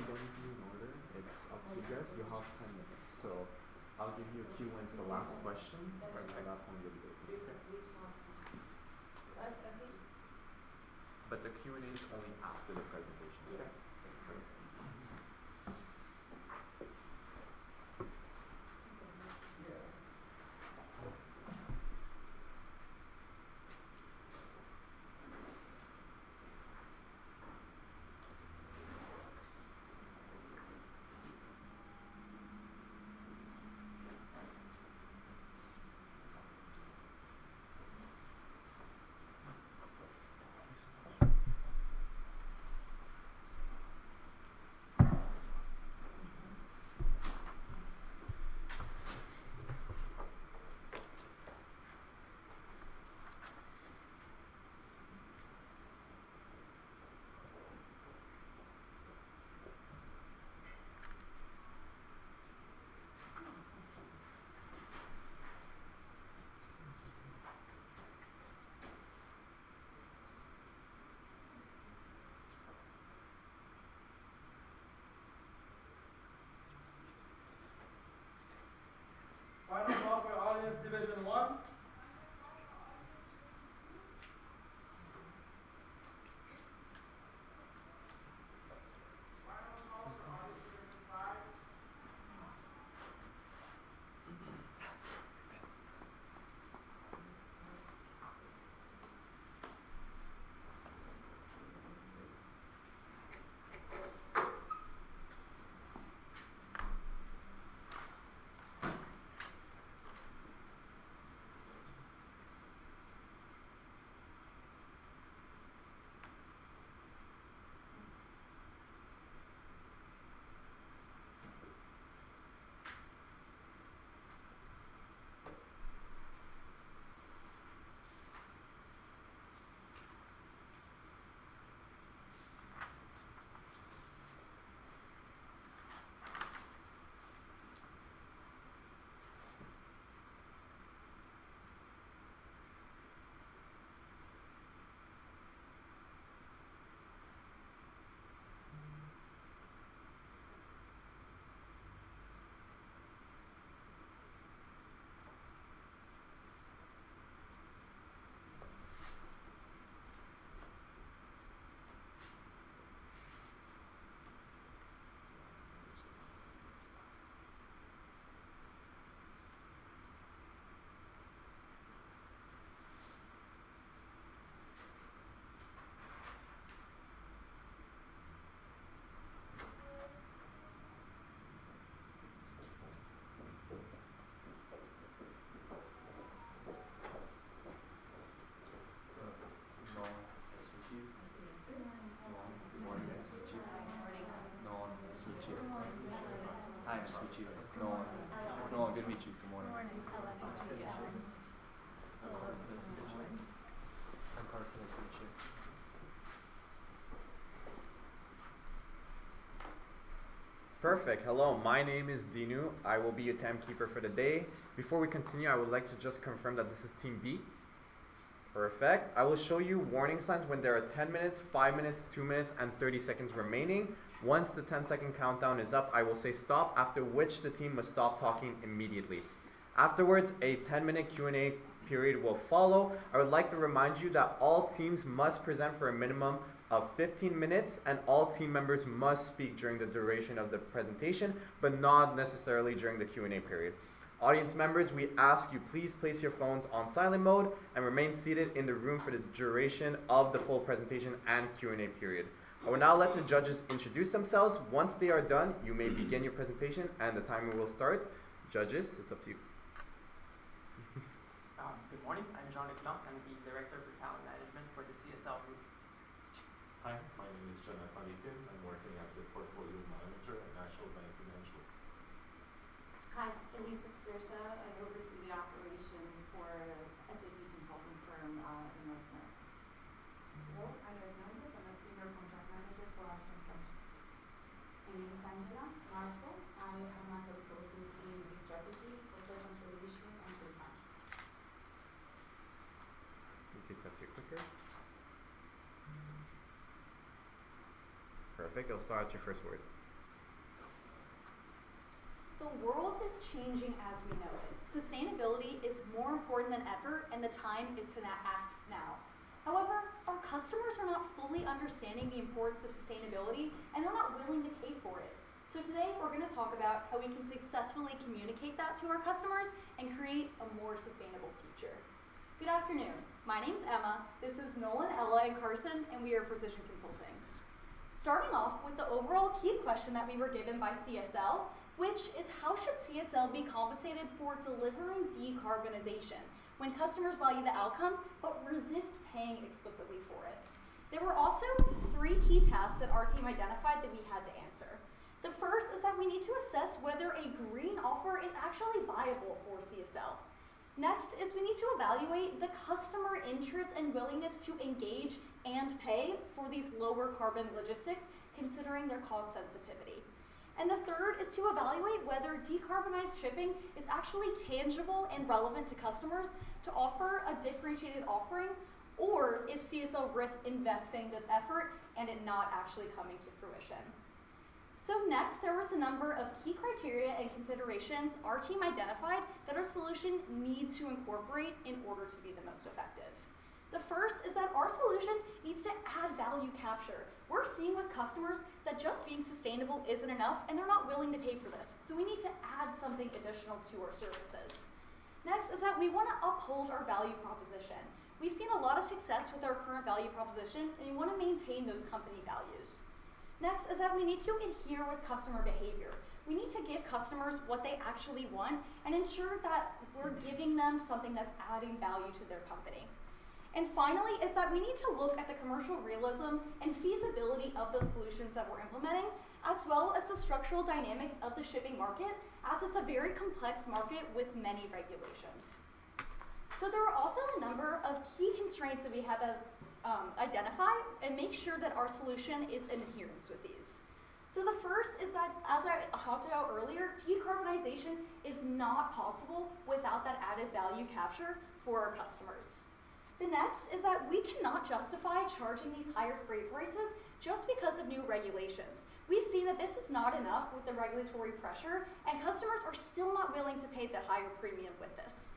going to be in order. It's up to you guys. You have 10 minutes. So I'll give you a cue when it's the last question. Right from that point, you'll be able to. But the Q&A is only after the presentation. Okay? Yes. Final call for Audience Division 1. Hi, nice to meet you. Nolan. Nolan, good to meet you. Good morning. Nice to meet you. Carson, nice to meet you. I'm Carson, nice to meet you. Perfect. Hello, my name is Dinu. I will be your timekeeper for the day. Before we continue, I would like to just confirm that this is Team B. Perfect. I will show you warning signs when there are 10 minutes, 5 minutes, 2 minutes, and 30 seconds remaining. Once the 10-second countdown is up, I will say stop, after which the team must stop talking immediately. Afterwards, a 10-minute Q&A period will follow. I would like to remind you that all teams must present for a minimum of 15 minutes, and all team members must speak during the duration of the presentation, but not necessarily during the Q&A period. Audience members, we ask you please place your phones on silent mode and remain seated in the room for the duration of the full presentation and Q&A period. I will now let the judges introduce themselves. Once they are done, you may begin your presentation and the timer will start. Judges, it's up to you. Good morning, I'm Jean-Luc Blanc. I'm the Director for Talent Management for the CSL Group. Hi, my name is Jonathan Eakin. I'm working as a portfolio manager at National Bank Financial. Hi, Elisa Psersha. I oversee the operations for SAP consulting firm in North America. Hello, I'm Hernandez. I'm a senior contract manager for Austin Council. My name is Angela Marso. I am a consultant in the strategy, cultural transformation, and change management. You can test your clicker. Perfect. I'll start at your first word. The world is changing as we know it. Sustainability is more important than ever, and the time is to act now. However, our customers are not fully understanding the importance of sustainability, and they're not willing to pay for it. So today, we're going to talk about how we can successfully communicate that to our customers and create a more sustainable future. Good afternoon. My name's Emma. This is Nolan, Ella, and Carson, and we are Precision Consulting. Starting off with the overall key question that we were given by CSL, which is how should CSL be compensated for delivering decarbonization when customers value the outcome but resist paying explicitly for it? There were also 3 key tasks that our team identified that we had to answer. The first is that we need to assess whether a green offer is actually viable for CSL. Next is we need to evaluate the customer interest and willingness to engage and pay for these lower carbon logistics, considering their cost sensitivity. And the third is to evaluate whether decarbonized shipping is actually tangible and relevant to customers to offer a differentiated offering, or if CSL risks investing this effort and it not actually coming to fruition. So next, there was a number of key criteria and considerations our team identified that our solution needs to incorporate in order to be the most effective. The first is that our solution needs to add value capture. We're seeing with customers that just being sustainable isn't enough and they're not willing to pay for this. So we need to add something additional to our services. Next is that we want to uphold our value proposition. We've seen a lot of success with our current value proposition and we want to maintain those company values. Next is that we need to adhere with customer behavior. We need to give customers what they actually want and ensure that we're giving them something that's adding value to their company. And finally is that we need to look at the commercial realism and feasibility of the solutions that we're implementing, as well as the structural dynamics of the shipping market, as it's a very complex market with many regulations. So there are also a number of key constraints that we had to identify and make sure that our solution is in adherence with these. So the first is that, as I talked about earlier, decarbonization is not possible without that added value capture for our customers. The next is that we cannot justify charging these higher freight prices just because of new regulations. We've seen that this is not enough with the regulatory pressure, and customers are still not willing to pay the higher premium with this.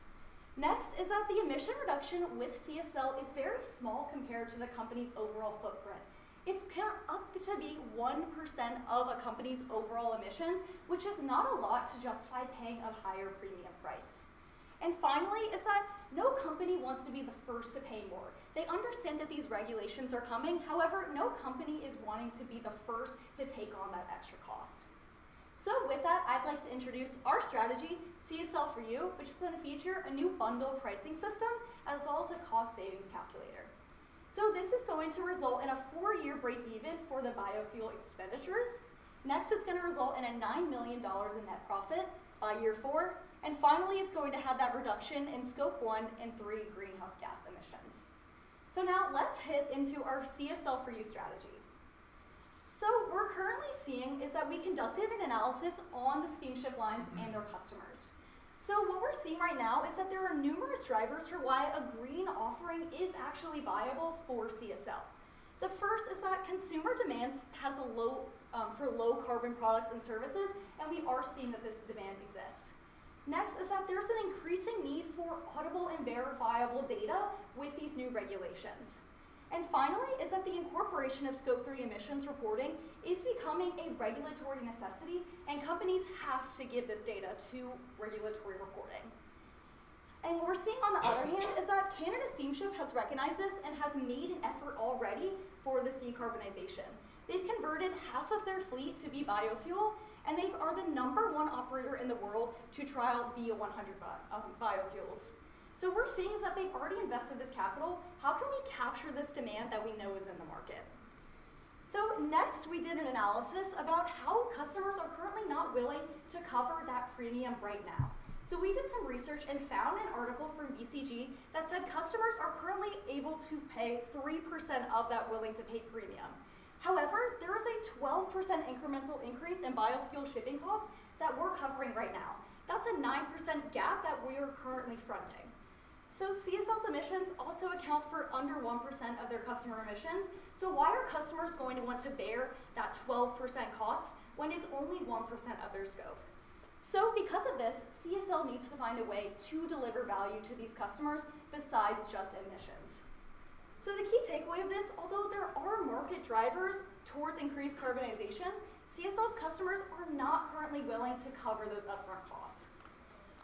Next is that the emission reduction with CSL is very small compared to the company's overall footprint. It's up to be 1% of a company's overall emissions, which is not a lot to justify paying a higher premium price. And finally is that no company wants to be the first to pay more. They understand that these regulations are coming, however, no company is wanting to be the first to take on that extra cost. So with that, I'd like to introduce our strategy, CSL for You, which is going to feature a new bundle pricing system, as well as a cost savings calculator. So this is going to result in a 4-year break-even for the biofuel expenditures. Next, it's going to result in a $9 million in net profit by year 4. And finally, it's going to have that reduction in Scope 1 and 3 greenhouse gas emissions. So now let's hit into our CSL for You strategy. So what we're currently seeing is that we conducted an analysis on the steamship lines and their customers. So what we're seeing right now is that there are numerous drivers for why a green offering is actually viable for CSL. The first is that consumer demand has a for low carbon products and services, and we are seeing that this demand exists. Next is that there's an increasing need for audible and verifiable data with these new regulations. And finally is that the incorporation of Scope 3 emissions reporting is becoming a regulatory necessity, and companies have to give this data to regulatory reporting. And what we're seeing on the other hand is that Canada Steamship has recognized this and has made an effort already for this decarbonization. They've converted half of their fleet to be biofuel, and they are the #1 operator in the world to trial BO100 biofuels. So we're seeing is that they've already invested this capital. How can we capture this demand that we know is in the market? So next, we did an analysis about how customers are currently not willing to cover that premium right now. So we did some research and found an article from BCG that said customers are currently able to pay 3% of that willing to pay premium. However, there is a 12% incremental increase in biofuel shipping costs that we're covering right now. That's a 9% gap that we are currently fronting. So CSL's emissions also account for under 1% of their customer emissions. So why are customers going to want to bear that 12% cost when it's only 1% of their scope? So because of this, CSL needs to find a way to deliver value to these customers besides just emissions. So the key takeaway of this, although there are market drivers towards increased carbonization, CSL's customers are not currently willing to cover those upfront costs.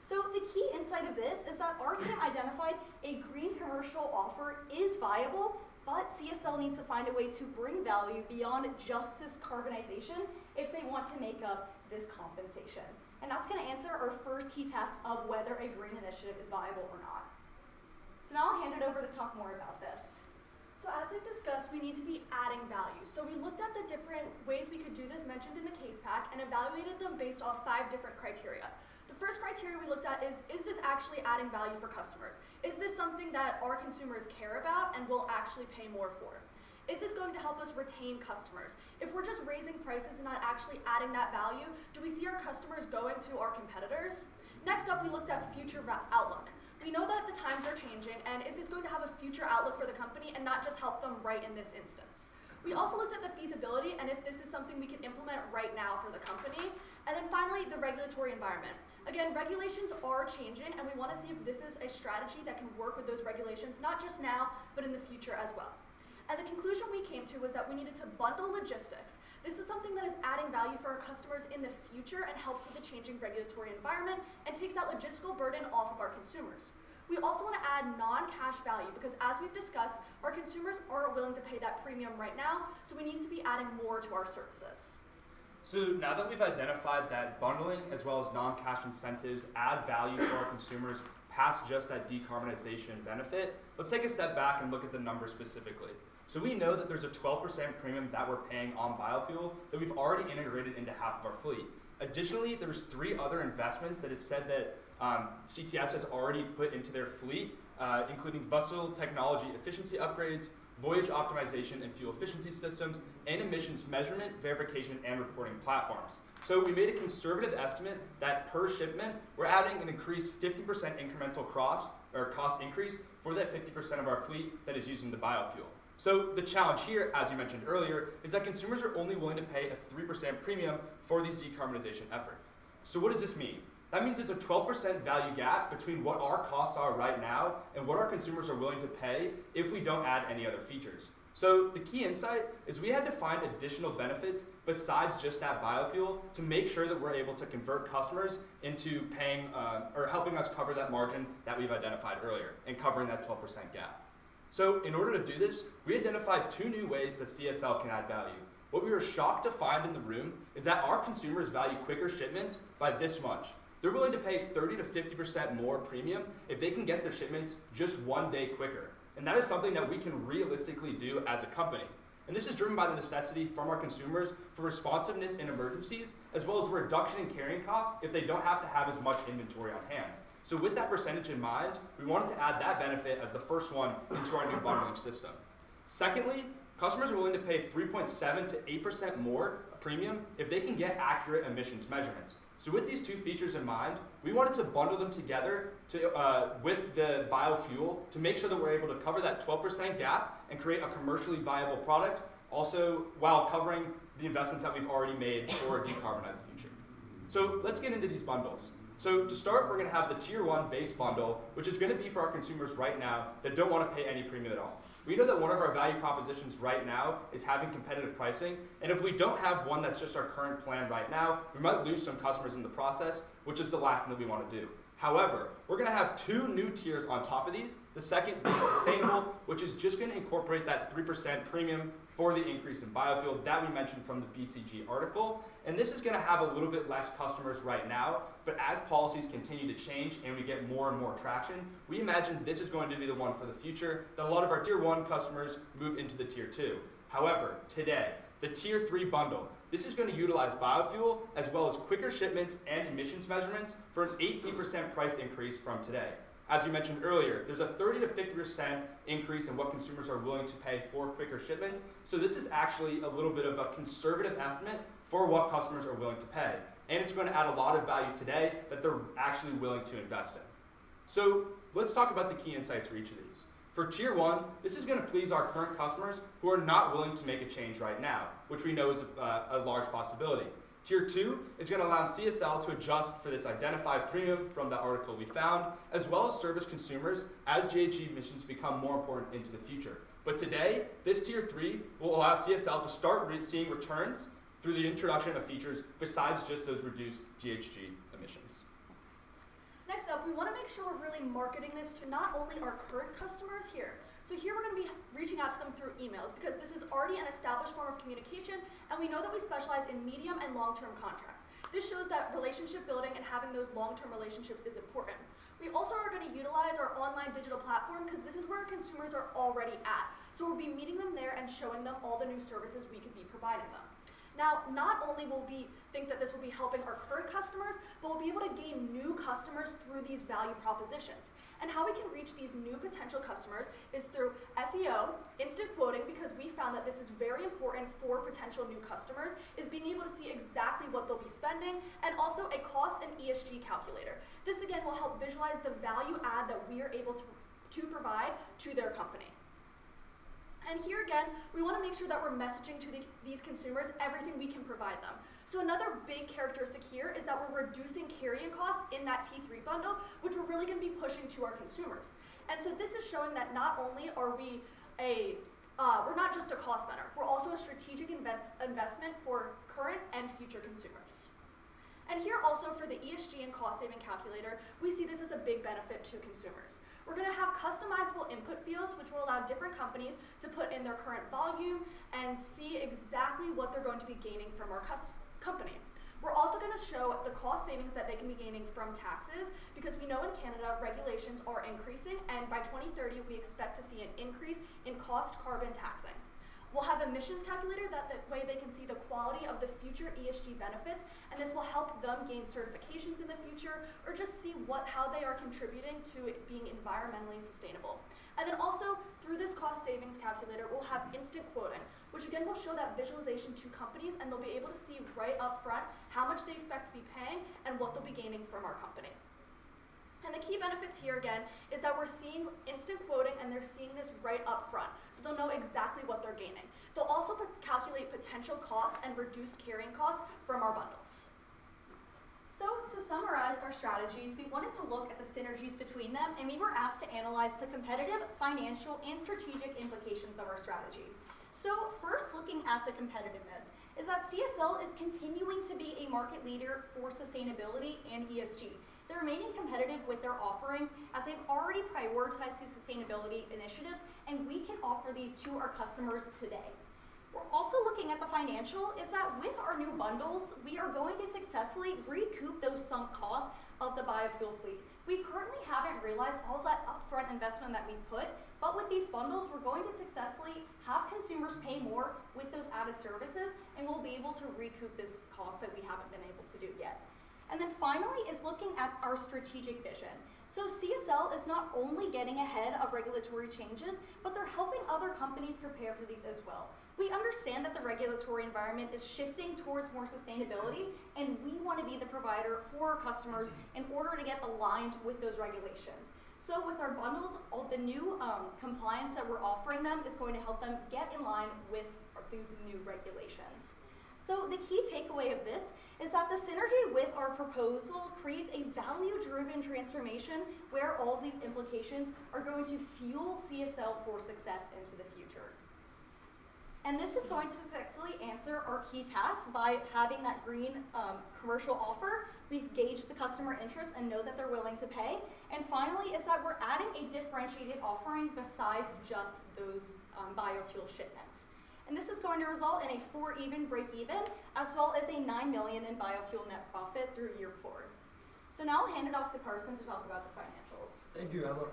So the key insight of this is that our team identified a green commercial offer is viable, but CSL needs to find a way to bring value beyond just this carbonization if they want to make up this compensation. And that's going to answer our first key test of whether a green initiative is viable or not. So now I'll hand it over to talk more about this. So as we've discussed, we need to be adding value. So we looked at the different ways we could do this mentioned in the case pack and evaluated them based off 5 different criteria. The first criteria we looked at is this actually adding value for customers? Is this something that our consumers care about and will actually pay more for? Is this going to help us retain customers? If we're just raising prices and not actually adding that value, do we see our customers going to our competitors? Next up, we looked at future outlook. We know that the times are changing, and is this going to have a future outlook for the company and not just help them right in this instance? We also looked at the feasibility and if this is something we can implement right now for the company. And then finally, the regulatory environment. Again, regulations are changing, and we want to see if this is a strategy that can work with those regulations, not just now, but in the future as well. And the conclusion we came to was that we needed to bundle logistics. This is something that is adding value for our customers in the future and helps with the changing regulatory environment and takes that logistical burden off of our consumers. We also want to add non-cash value because, as we've discussed, our consumers aren't willing to pay that premium right now, so we need to be adding more to our services. So now that we've identified that bundling as well as non-cash incentives add value for our consumers past just that decarbonization benefit, let's take a step back and look at the numbers specifically. So we know that there's a 12% premium that we're paying on biofuel that we've already integrated into half of our fleet. Additionally, there's 3 other investments that it's said that CTS has already put into their fleet, including vessel technology efficiency upgrades, voyage optimization and fuel efficiency systems, and emissions measurement, verification, and reporting platforms. So we made a conservative estimate that per shipment, we're adding an increased 50% incremental cost increase for that 50% of our fleet that is using the biofuel. So the challenge here, as you mentioned earlier, is that consumers are only willing to pay a 3% premium for these decarbonization efforts. So what does this mean? That means it's a 12% value gap between what our costs are right now and what our consumers are willing to pay if we don't add any other features. So the key insight is we had to find additional benefits besides just that biofuel to make sure that we're able to convert customers into paying or helping us cover that margin that we've identified earlier and covering that 12% gap. So in order to do this, we identified 2 new ways that CSL can add value. What we were shocked to find in the room is that our consumers value quicker shipments by this much. They're willing to pay 30 to 50% more premium if they can get their shipments just 1 day quicker. And that is something that we can realistically do as a company. And this is driven by the necessity from our consumers for responsiveness in emergencies, as well as a reduction in carrying costs if they don't have to have as much inventory on hand. So with that percentage in mind, we wanted to add that benefit as the first one into our new bundling system. Secondly, customers are willing to pay 3.7 to 8% more premium if they can get accurate emissions measurements. So with these 2 features in mind, we wanted to bundle them together with the biofuel to make sure that we're able to cover that 12% gap and create a commercially viable product, also while covering the investments that we've already made for a decarbonized future. So let's get into these bundles. So to start, we're going to have the Tier 1 base bundle, which is going to be for our consumers right now that don't want to pay any premium at all. We know that one of our value propositions right now is having competitive pricing, and if we don't have one that's just our current plan right now, we might lose some customers in the process, which is the last thing that we want to do. However, we're going to have 2 new tiers on top of these, the second being sustainable, which is just going to incorporate that 3% premium for the increase in biofuel that we mentioned from the BCG article. And this is going to have a little bit less customers right now, but as policies continue to change and we get more and more traction, we imagine this is going to be the one for the future, that a lot of our Tier 1 customers move into the Tier 2. However, today, the Tier 3 bundle, this is going to utilize biofuel as well as quicker shipments and emissions measurements for an 18% price increase from today. As you mentioned earlier, there's a 30 to 50% increase in what consumers are willing to pay for quicker shipments. So this is actually a little bit of a conservative estimate for what customers are willing to pay. And it's going to add a lot of value today that they're actually willing to invest in. So let's talk about the key insights for each of these. For Tier 1, this is going to please our current customers who are not willing to make a change right now, which we know is a large possibility. Tier 2 is going to allow CSL to adjust for this identified premium from the article we found, as well as service consumers as GHG emissions become more important into the future. But today, this Tier 3 will allow CSL to start seeing returns through the introduction of features besides just those reduced GHG emissions. Next up, we want to make sure we're really marketing this to not only our current customers here. So here we're going to be reaching out to them through emails because this is already an established form of communication, and we know that we specialize in medium and long-term contracts. This shows that relationship building and having those long-term relationships is important. We also are going to utilize our online digital platform because this is where our consumers are already at. So we'll be meeting them there and showing them all the new services we could be providing them. Now, not only will we think that this will be helping our current customers, but we'll be able to gain new customers through these value propositions. And how we can reach these new potential customers is through SEO, instant quoting, because we found that this is very important for potential new customers, is being able to see exactly what they'll be spending, and also a cost and ESG calculator. This again will help visualize the value add that we are able to provide to their company. And here again, we want to make sure that we're messaging to these consumers everything we can provide them. So another big characteristic here is that we're reducing carrying costs in that T3 bundle, which we're really going to be pushing to our consumers. And so this is showing that not only are we we're not just a cost center, we're also a strategic investment for current and future consumers. And here also for the ESG and cost saving calculator, we see this as a big benefit to consumers. We're going to have customizable input fields which will allow different companies to put in their current volume and see exactly what they're going to be gaining from our company. We're also going to show the cost savings that they can be gaining from taxes because we know in Canada regulations are increasing, and by 2030 we expect to see an increase in cost carbon taxing. We'll have emissions calculator, that way they can see the quality of the future ESG benefits, and this will help them gain certifications in the future or just see how they are contributing to it being environmentally sustainable. And then also through this cost savings calculator, we'll have instant quoting, which again will show that visualization to companies, and they'll be able to see right up front how much they expect to be paying and what they'll be gaining from our company. And the key benefits here again is that we're seeing instant quoting and they're seeing this right up front. So they'll know exactly what they're gaining. They'll also calculate potential costs and reduced carrying costs from our bundles. So to summarize our strategies, we wanted to look at the synergies between them, and we were asked to analyze the competitive, financial, and strategic implications of our strategy. So first, looking at the competitiveness, is that CSL is continuing to be a market leader for sustainability and ESG. They're remaining competitive with their offerings as they've already prioritized these sustainability initiatives, and we can offer these to our customers today. We're also looking at the financial, is that with our new bundles, we are going to successfully recoup those sunk costs of the biofuel fleet. We currently haven't realized all of that upfront investment that we've put, but with these bundles, we're going to successfully have consumers pay more with those added services, and we'll be able to recoup this cost that we haven't been able to do yet. And then finally is looking at our strategic vision. So CSL is not only getting ahead of regulatory changes, but they're helping other companies prepare for these as well. We understand that the regulatory environment is shifting towards more sustainability, and we want to be the provider for our customers in order to get aligned with those regulations. So with our bundles, all the new compliance that we're offering them is going to help them get in line with those new regulations. So the key takeaway of this is that the synergy with our proposal creates a value-driven transformation where all of these implications are going to fuel CSL for success into the future. And this is going to successfully answer our key task by having that green commercial offer. We've gauged the customer interest and know that they're willing to pay. And finally is that we're adding a differentiated offering besides just those biofuel shipments. And this is going to result in a 4-even break-even, as well as a $9 million in biofuel net profit through year 4. So now I'll hand it off to Carson to talk about the financials. Thank you, Emma.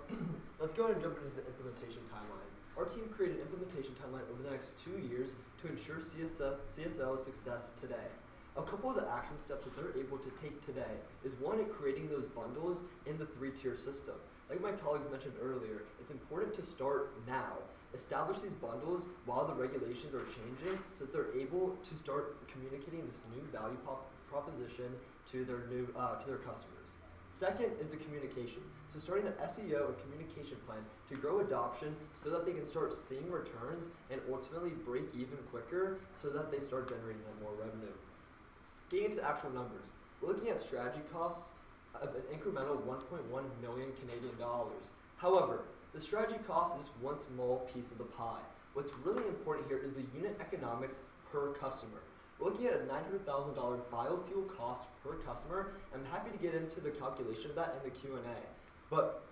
Let's go ahead and jump into the implementation timeline. Our team created an implementation timeline over the next 2 years to ensure CSL's success today. A couple of the action steps that they're able to take today is one, in creating those bundles in the 3-tier system. Like my colleagues mentioned earlier, it's important to start now. Establish these bundles while the regulations are changing so that they're able to start communicating this new value proposition to their customers. Second is the communication. So starting the SEO and communication plan to grow adoption so that they can start seeing returns and ultimately break even quicker so that they start generating them more revenue. Getting into the actual numbers, we're looking at strategy costs of an incremental 1.1 million Canadian dollars. However, the strategy cost is just one small piece of the pie. What's really important here is the unit economics per customer. We're looking at a $900,000 biofuel cost per customer. I'm happy to get into the calculation of that in the Q&A. But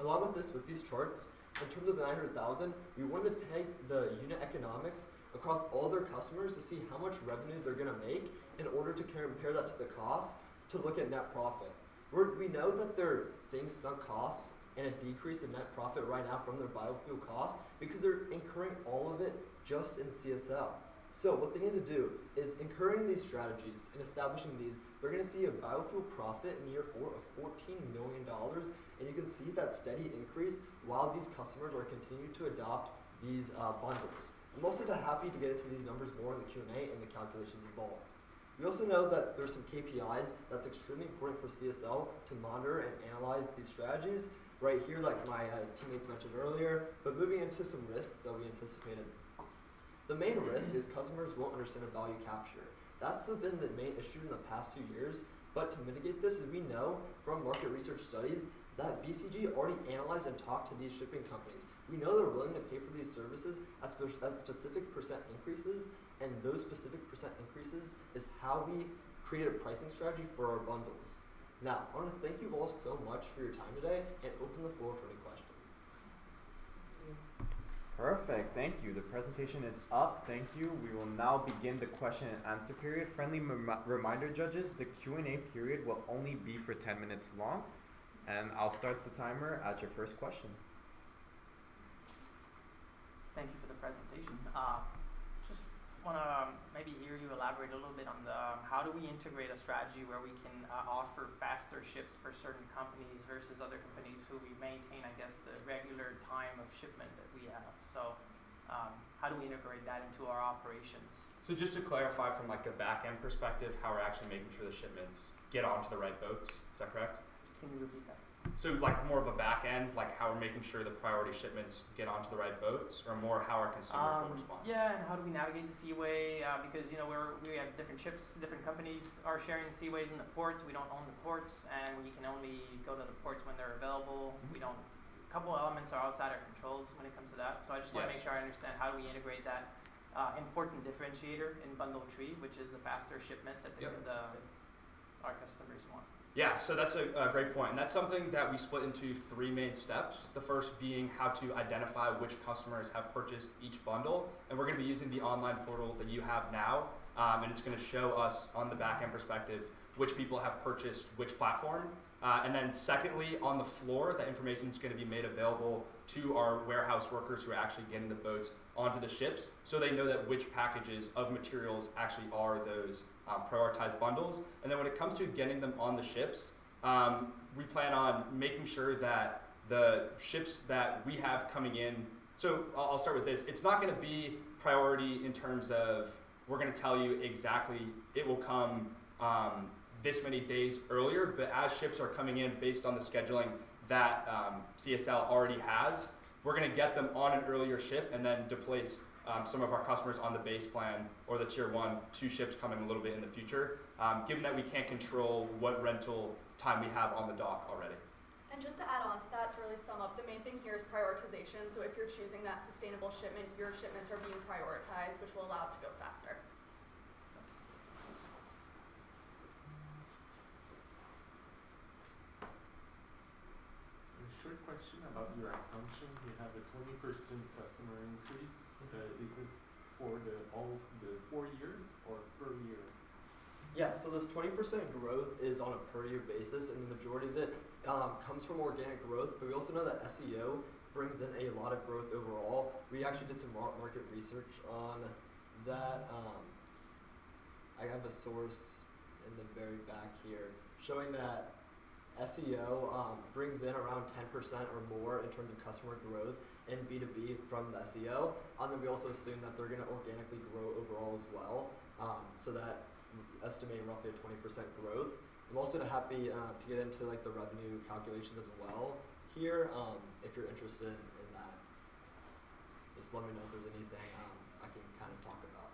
along with this, with these charts, in terms of the 900,000, we wanted to take the unit economics across all their customers to see how much revenue they're going to make in order to compare that to the cost to look at net profit. We know that they're seeing sunk costs and a decrease in net profit right now from their biofuel costs because they're incurring all of it just in CSL. So what they need to do is incurring these strategies and establishing these, they're going to see a biofuel profit in year 4 of $14 million, and you can see that steady increase while these customers are continuing to adopt these bundles. I'm also happy to get into these numbers more in the Q&A and the calculations involved. We also know that there's some KPIs that's extremely important for CSL to monitor and analyze these strategies right here, like my teammates mentioned earlier, but moving into some risks that we anticipated. The main risk is customers won't understand the value capture. That's been the main issue in the past few years, but to mitigate this, we know from market research studies that BCG already analyzed and talked to these shipping companies. We know they're willing to pay for these services as specific percent increases, and those specific percent increases is how we created a pricing strategy for our bundles. Now, I want to thank you all so much for your time today and open the floor for any questions. Perfect, thank you. The presentation is up, thank you. We will now begin the question and answer period. Friendly reminder, judges, the Q&A period will only be for 10 minutes long. And I'll start the timer at your first question. Thank you for the presentation. Just want to maybe hear you elaborate a little bit on how do we integrate a strategy where we can offer faster ships for certain companies versus other companies who we maintain, I guess, the regular time of shipment that we have. So how do we integrate that into our operations? So just to clarify from like a back end perspective, how we're actually making sure the shipments get onto the right boats, is that correct? Can you repeat that? So like more of a back end, like how we're making sure the priority shipments get onto the right boats, or more how our consumers will respond? Yeah, and how do we navigate the seaway? Because we have different ships, different companies are sharing seaways in the ports. We don't own the ports, and we can only go to the ports when they're available. We don't. A couple of elements are outside our controls when it comes to that. So I just want to make sure I understand how do we integrate that important differentiator in bundle tree, which is the faster shipment that our customers want. Yeah, so that's a great point. And that's something that we split into 3 main steps. The first being how to identify which customers have purchased each bundle. And we're going to be using the online portal that you have now. And it's going to show us on the back end perspective which people have purchased which platform. And then secondly, on the floor, that information is going to be made available to our warehouse workers who are actually getting the boats onto the ships, so they know that which packages of materials actually are those prioritized bundles. And then when it comes to getting them on the ships, we plan on making sure that the ships that we have coming in, so I'll start with this, it's not going to be priority in terms of we're going to tell you exactly it will come this many days earlier, but as ships are coming in based on the scheduling that CSL already has, we're going to get them on an earlier ship and then displace some of our customers on the base plan or the tier 1 2 ships coming a little bit in the future, given that we can't control what rental time we have on the dock already. And just to add on to that, to really sum up, the main thing here is prioritization. So if you're choosing that sustainable shipment, your shipments are being prioritized, which will allow it to go faster. Short question about your assumption. You have a 20% customer increase. Is it for all the 4 years or per year? Yeah, so this 20% growth is on a per year basis, and the majority of it comes from organic growth, but we also know that SEO brings in a lot of growth overall. We actually did some market research on that. I have a source in the very back here showing that SEO brings in around 10% or more in terms of customer growth in B2B from the SEO. And then we also assume that they're going to organically grow overall as well. So that estimating roughly a 20% growth. I'm also happy to get into like the revenue calculations as well here. If you're interested in that, just let me know if there's anything I can kind of talk about.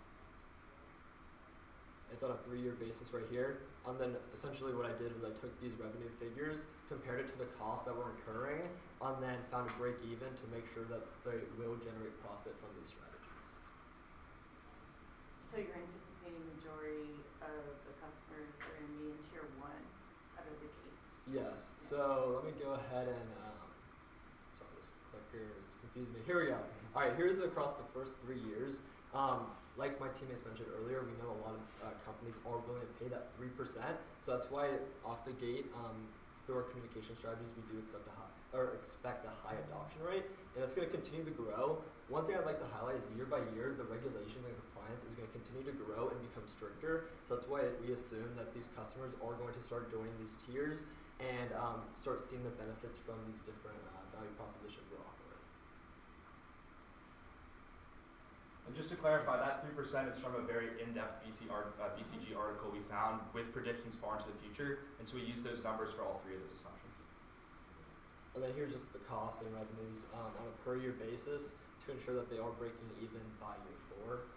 It's on a 3-year basis right here. And then essentially what I did was I took these revenue figures, compared it to the costs that we're incurring, and then found a break even to make sure that they will generate profit from these strategies. So you're anticipating majority of the customers are going to be in tier 1 out of the gate? Yes. So let me go ahead and sorry, this clicker is confusing me. Here we go. All right, here's across the first 3 years. Like my teammates mentioned earlier, we know a lot of companies are willing to pay that 3%. So that's why off the gate, through our communication strategies, we do expect a high adoption rate, and it's going to continue to grow. One thing I'd like to highlight is year by year, the regulation and compliance is going to continue to grow and become stricter. So that's why we assume that these customers are going to start joining these tiers and start seeing the benefits from these different value propositions we're offering. And just to clarify, that 3% is from a very in-depth BCG article we found with predictions far into the future, and so we use those numbers for all 3 of those assumptions. And then here's just the costs and revenues on a per year basis to ensure that they are breaking even by year 4.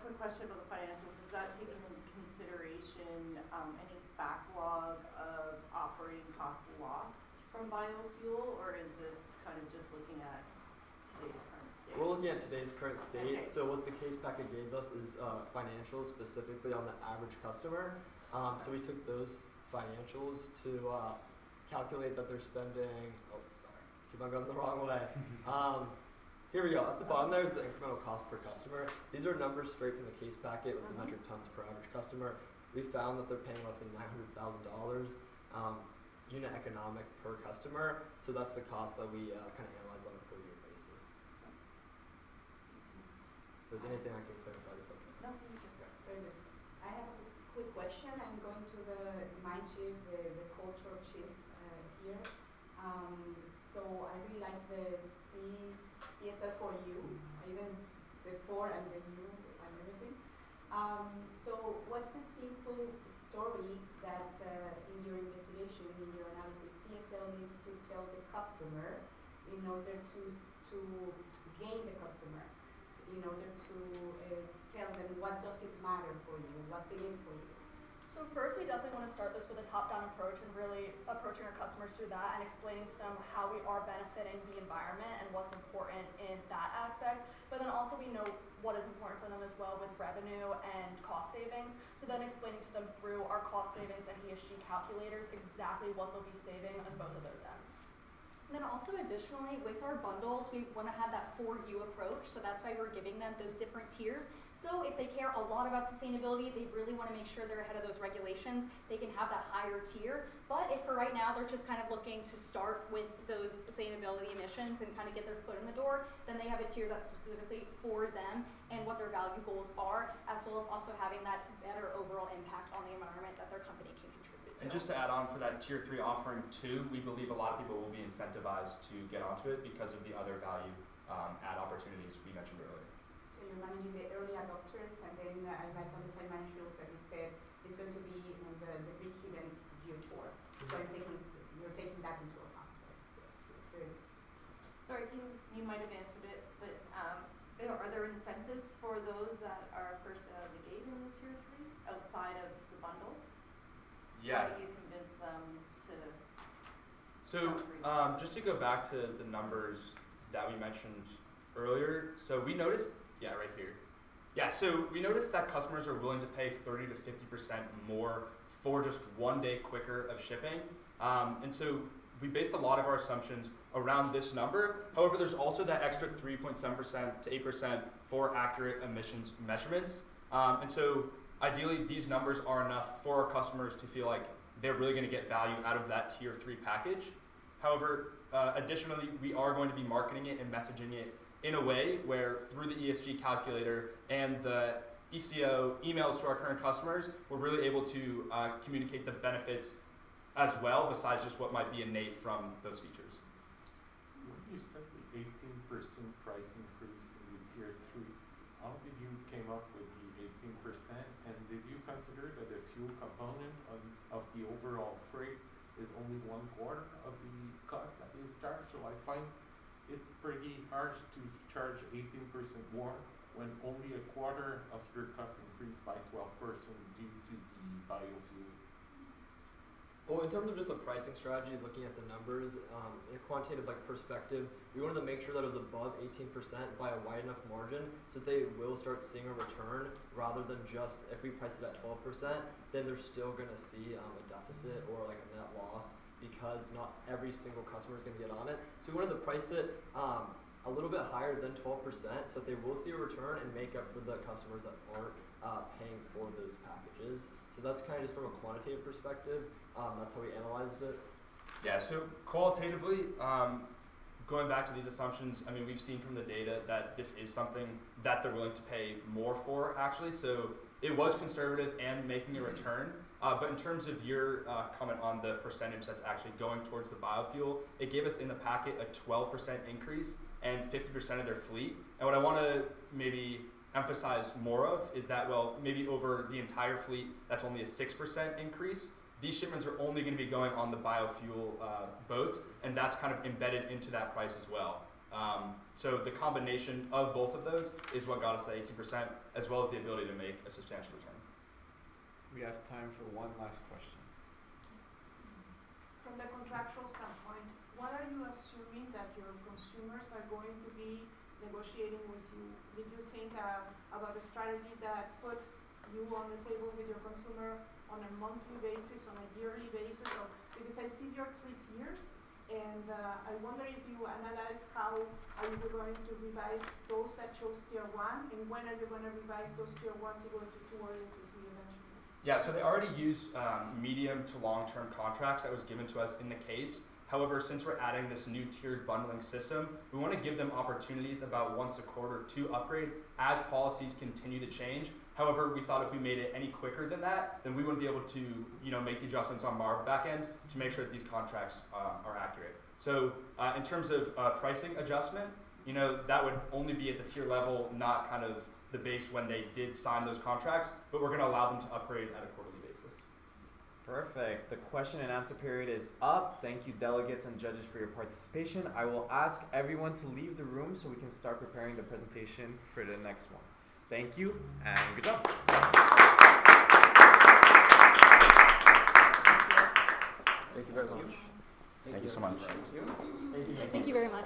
Quick question about the financials. Is that taking into consideration any backlog of operating costs lost from biofuel, or is this kind of just looking at today's current state? We're looking at today's current state. Okay. So what the case packet gave us is financials specifically on the average customer. So we took those financials to calculate that they're spending, keep on going the wrong way. Here we go. At the bottom there is the incremental cost per customer. These are numbers straight from the case packet with the metric tons per average customer. We found that they're paying roughly $900,000 unit economic per customer. So that's the cost that we kind of analyze on a per year basis. If there's anything I can clarify, just let me know. No, thank you. Very good. I have a quick question. I'm going to the mind chief, the cultural chief here. So I really like the CSL for you, even the for and the you and everything. So what's the simple story that in your investigation, in your analysis, CSL needs to tell the customer in order to gain the customer, in order to tell them what does it matter for you, what's the need for you? So first, we definitely want to start this with a top-down approach and really approaching our customers through that and explaining to them how we are benefiting the environment and what's important in that aspect. But then also we know what is important for them as well with revenue and cost savings. So then explaining to them through our cost savings and ESG calculators exactly what they'll be saving on both of those ends. And then also additionally, with our bundles, we want to have that for you approach. So that's why we're giving them those different tiers. So if they care a lot about sustainability, they really want to make sure they're ahead of those regulations, they can have that higher tier. But if for right now they're just kind of looking to start with those sustainability emissions and kind of get their foot in the door, then they have a tier that's specifically for them and what their value goals are, as well as also having that better overall impact on the environment that their company can contribute to. And just to add on for that tier 3 offering too, we believe a lot of people will be incentivized to get onto it because of the other value add opportunities we mentioned earlier. So you're managing the early adopters, and then I like on the financials that you said it's going to be the break even year 4. So you're taking that into account. Yes, it's very good. Sorry, you might have answered it, but are there incentives for those that are first out of the gate in the tier 3 outside of the bundles? Yeah. How do you convince them to? So just to go back to the numbers that we mentioned earlier, so we noticed, right here. Yeah, so we noticed that customers are willing to pay 30 to 50% more for just 1 day quicker of shipping. And so we based a lot of our assumptions around this number. However, there's also that extra 3.7% to 8% for accurate emissions measurements. And so ideally, these numbers are enough for our customers to feel like they're really going to get value out of that tier 3 package. However, additionally, we are going to be marketing it and messaging it in a way where through the ESG calculator and the ECO emails to our current customers, we're really able to communicate the benefits as well, besides just what might be innate from those features. When you said the 18% price increase in the tier 3, how did you came up with the 18%? And did you consider that the fuel component of the overall freight is only 1/4 of the cost that is charged? So I find it pretty harsh to charge 18% more when only a quarter of your costs increased by 12% due to the biofuel? Well, in terms of just a pricing strategy, looking at the numbers, in a quantitative perspective, we wanted to make sure that it was above 18% by a wide enough margin so that they will start seeing a return rather than just if we price it at 12%, then they're still going to see a deficit or like a net loss because not every single customer is going to get on it. So we wanted to price it a little bit higher than 12% so that they will see a return and make up for the customers that aren't paying for those packages. So that's kind of just from a quantitative perspective. That's how we analyzed it. Yeah, so qualitatively, going back to these assumptions, I mean, we've seen from the data that this is something that they're willing to pay more for, actually. So it was conservative and making a return. But in terms of your comment on the percentage that's actually going towards the biofuel, it gave us in the packet a 12% increase and 50% of their fleet. And what I want to maybe emphasize more of is that, well, maybe over the entire fleet, that's only a 6% increase. These shipments are only going to be going on the biofuel boats, and that's kind of embedded into that price as well. So the combination of both of those is what got us to 18%, as well as the ability to make a substantial return. We have time for one last question. From the contractual standpoint, what are you assuming that your consumers are going to be negotiating with you? Did you think about a strategy that puts you on the table with your consumer on a monthly basis, on a yearly basis? Or, because I see your 3 tiers, and I wonder if you analyze how are you going to revise those that chose tier 1, and when are you going to revise those tier 1 to go to 2 or to 3 eventually? Yeah, so they already use medium to long-term contracts that was given to us in the case. However, since we're adding this new tiered bundling system, we want to give them opportunities about once a quarter to upgrade as policies continue to change. However, we thought if we made it any quicker than that, then we wouldn't be able to, make the adjustments on our back end to make sure that these contracts are accurate. So in terms of pricing adjustment, that would only be at the tier level, not kind of the base when they did sign those contracts, but we're going to allow them to upgrade at a quarterly basis. Perfect. The question and answer period is up. Thank you, delegates and judges, for your participation. I will ask everyone to leave the room so we can start preparing the presentation for the next one. Thank you, and good job. Thank you very much. Thank you so much. Thank you very much.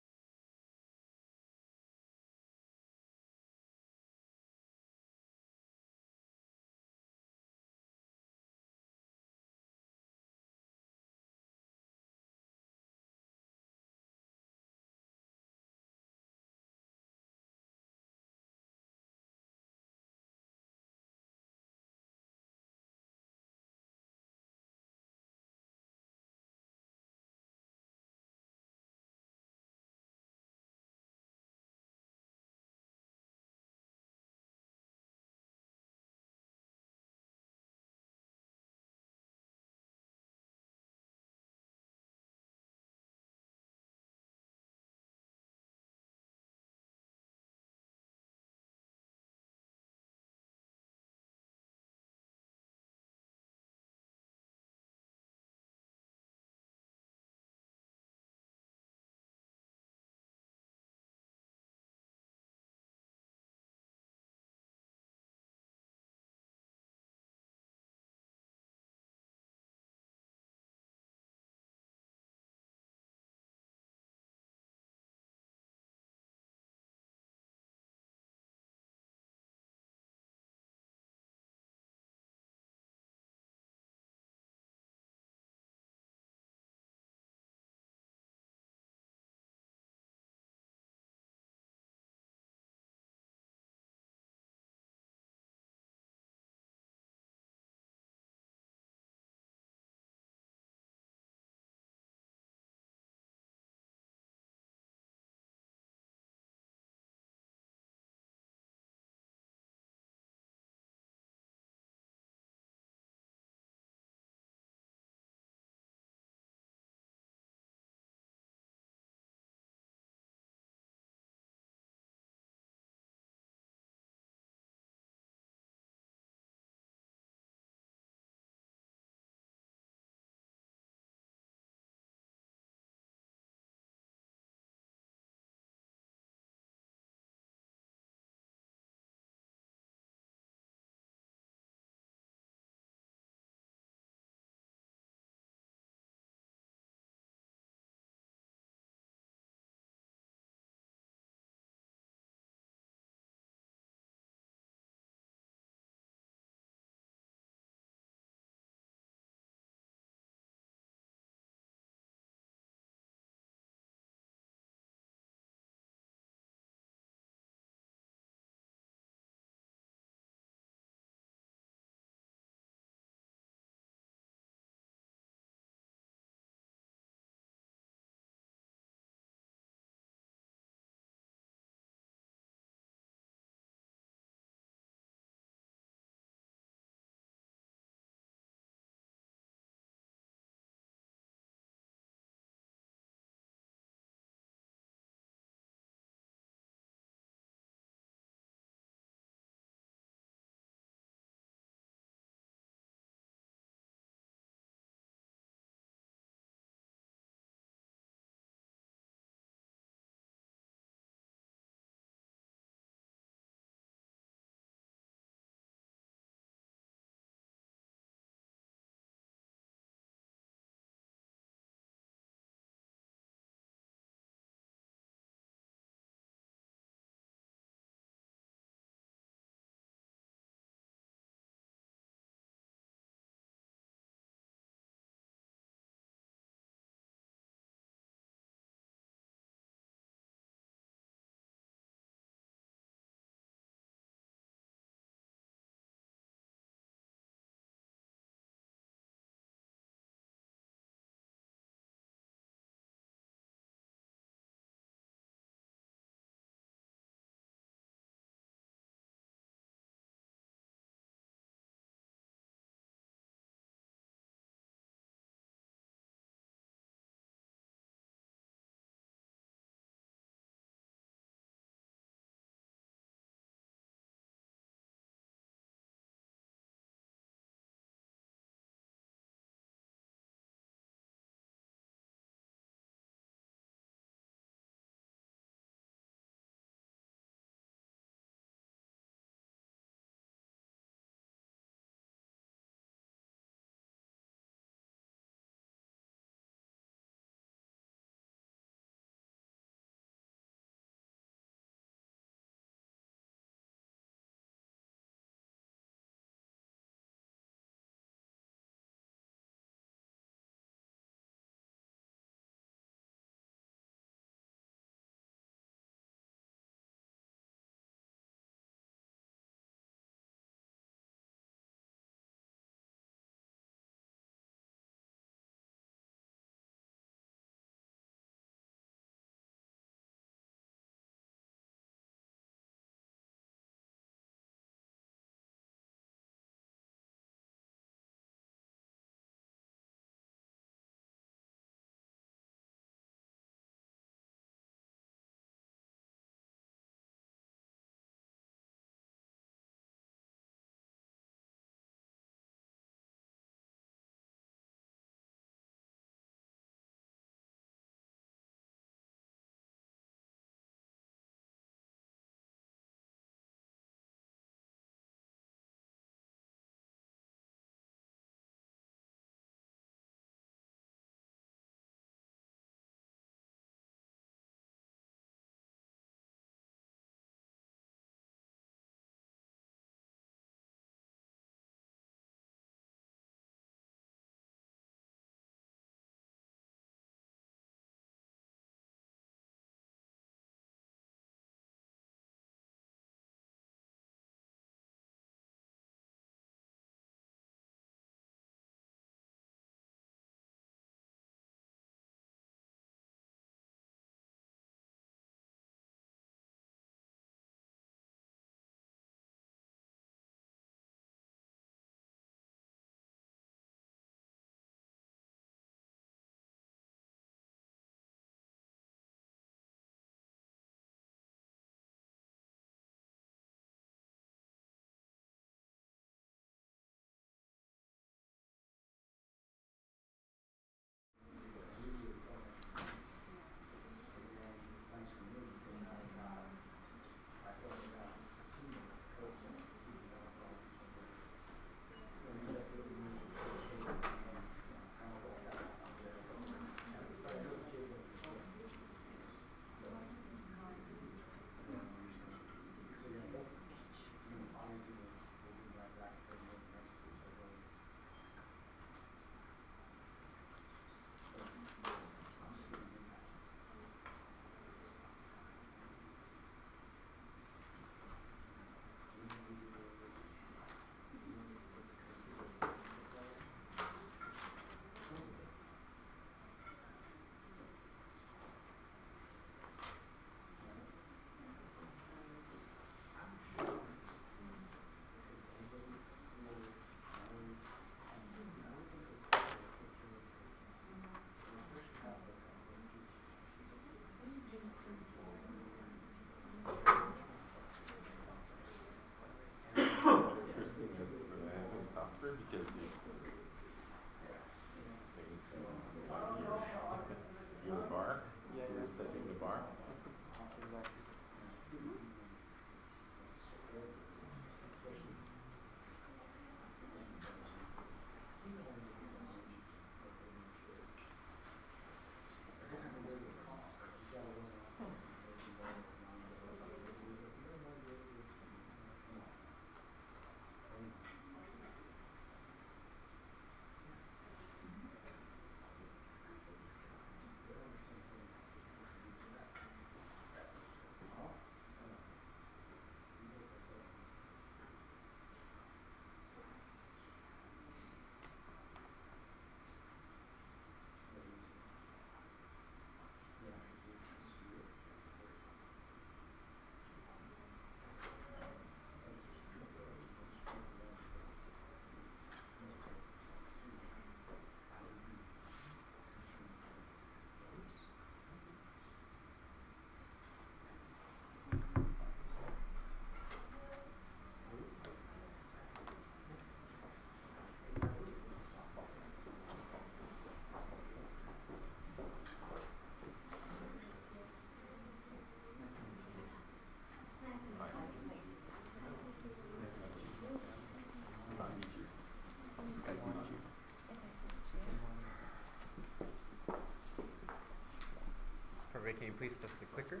please test the clicker?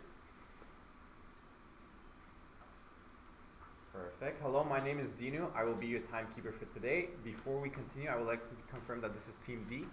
Perfect. Hello, my name is Dinu. I will be your timekeeper for today. Before we continue, I would like to confirm that this is Team D.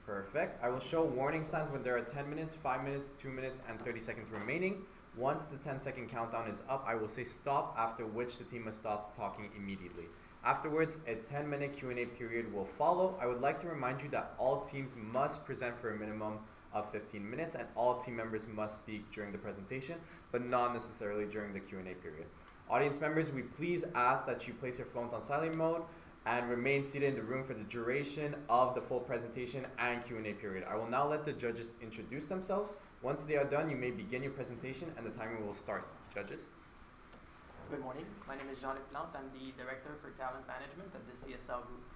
Perfect. I will show warning signs when there are 10 minutes, 5 minutes, 2 minutes, and 30 seconds remaining. Once the 10-second countdown is up, I will say stop, after which the team must stop talking immediately. Afterwards, a 10-minute Q&A period will follow. I would like to remind you that all teams must present for a minimum of 15 minutes, and all team members must speak during the presentation, but not necessarily during the Q&A period. Audience members, we please ask that you place your phones on silent mode and remain seated in the room for the duration of the full presentation and Q&A period. I will now let the judges introduce themselves. Once they are done, you may begin your presentation and the timer will start. Judges? Good morning. My name is Jean-Luc Plante. I'm the Director for Talent Management at the CSL Group.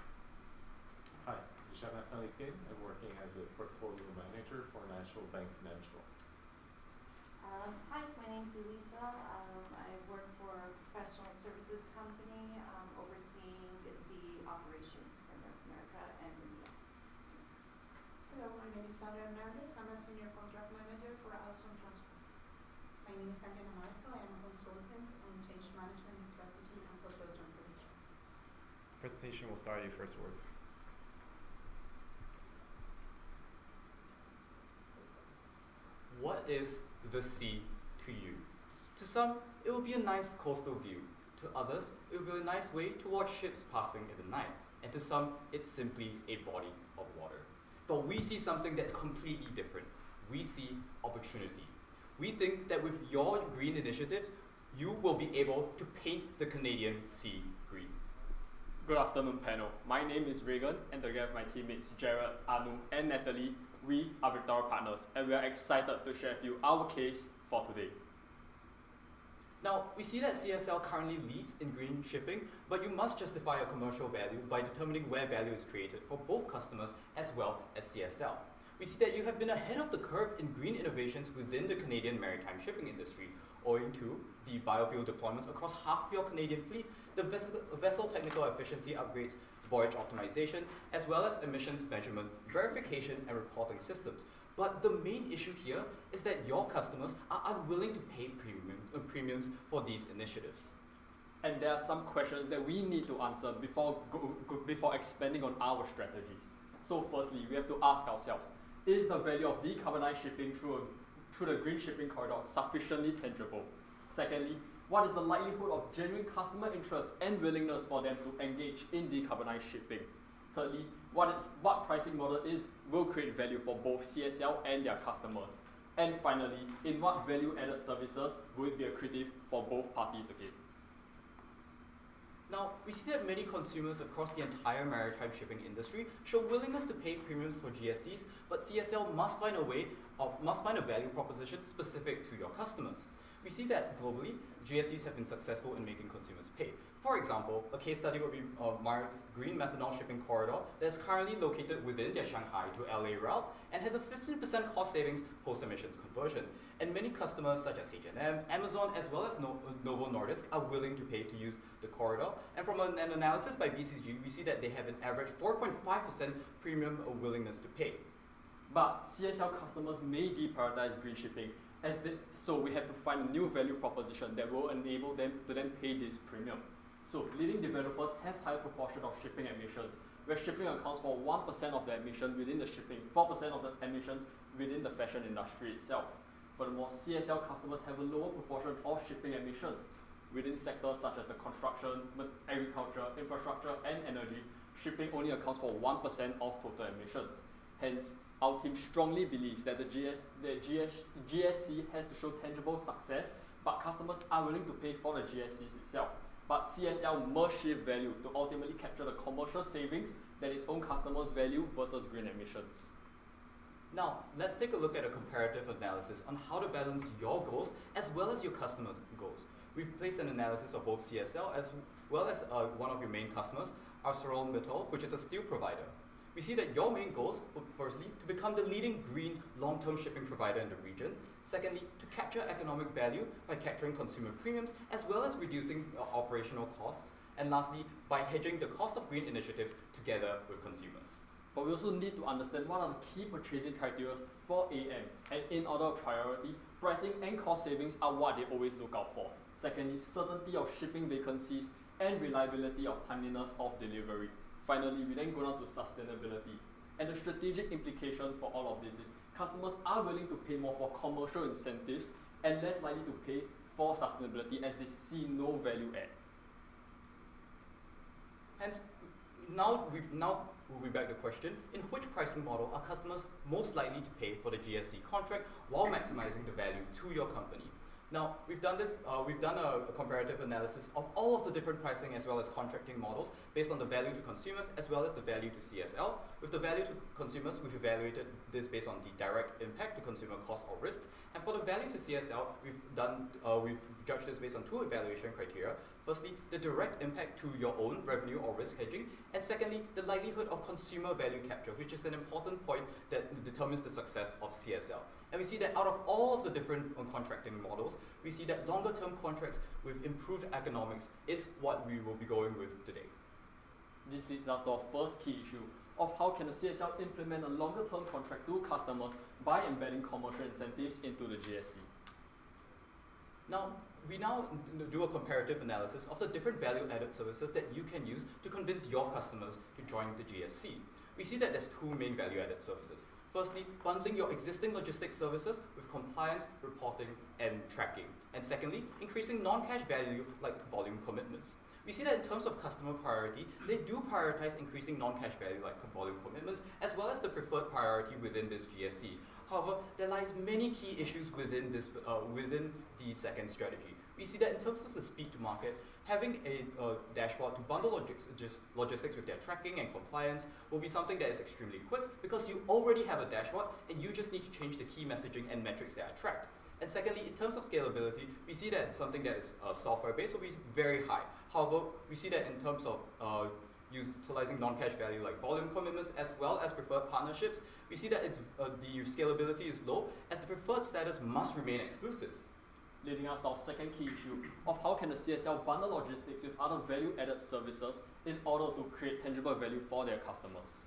Hi, Jonathan Lepin. I'm working as a portfolio manager for National Bank Financial. Hi, my name's Elisa. I work for a professional services company overseeing the operations for North America and India. Hello, my name is Sandra Hernandez. I'm a senior contract manager for Alson Transport. My name is Angela Marzo. I am a consultant on change management strategy and cultural transformation. Presentation will start your first word. What is the sea to you? To some, it will be a nice coastal view. To others, it will be a nice way to watch ships passing in the night. And to some, it's simply a body of water. But we see something that's completely different. We see opportunity. We think that with your green initiatives, you will be able to paint the Canadian sea green. Good afternoon, panel. My name is Reagan, and together with my teammates Jared, Anu, and Natalie, we are Victoria Partners, and we are excited to share with you our case for today. Now, we see that CSL currently leads in green shipping, but you must justify your commercial value by determining where value is created for both customers as well as CSL. We see that you have been ahead of the curve in green innovations within the Canadian maritime shipping industry, owing to the biofuel deployments across half your Canadian fleet, the vessel technical efficiency upgrades, voyage optimization, as well as emissions measurement, verification, and reporting systems. But the main issue here is that your customers are unwilling to pay premiums for these initiatives. And there are some questions that we need to answer before expanding on our strategies. So firstly, we have to ask ourselves, is the value of decarbonized shipping through the green shipping corridor sufficiently tangible? Secondly, what is the likelihood of genuine customer interest and willingness for them to engage in decarbonized shipping? Thirdly, what pricing model will create value for both CSL and their customers? And finally, in what value-added services will it be accretive for both parties again? Now, we see that many consumers across the entire maritime shipping industry show willingness to pay premiums for GSCs, but CSL must find a value proposition specific to your customers. We see that globally, GSCs have been successful in making consumers pay. For example, a case study would be Mark's green methanol shipping corridor that is currently located within their Shanghai to LA route and has a 15% cost savings post-emissions conversion. And many customers such as H&M, Amazon, as well as Novo Nordisk are willing to pay to use the corridor. And from an analysis by BCG, we see that they have an average 4.5% premium willingness to pay. But CSL customers may deprioritize green shipping, so we have to find a new value proposition that will enable them to then pay this premium. So leading developers have higher proportion of shipping emissions, where shipping accounts for 1% of the emission within the shipping, 4% of the emissions within the fashion industry itself. Furthermore, CSL customers have a lower proportion of shipping emissions within sectors such as the construction, agriculture, infrastructure, and energy. Shipping only accounts for 1% of total emissions. Hence, our team strongly believes that the GSC has to show tangible success, but customers are willing to pay for the GSCs itself. But CSL must shift value to ultimately capture the commercial savings that its own customers value versus green emissions. Now, let's take a look at a comparative analysis on how to balance your goals as well as your customers' goals. We've placed an analysis of both CSL as well as one of your main customers, ArcelorMittal, which is a steel provider. We see that your main goals were firstly to become the leading green long-term shipping provider in the region. Secondly, to capture economic value by capturing consumer premiums as well as reducing operational costs. And lastly, by hedging the cost of green initiatives together with consumers. But we also need to understand what are the key purchasing criteria for AM. And in order of priority, pricing and cost savings are what they always look out for. Secondly, certainty of shipping vacancies and reliability of timeliness of delivery. Finally, we then go down to sustainability. And the strategic implications for all of this is customers are willing to pay more for commercial incentives and less likely to pay for sustainability as they see no value add. Hence, now we'll be back to the question, in which pricing model are customers most likely to pay for the GSC contract while maximizing the value to your company? Now, we've done a comparative analysis of all of the different pricing as well as contracting models based on the value to consumers as well as the value to CSL. With the value to consumers, we've evaluated this based on the direct impact to consumer costs or risks. And for the value to CSL, we've judged this based on two evaluation criteria. Firstly, the direct impact to your own revenue or risk hedging, and secondly, the likelihood of consumer value capture, which is an important point that determines the success of CSL. And we see that out of all of the different contracting models, we see that longer term contracts with improved economics is what we will be going with today. This leads us to our first key issue of how can the CSL implement a longer term contract to customers by embedding commercial incentives into the GSC. We now do a comparative analysis of the different value-added services that you can use to convince your customers to join the GSC. We see that there's two main value-added services. Firstly, bundling your existing logistics services with compliance, reporting, and tracking. And secondly, increasing non-cash value like volume commitments. We see that in terms of customer priority, they do prioritize increasing non-cash value like volume commitments, as well as the preferred priority within this GSC. However, there lies many key issues within the second strategy. We see that in terms of the speed to market, having a dashboard to bundle logistics with their tracking and compliance will be something that is extremely quick because you already have a dashboard and you just need to change the key messaging and metrics that are tracked. And secondly, in terms of scalability, we see that something that is software-based will be very high. However, we see that in terms of utilizing non-cash value like volume commitments as well as preferred partnerships, we see that the scalability is low as the preferred status must remain exclusive. Leading us to our second key issue of how can the CSL bundle logistics with other value-added services in order to create tangible value for their customers.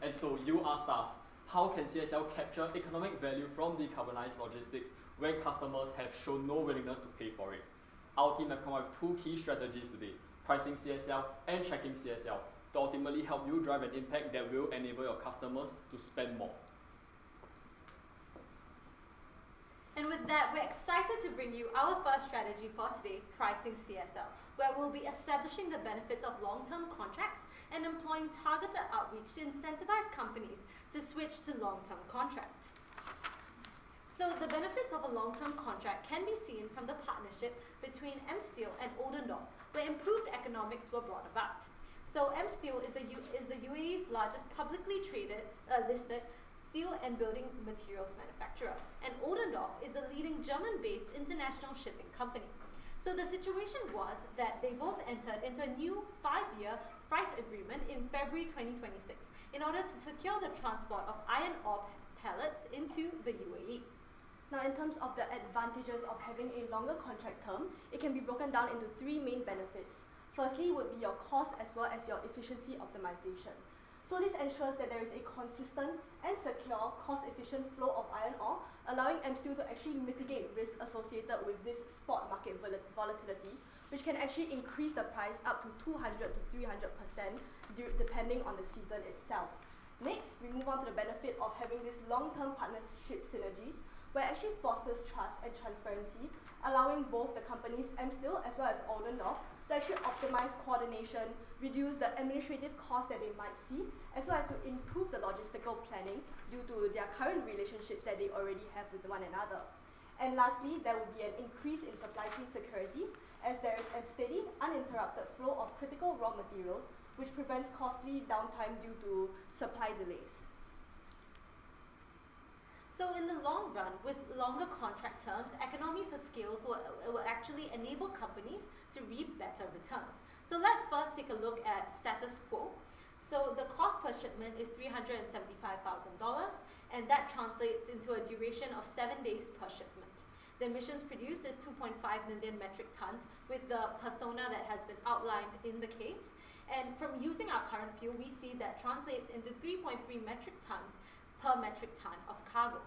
And so you asked us, how can CSL capture economic value from decarbonized logistics when customers have shown no willingness to pay for it? Our team have come up with two key strategies today, pricing CSL and tracking CSL, to ultimately help you drive an impact that will enable your customers to spend more. And with that, we're excited to bring you our first strategy for today, pricing CSL, where we'll be establishing the benefits of long-term contracts and employing targeted outreach to incentivize companies to switch to long-term contracts. So the benefits of a long-term contract can be seen from the partnership between M-Steel and Oldendorff, where improved economics were brought about. So M-Steel is the UAE's largest publicly listed steel and building materials manufacturer, and Oldendorff is a leading German-based international shipping company. So the situation was that they both entered into a new 5-year freight agreement in February 2026 in order to secure the transport of iron ore pellets into the UAE. Now, in terms of the advantages of having a longer contract term, it can be broken down into three main benefits. Firstly would be your cost as well as your efficiency optimization. So this ensures that there is a consistent and secure, cost-efficient flow of iron ore, allowing M-Steel to actually mitigate risks associated with this spot market volatility, which can actually increase the price up to 200 to 300% depending on the season itself. Next, we move on to the benefit of having this long-term partnership synergies, where it actually fosters trust and transparency, allowing both the companies M-Steel as well as Oldendorff to actually optimize coordination, reduce the administrative costs that they might see, as well as to improve the logistical planning due to their current relationships that they already have with one another. And lastly, there will be an increase in supply chain security as there is a steady, uninterrupted flow of critical raw materials, which prevents costly downtime due to supply delays. So in the long run, with longer contract terms, economies of scale will actually enable companies to reap better returns. So let's first take a look at status quo. So the cost per shipment is $375,000, and that translates into a duration of 7 days per shipment. The emissions produced is 2.5 million metric tons with the persona that has been outlined in the case. And from using our current fuel, we see that translates into 3.3 metric tons per metric ton of cargo.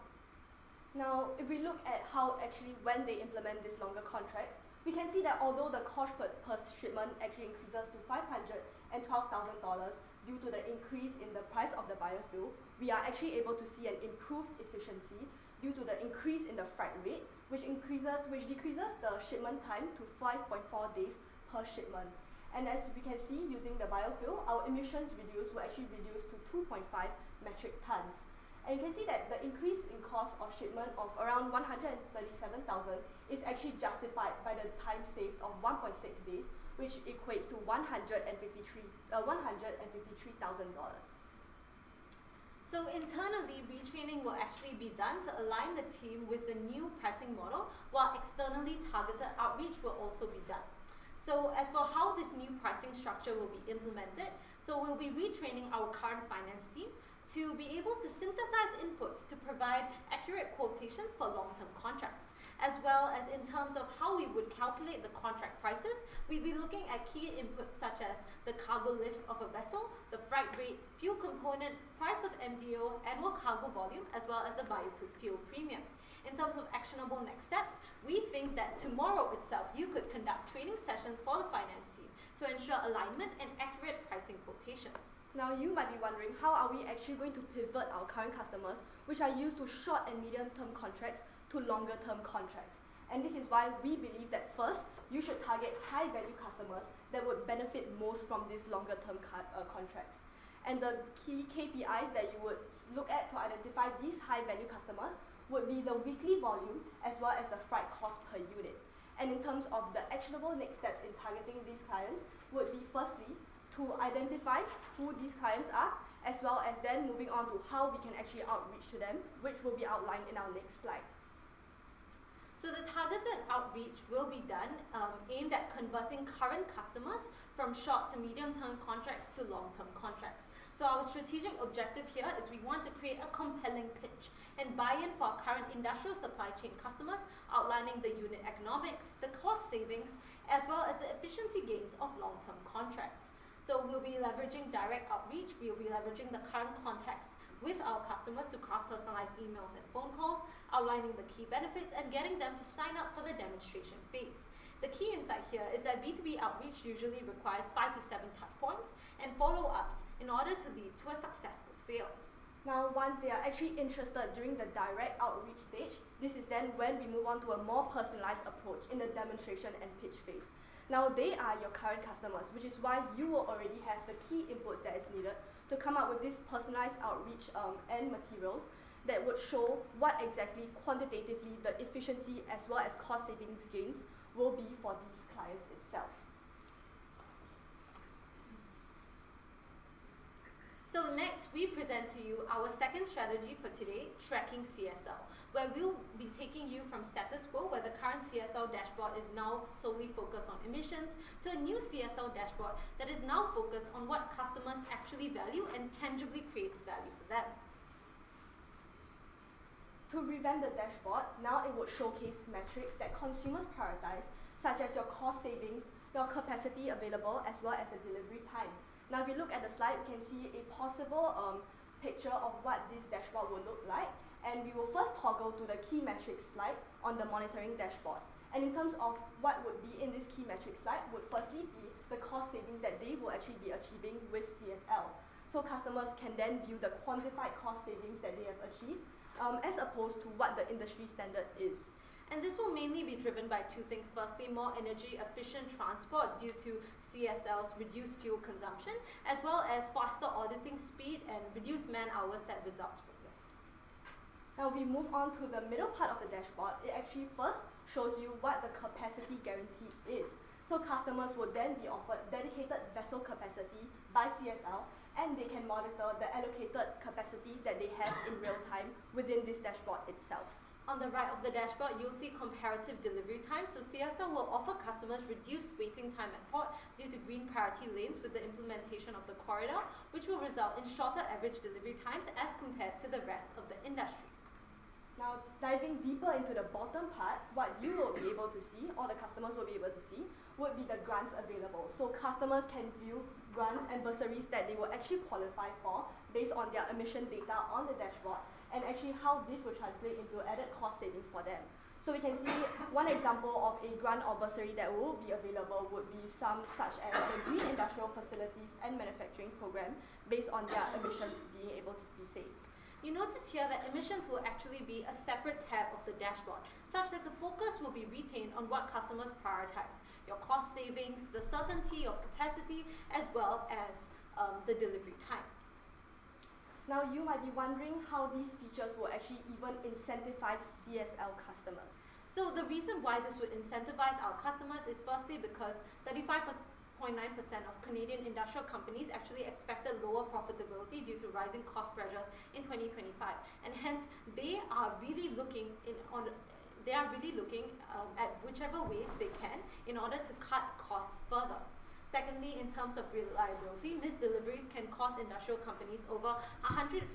Now, if we look at how actually when they implement these longer contracts, we can see that although the cost per shipment actually increases to $512,000 due to the increase in the price of the biofuel, we are actually able to see an improved efficiency due to the increase in the freight rate, which decreases the shipment time to 5.4 days per shipment. And as we can see, using the biofuel, our emissions will actually reduce to 2.5 metric tons. And you can see that the increase in cost of shipment of around 137,000 is actually justified by the time saved of 1.6 days, which equates to $153,000. So internally, retraining will actually be done to align the team with the new pricing model, while externally targeted outreach will also be done. So as for how this new pricing structure will be implemented, so we'll be retraining our current finance team to be able to synthesize inputs to provide accurate quotations for long-term contracts, as well as in terms of how we would calculate the contract prices. We'd be looking at key inputs such as the cargo lift of a vessel, the freight rate, fuel component, price of MDO, annual cargo volume, as well as the biofuel premium. In terms of actionable next steps, we think that tomorrow itself you could conduct training sessions for the finance team to ensure alignment and accurate pricing quotations. Now you might be wondering, how are we actually going to pivot our current customers, which are used to short and medium-term contracts, to longer-term contracts? And this is why we believe that first, you should target high-value customers that would benefit most from these longer-term contracts. And the key KPIs that you would look at to identify these high-value customers would be the weekly volume as well as the freight cost per unit. And in terms of the actionable next steps in targeting these clients would be firstly to identify who these clients are, as well as then moving on to how we can actually outreach to them, which will be outlined in our next slide. So the targeted outreach will be done aimed at converting current customers from short to medium-term contracts to long-term contracts. So our strategic objective here is we want to create a compelling pitch and buy-in for our current industrial supply chain customers, outlining the unit economics, the cost savings, as well as the efficiency gains of long-term contracts. So we'll be leveraging direct outreach, we'll be leveraging the current contacts with our customers to craft personalized emails and phone calls, outlining the key benefits and getting them to sign up for the demonstration phase. The key insight here is that B2B outreach usually requires 5 to 7 touch points and follow-ups in order to lead to a successful sale. Now, once they are actually interested during the direct outreach stage, this is then when we move on to a more personalized approach in the demonstration and pitch phase. Now, they are your current customers, which is why you will already have the key inputs that is needed to come up with this personalized outreach and materials that would show what exactly quantitatively the efficiency as well as cost savings gains will be for these clients itself. So next, we present to you our second strategy for today, tracking CSL, where we'll be taking you from status quo, where the current CSL dashboard is now solely focused on emissions, to a new CSL dashboard that is now focused on what customers actually value and tangibly creates value for them. To revamp the dashboard, now it would showcase metrics that consumers prioritize, such as your cost savings, your capacity available, as well as the delivery time. Now, if we look at the slide, we can see a possible picture of what this dashboard will look like. And we will first toggle to the key metrics slide on the monitoring dashboard. And in terms of what would be in this key metrics slide would firstly be the cost savings that they will actually be achieving with CSL. So customers can then view the quantified cost savings that they have achieved as opposed to what the industry standard is. And this will mainly be driven by two things. Firstly, more energy efficient transport due to CSL's reduced fuel consumption, as well as faster auditing speed and reduced man hours that results from this. Now we move on to the middle part of the dashboard. It actually first shows you what the capacity guarantee is. So customers will then be offered dedicated vessel capacity by CSL, and they can monitor the allocated capacity that they have in real time within this dashboard itself. On the right of the dashboard, you'll see comparative delivery time. So CSL will offer customers reduced waiting time at port due to green priority lanes with the implementation of the corridor, which will result in shorter average delivery times as compared to the rest of the industry. Now, diving deeper into the bottom part, what you will be able to see, or the customers will be able to see, would be the grants available. So customers can view grants and bursaries that they will actually qualify for based on their emission data on the dashboard, and actually how this will translate into added cost savings for them. So we can see one example of a grant or bursary that will be available would be some such as the Green Industrial Facilities and Manufacturing Program based on their emissions being able to be saved. You notice here that emissions will actually be a separate tab of the dashboard, such that the focus will be retained on what customers prioritize, your cost savings, the certainty of capacity, as well as the delivery time. Now you might be wondering how these features will actually even incentivize CSL customers. So the reason why this would incentivize our customers is firstly because 35.9% of Canadian industrial companies actually expected lower profitability due to rising cost pressures in 2025, and hence they are really looking at whichever ways they can in order to cut costs further. Secondly, in terms of reliability, missed deliveries can cost industrial companies over $150,000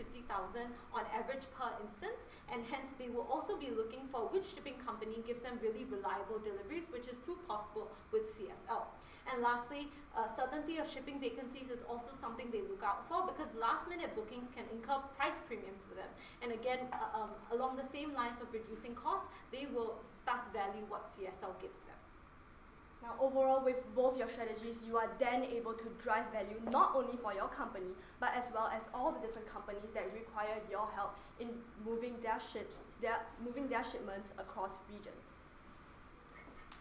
on average per instance, and hence they will also be looking for which shipping company gives them really reliable deliveries, which is proved possible with CSL. And lastly, certainty of shipping vacancies is also something they look out for, because last-minute bookings can incur price premiums for them. And again, along the same lines of reducing costs, they will thus value what CSL gives them. Now overall, with both your strategies, you are then able to drive value not only for your company, but as well as all the different companies that require your help in moving their shipments across regions.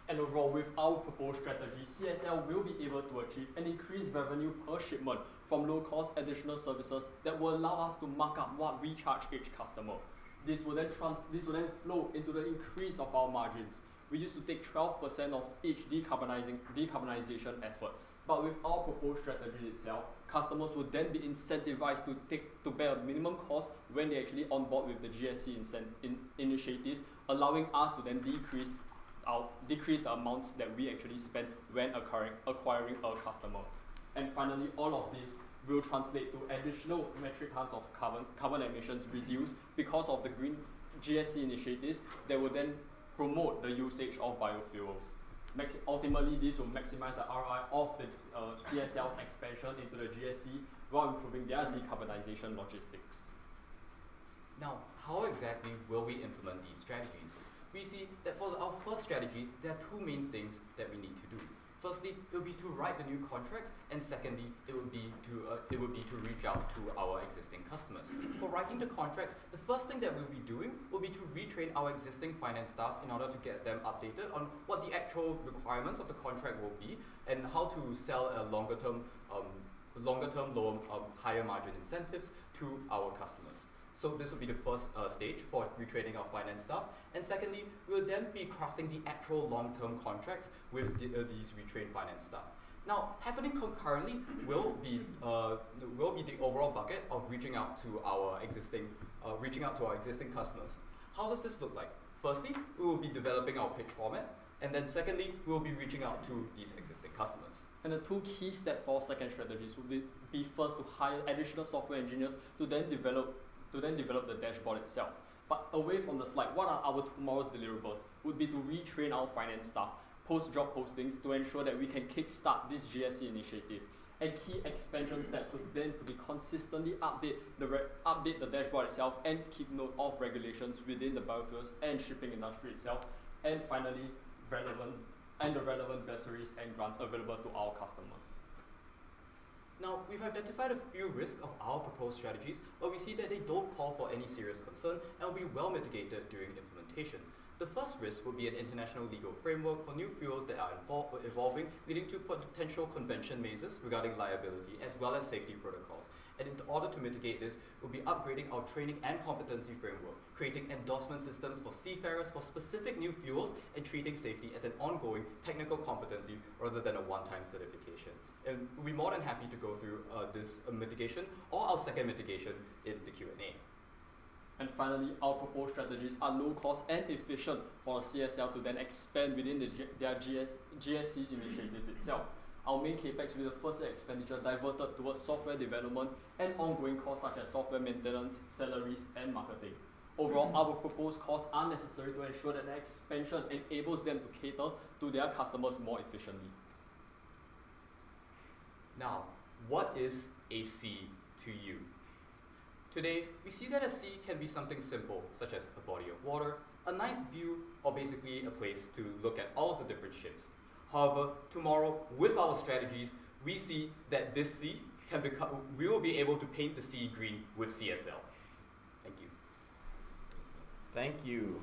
And overall, with our proposed strategy, CSL will be able to achieve an increased revenue per shipment from low-cost additional services that will allow us to mark up what we charge each customer. This will then flow into the increase of our margins. We used to take 12% of each decarbonization effort. But with our proposed strategy itself, customers will then be incentivized to bear a minimum cost when they actually on board with the GSC initiatives, allowing us to then decrease the amounts that we actually spend when acquiring a customer. And finally, all of this will translate to additional metric tons of carbon emissions reduced because of the green GSC initiatives that will then promote the usage of biofuels. Ultimately, this will maximize the ROI of the CSL's expansion into the GSC while improving their decarbonization logistics. Now, how exactly will we implement these strategies? We see that for our first strategy, there are two main things that we need to do. Firstly, it will be to write the new contracts, and secondly, it would be to reach out to our existing customers. For writing the contracts, the first thing that we'll be doing will be to retrain our existing finance staff in order to get them updated on what the actual requirements of the contract will be and how to sell a longer-term loan, higher margin incentives to our customers. So this will be the first stage for retraining our finance staff. And secondly, we'll then be crafting the actual long-term contracts with these retrained finance staff. Now, happening concurrently will be the overall bucket of reaching out to our existing customers. How does this look like? Firstly, we will be developing our pitch format, and then secondly, we will be reaching out to these existing customers. And the two key steps for our second strategies would be first to hire additional software engineers to then develop the dashboard itself. But away from the slide, what are our tomorrow's deliverables would be to retrain our finance staff, post job postings to ensure that we can kickstart this GSC initiative. And key expansion steps would then to be consistently update the dashboard itself and keep note of regulations within the biofuels and shipping industry itself. And finally, the relevant bursaries and grants available to our customers. Now, we've identified a few risks of our proposed strategies, but we see that they don't call for any serious concern and will be well mitigated during implementation. The first risk will be an international legal framework for new fuels that are evolving, leading to potential convention mazes regarding liability as well as safety protocols. And in order to mitigate this, we'll be upgrading our training and competency framework, creating endorsement systems for seafarers for specific new fuels, and treating safety as an ongoing technical competency rather than a one-time certification. And we'll be more than happy to go through this mitigation or our second mitigation in the Q&A. And finally, our proposed strategies are low cost and efficient for CSL to then expand within their GSC initiatives itself. Our main capex will be the first expenditure diverted towards software development and ongoing costs such as software maintenance, salaries, and marketing. Overall, our proposed costs are necessary to ensure that the expansion enables them to cater to their customers more efficiently. Now, what is a sea to you? Today, we see that a sea can be something simple, such as a body of water, a nice view, or basically a place to look at all of the different ships. However, tomorrow, with our strategies, we see that this sea can become, we will be able to paint the sea green with CSL. Thank you. Thank you.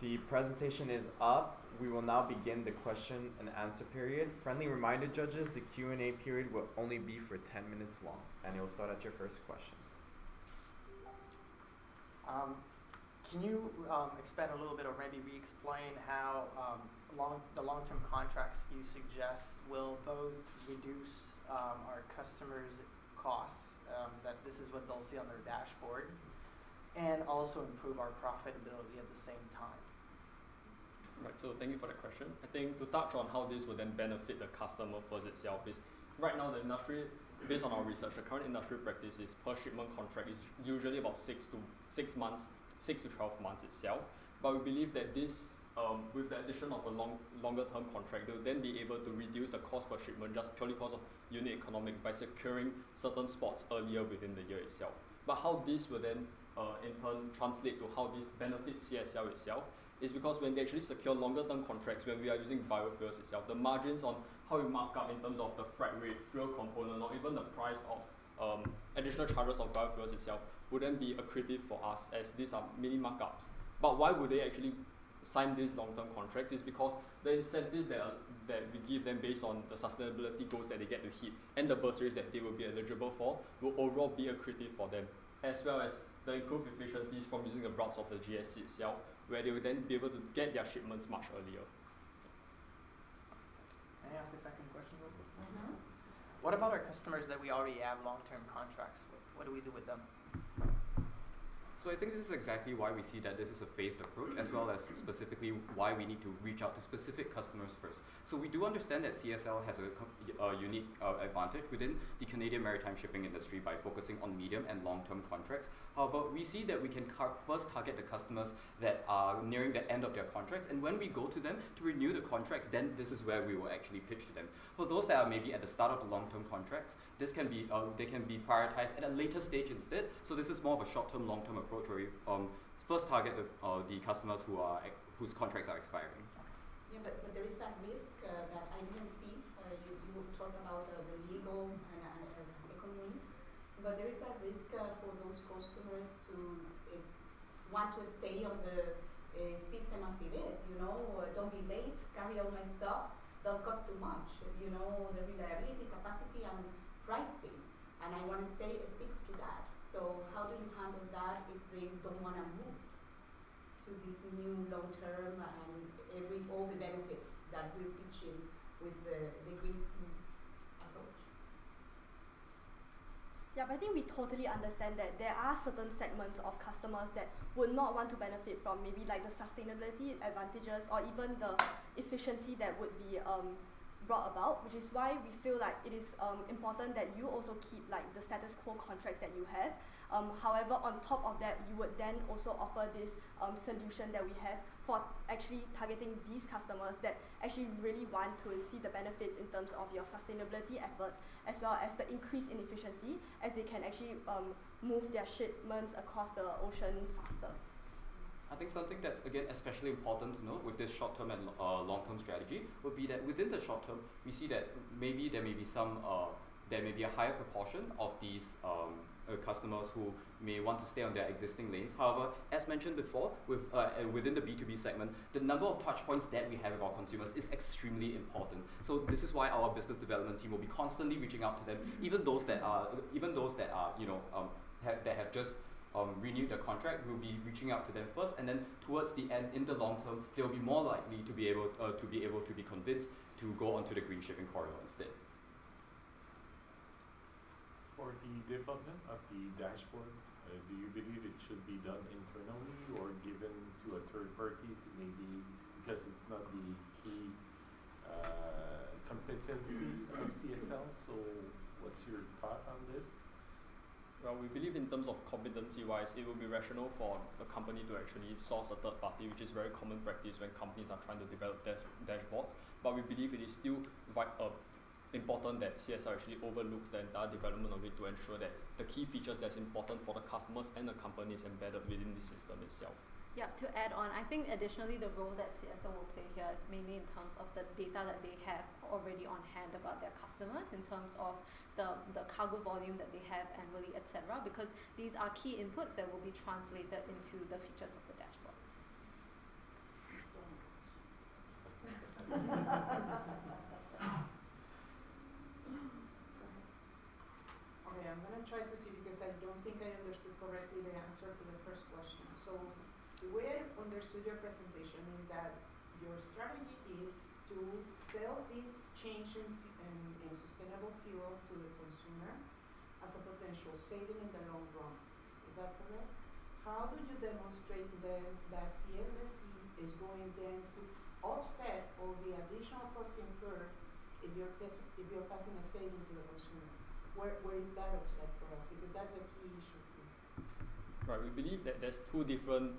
The presentation is up. We will now begin the question and answer period. Friendly reminder, judges, the Q&A period will only be for 10 minutes long, and it will start at your first question. Can you expand a little bit or maybe re-explain how the long-term contracts you suggest will both reduce our customers' costs, that this is what they'll see on their dashboard, and also improve our profitability at the same time? Right, so thank you for the question. I think to touch on how this will then benefit the customer first itself is, right now the industry, based on our research, the current industry practice is per shipment contract is usually about 6 to 12 months itself. But we believe that this, with the addition of a longer term contract, they'll then be able to reduce the cost per shipment just purely because of unit economics by securing certain spots earlier within the year itself. But how this will then in turn translate to how this benefits CSL itself is because when they actually secure longer term contracts, when we are using biofuels itself, the margins on how we mark up in terms of the freight rate, fuel component, or even the price of additional charges of biofuels itself would then be accretive for us, as these are mini markups. But why would they actually sign these long-term contracts is because the incentives that we give them based on the sustainability goals that they get to hit and the bursaries that they will be eligible for will overall be accretive for them, as well as the improved efficiencies from using the routes of the GSC itself, where they will then be able to get their shipments much earlier. Can I ask a second question real quick? What about our customers that we already have long-term contracts with? What do we do with them? So I think this is exactly why we see that this is a phased approach, as well as specifically why we need to reach out to specific customers first. So we do understand that CSL has a unique advantage within the Canadian maritime shipping industry by focusing on medium and long-term contracts. However, we see that we can first target the customers that are nearing the end of their contracts, and when we go to them to renew the contracts, then this is where we will actually pitch to them. For those that are maybe at the start of the long-term contracts, this can be they can be prioritized at a later stage instead. So this is more of a short-term, long-term approach where we first target the customers whose contracts are expiring. Yeah, but there is a risk that I didn't see. You talk about the legal and second one, but there is a risk for those customers to want to stay on the system as it is. You know, don't be late, carry all my stuff. Don't cost too much. You know, the reliability, capacity, and pricing, and I want to stick to that. So how do you handle that if they don't want to move to this new long-term and all the benefits that we're pitching with the Green Sea approach? Yeah, but I think we totally understand that there are certain segments of customers that would not want to benefit from maybe like the sustainability advantages or even the efficiency that would be brought about, which is why we feel like it is important that you also keep like the status quo contracts that you have. However, on top of that, you would then also offer this solution that we have for actually targeting these customers that actually really want to see the benefits in terms of your sustainability efforts, as well as the increase in efficiency, as they can actually move their shipments across the ocean faster. I think something that's, again, especially important to note with this short-term and long-term strategy would be that within the short term, we see that maybe there may be there may be a higher proportion of these customers who may want to stay on their existing lanes. However, as mentioned before, within the B2B segment, the number of touch points that we have with our consumers is extremely important. So this is why our business development team will be constantly reaching out to them, even those that are that have just renew the contract. We'll be reaching out to them first, and then towards the end, in the long term, they will be more likely to be able to be convinced to go onto the green shipping corridor instead. For the development of the dashboard, do you believe it should be done internally or given to a third party to maybe, because it's not the key competency of CSL? So what's your thought on this? Well, we believe in terms of competency-wise, it will be rational for a company to actually source a third party, which is very common practice when companies are trying to develop dashboards. But we believe it is still important that CSL actually overlooks the entire development of it to ensure that the key features that's important for the customers and the company is embedded within the system itself. Yeah, to add on, I think additionally the role that CSL will play here is mainly in terms of the data that they have already on hand about their customers, in terms of the cargo volume that they have annually, etc. Because these are key inputs that will be translated into the features of the dashboard. Okay, I'm gonna try to see because I don't think I understood correctly the answer to the first question. So the way I understood your presentation is that your strategy is to sell this change in sustainable fuel to the consumer as a potential saving in the long run. Is that correct? How do you demonstrate then that CNSC is going then to offset all the additional costs incurred if you're passing a saving to the consumer? Where is that offset for us? Because that's a key issue here. Right, we believe that there's two different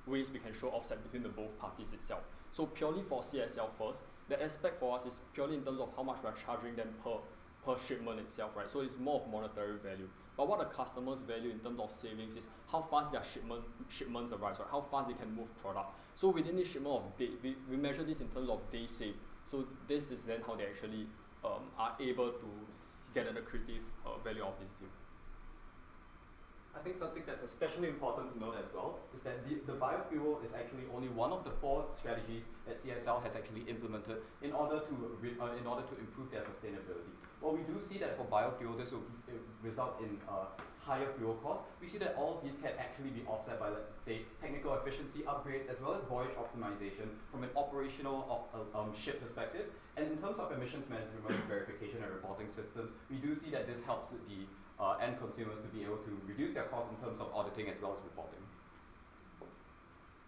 ways we can show offset between the both parties itself. So purely for CSL first, the aspect for us is purely in terms of how much we're charging them per shipment itself, right? So it's more of monetary value. But what the customers value in terms of savings is how fast their shipments arrive, right? How fast they can move product. So within this shipment of day, we measure this in terms of days saved. So this is then how they actually are able to get an accretive value of this deal. I think something that's especially important to note as well is that the biofuel is actually only one of the 4 strategies that CSL has actually implemented in order to improve their sustainability. While we do see that for biofuel this will result in higher fuel costs, we see that all of these can actually be offset by, let's say, technical efficiency upgrades as well as voyage optimization from an operational ship perspective. And in terms of emissions measurement, verification and reporting systems, we do see that this helps the end consumers to be able to reduce their costs in terms of auditing as well as reporting.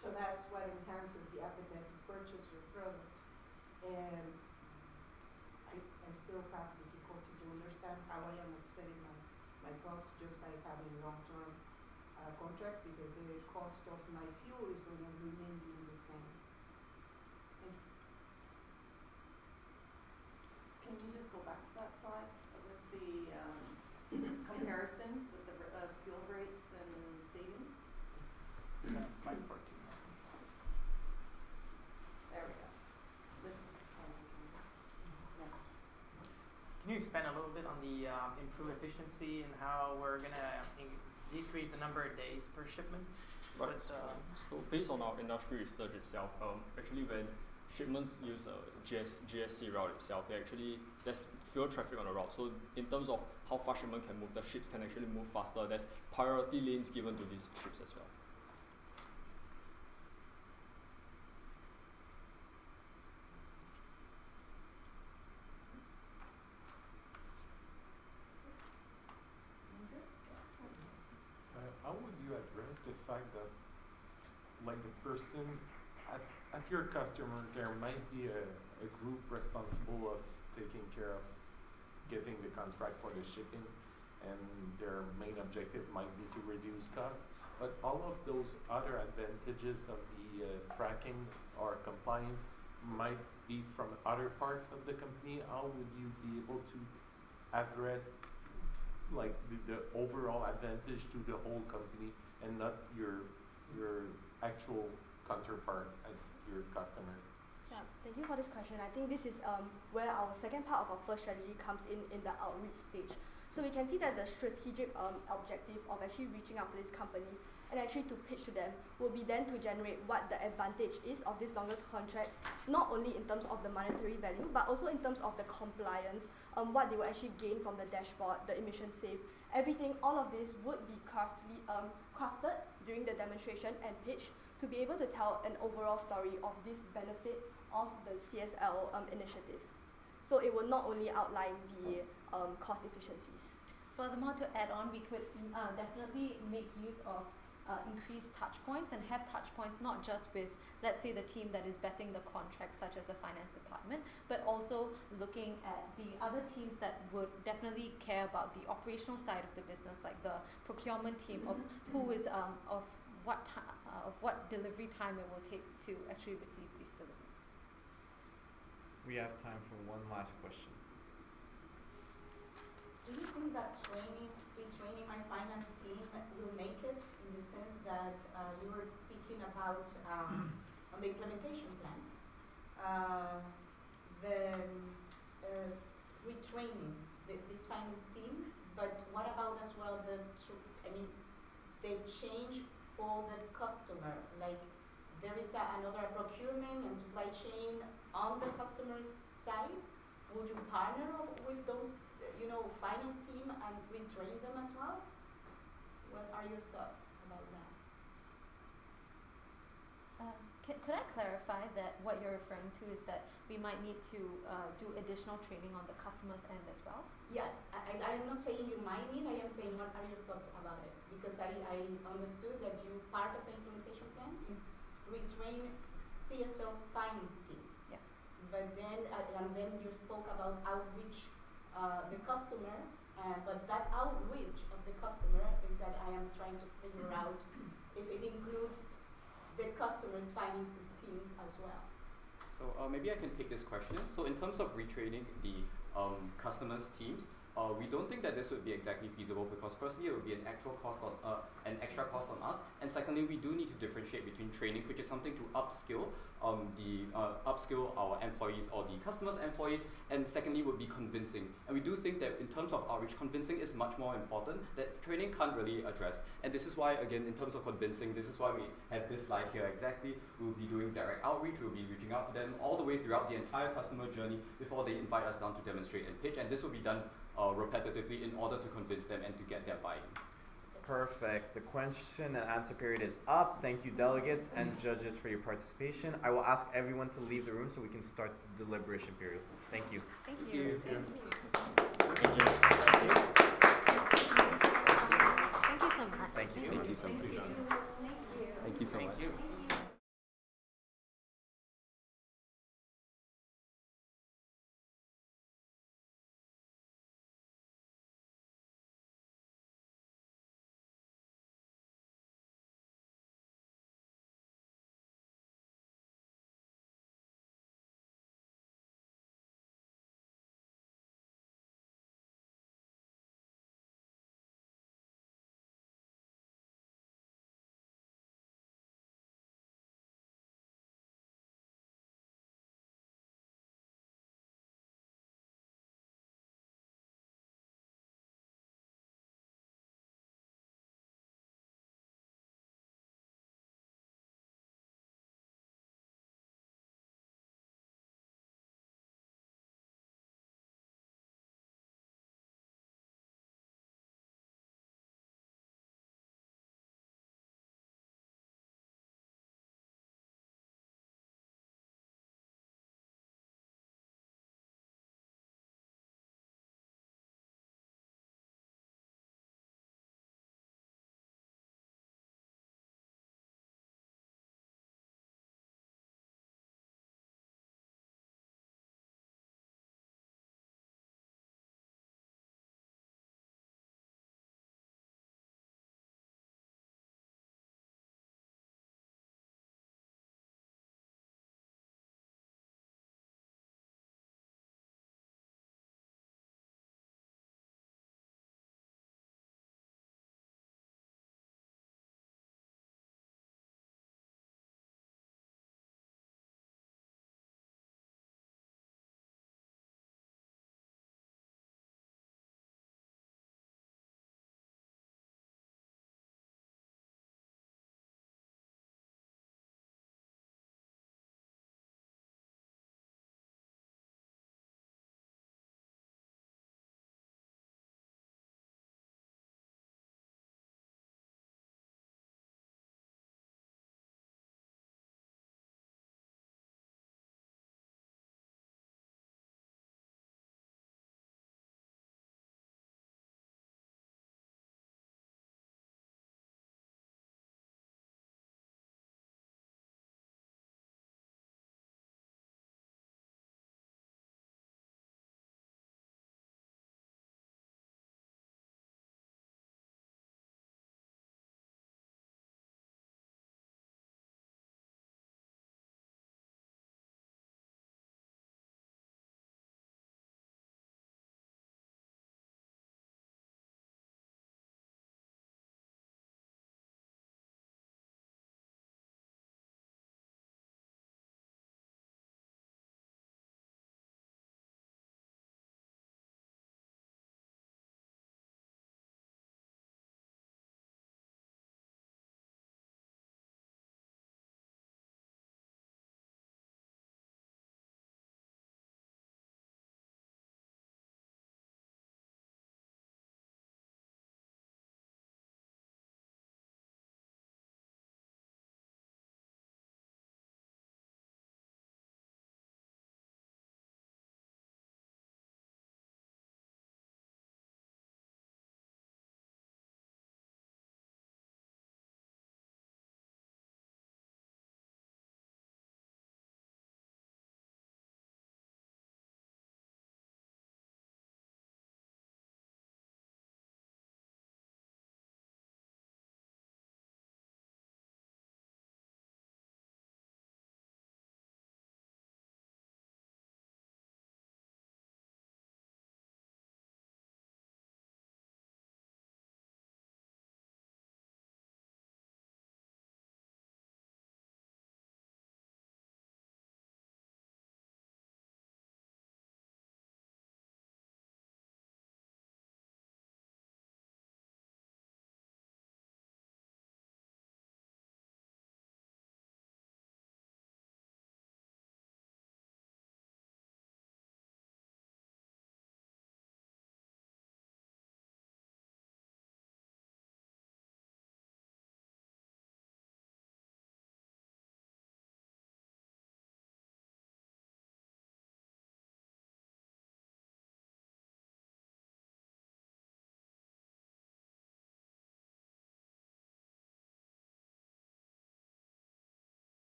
So that's what enhances the appetite to purchase your product. And I still have difficulty to understand how I am offsetting my costs just by having long-term contracts, because the cost of my fuel is going to remain being the same. Thank you. Can you just go back to that slide with the comparison with the fuel rates and savings? Slide 14. There we go. This Can you expand a little bit on the improved efficiency and how we're going to decrease the number of days per shipment? Right. So based on our industry research itself, actually when shipments use a GSC route itself, there's fuel traffic on the route. So in terms of how fast shipment can move, the ships can actually move faster. There's priority lanes given to these ships as well. How would you address the fact that, like, the person at your customer, there might be a group responsible of taking care of getting the contract for the shipping, and their main objective might be to reduce costs, but all of those other advantages of the tracking or compliance might be from other parts of the company. How would you be able to address, like, the overall advantage to the whole company and not your actual counterpart at your customer? Yeah, thank you for this question. I think this is where our second part of our first strategy comes in the outreach stage. So we can see that the strategic objective of actually reaching out to these companies and actually to pitch to them will be then to generate what the advantage is of these longer contracts, not only in terms of the monetary value, but also in terms of the compliance, what they will actually gain from the dashboard, the emission save, everything, all of this would be crafted during the demonstration and pitch to be able to tell an overall story of this benefit of the CSL initiative. So it will not only outline the cost efficiencies. Furthermore, to add on, we could definitely make use of increased touch points and have touch points not just with, let's say, the team that is vetting the contracts, such as the finance department, but also looking at the other teams that would definitely care about the operational side of the business, like the procurement team of who is of what delivery time it will take to actually receive these deliveries. We have time for one last question. do you think that retraining my finance team will make it in the sense that you were speaking about on the implementation plan, the retraining this finance team, but what about as well the change for the customer? Like there is another procurement and supply chain on the customer's side. Would you partner with those, finance team and retrain them as well? What are your thoughts about that? Could I clarify that what you're referring to is that we might need to do additional training on the customer's end as well? Yeah, I'm not saying you might need, I am saying what are your thoughts about it? Because I understood that part of the implementation plan is retrain CSO finance team. Yeah. But then, and then you spoke about outreach the customer, but that outreach of the customer is that I am trying to figure out if it includes the customer's finances teams as well. So maybe I can take this question. So in terms of retraining the customers teams, we don't think that this would be exactly feasible because firstly it would be an extra cost on us, and secondly we do need to differentiate between training, which is something to upskill upskill our employees or the customers' employees, and secondly would be convincing. And we do think that in terms of outreach, convincing is much more important that training can't really address. And this is why, again, in terms of convincing, this is why we have this slide here exactly. We'll be doing direct outreach, we'll be reaching out to them all the way throughout the entire customer journey before they invite us down to demonstrate and pitch, and this will be done repetitively in order to convince them and to get their buy-in. Perfect. The question and answer period is up. Thank you, delegates and judges, for your participation. I will ask everyone to leave the room so we can start the deliberation period. Thank you. Thank you. Thank you. Thank you. Thank you so much. Thank you so much. Thank you so much. Thank you. Thank you.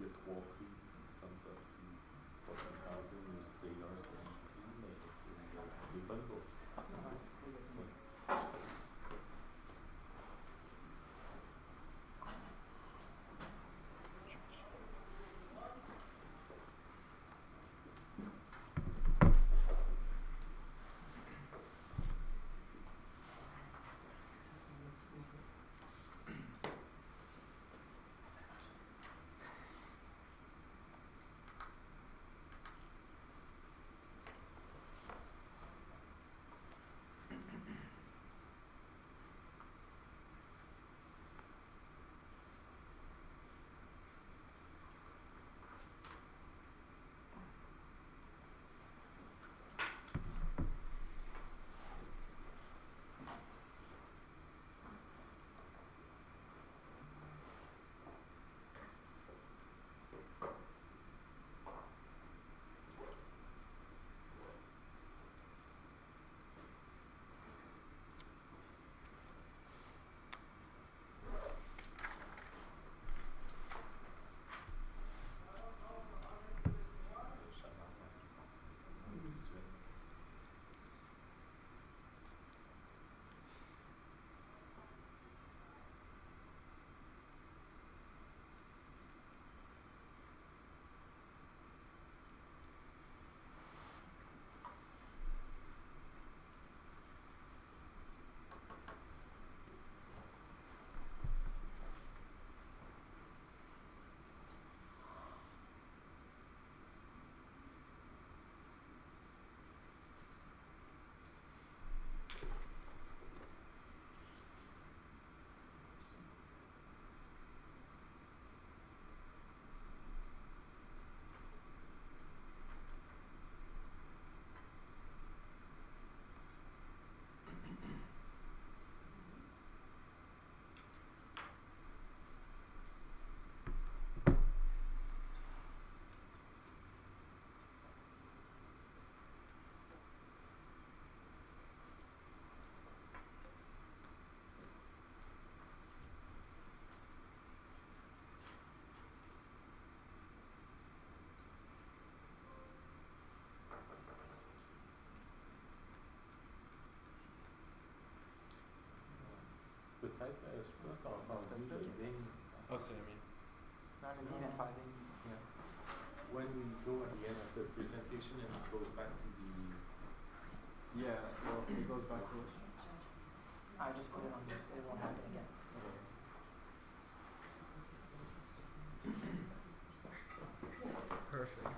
le 3 prix qui sums up to 14,000, le sailor 72, mais c'est des bonnes bourses. Peut-être ça, t'as entendu le ding. Oh, c'est la mienne. Not in the fighting. Yeah. When we go at the end of the presentation and it goes back to the... Yeah, well, it goes back to... I just put it on this. It won't happen again. Perfect.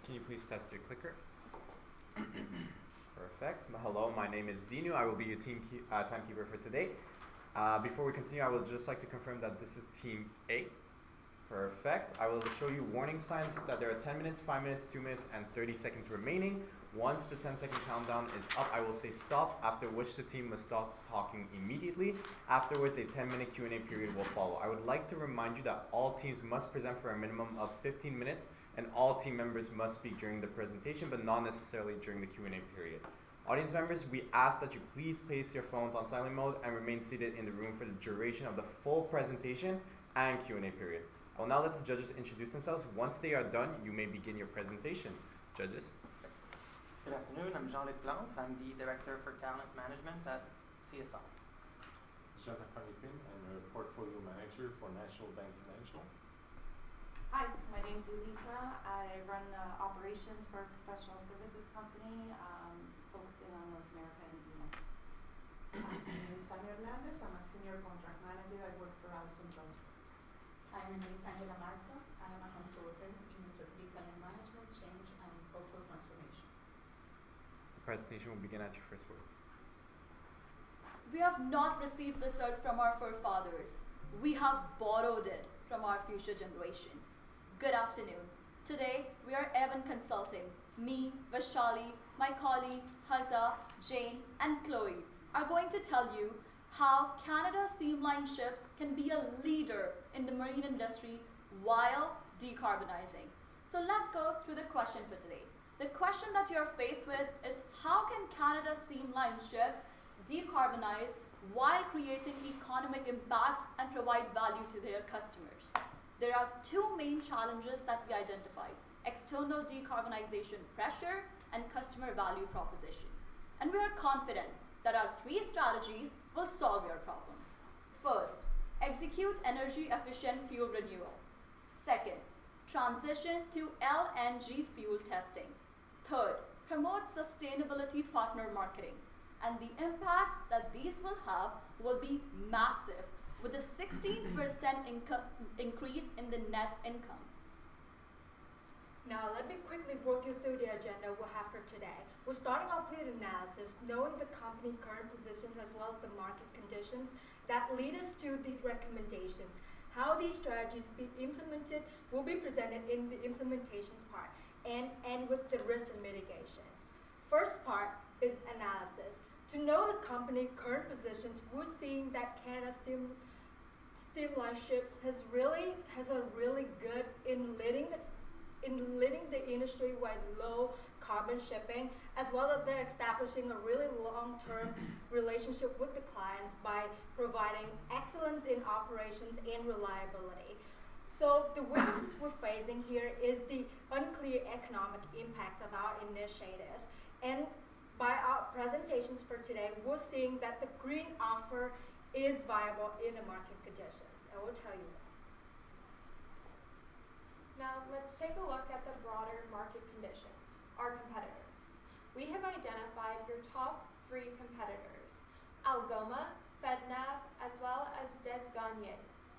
Can you please test your clicker? Perfect. Hello, my name is Dinu. I will be your timekeeper for today. Before we continue, I would just like to confirm that this is Team A. Perfect. I will show you warning signs that there are 10 minutes, 5 minutes, 2 minutes, and 30 seconds remaining. Once the 10-second countdown is up, I will say stop, after which the team must stop talking immediately. Afterwards, a 10-minute Q&A period will follow. I would like to remind you that all teams must present for a minimum of 15 minutes, and all team members must speak during the presentation, but not necessarily during the Q&A period. Audience members, we ask that you please place your phones on silent mode and remain seated in the room for the duration of the full presentation and Q&A period. I will now let the judges introduce themselves. Once they are done, you may begin your presentation. Judges. Good afternoon. I'm Jean-Luc Plante. I'm the Director for Talent Management at CSL. Jonathan Lipin, I'm a Portfolio Manager for National Bank Financial. Hi, my name's Elisa. I run operations for a professional services company, focusing on North America and EMEA. My name is Tania Hernandez. I'm a senior contract manager. I work for Alstom Transport. I'm Angela Marzo. I am a consultant in strategic talent management, change, and cultural transformation. The presentation will begin at your first word. We have not received this earth from our forefathers. We have borrowed it from our future generations. Good afternoon. Today, we are Evan Consulting. Me, Vashali, my colleague, Hazza, Jane, and Chloe are going to tell you how Canada's steamline ships can be a leader in the marine industry while decarbonizing. So let's go through the question for today. The question that you're faced with is how can Canada's steamline ships decarbonize while creating economic impact and provide value to their customers? There are two main challenges that we identified: external decarbonization pressure and customer value proposition. And we are confident that our three strategies will solve your problem. First, execute energy efficient fuel renewal. Second, transition to LNG fuel testing. Third, promote sustainability partner marketing. And the impact that these will have will be massive, with a 16% increase in the net income. Now, let me quickly walk you through the agenda we'll have for today. We're starting off with analysis, knowing the company current positions as well as the market conditions that lead us to the recommendations. How these strategies be implemented will be presented in the implementations part and end with the risk and mitigation. First part is analysis. To know the company current positions, we're seeing that Canada Steamline Ships has a really good in leading the industry-wide low carbon shipping, as well as they're establishing a really long-term relationship with the clients by providing excellence in operations and reliability. So the weaknesses we're facing here is the unclear economic impacts of our initiatives. And by our presentations for today, we're seeing that the green offer is viable in the market conditions. I will tell you that. Now, let's take a look at the broader market conditions, our competitors. We have identified your top 3 competitors, Algoma, FedNav, as well as Desgagnes.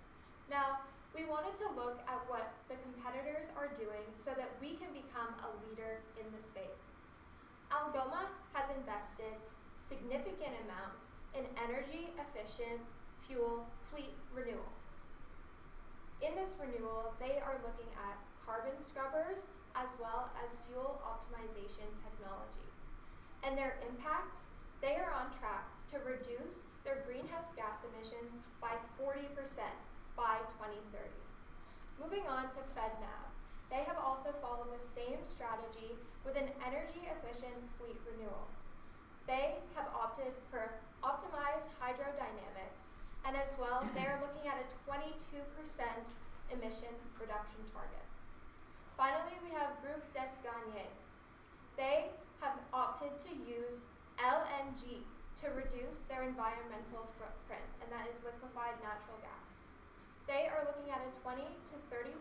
Now, we wanted to look at what the competitors are doing so that we can become a leader in the space. Algoma has invested significant amounts in energy-efficient fuel fleet renewal. In this renewal, they are looking at carbon scrubbers as well as fuel optimization technology. And their impact, they are on track to reduce their greenhouse gas emissions by 40% by 2030. Moving on to FedNav. They have also followed the same strategy with an energy-efficient fleet renewal. They have opted for optimized hydrodynamics, and as well, they are looking at a 22% emission reduction target. Finally, we have Groupe Desgagnes. They have opted to use LNG to reduce their environmental footprint, and that is liquefied natural gas. They are looking at a 20 to 35%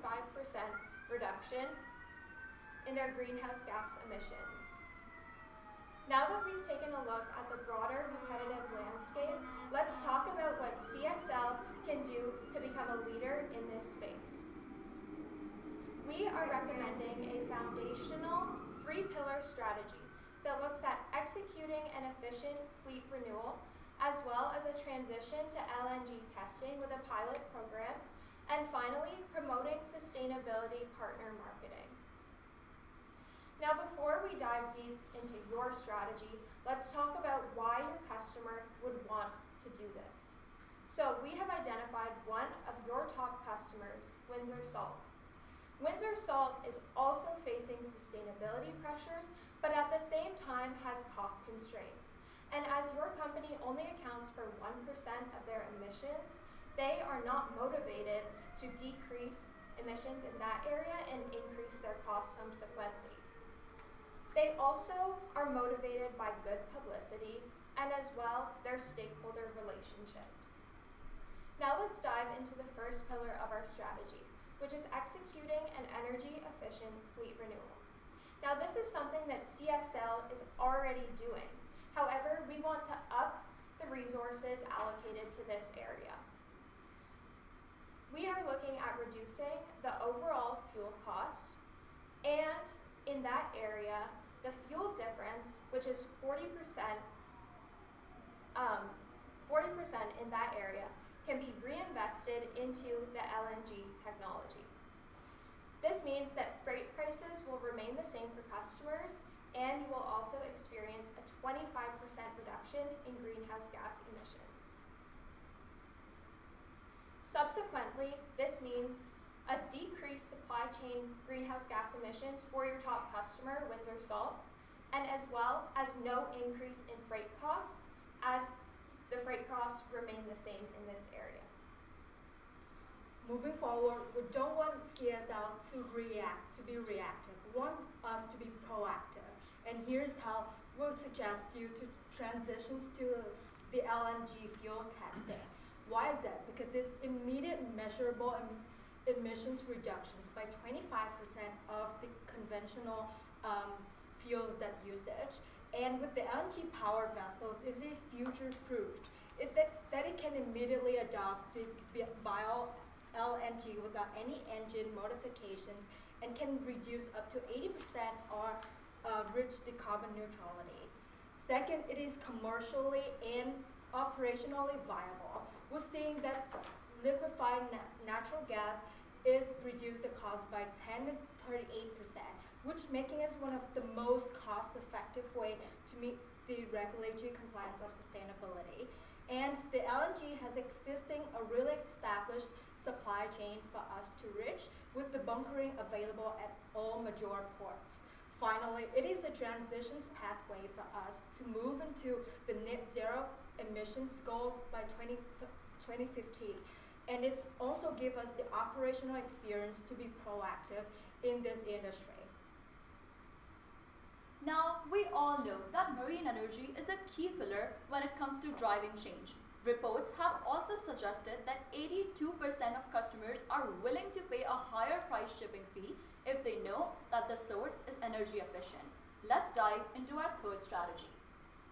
reduction in their greenhouse gas emissions. Now that we've taken a look at the broader competitive landscape, let's talk about what CSL can do to become a leader in this space. We are recommending a foundational 3-pillar strategy that looks at executing an efficient fleet renewal, as well as a transition to LNG testing with a pilot program, and finally, promoting sustainability partner marketing. Now, before we dive deep into your strategy, let's talk about why your customer would want to do this. So we have identified one of your top customers, Windsor Salt. Windsor Salt is also facing sustainability pressures, but at the same time has cost constraints. And as your company only accounts for 1% of their emissions, they are not motivated to decrease emissions in that area and increase their costs subsequently. They also are motivated by good publicity and as well their stakeholder relationships. Now let's dive into the first pillar of our strategy, which is executing an energy-efficient fleet renewal. Now this is something that CSL is already doing. However, we want to up the resources allocated to this area. We are looking at reducing the overall fuel cost, and in that area, the fuel difference, which is 40% in that area, can be reinvested into the LNG technology. This means that freight prices will remain the same for customers, and you will also experience a 25% reduction in greenhouse gas emissions. Subsequently, this means a decreased supply chain greenhouse gas emissions for your top customer, Windsor Salt, and as well as no increase in freight costs, as the freight costs remain the same in this area. Moving forward, we don't want CSL to be reactive. We want us to be proactive. And here's how we'll suggest you to transition to the LNG fuel testing. Why is that? Because it's immediate measurable emissions reductions by 25% of the conventional fuels that usage. And with the LNG powered vessels, is it future-proofed? That it can immediately adopt the bio LNG without any engine modifications and can reduce up to 80% or reach the carbon neutrality. Second, it is commercially and operationally viable. We're seeing that liquefied natural gas is reduced the cost by 10 to 38%, which making us one of the most cost-effective way to meet the regulatory compliance of sustainability. And the LNG has a really established supply chain for us to reach, with the bunkering available at all major ports. Finally, it is the transitions pathway for us to move into the net zero emissions goals by 2050. And it's also give us the operational experience to be proactive in this industry. Now, we all know that marine energy is a key pillar when it comes to driving change. Reports have also suggested that 82% of customers are willing to pay a higher price shipping fee if they know that the source is energy efficient. Let's dive into our third strategy,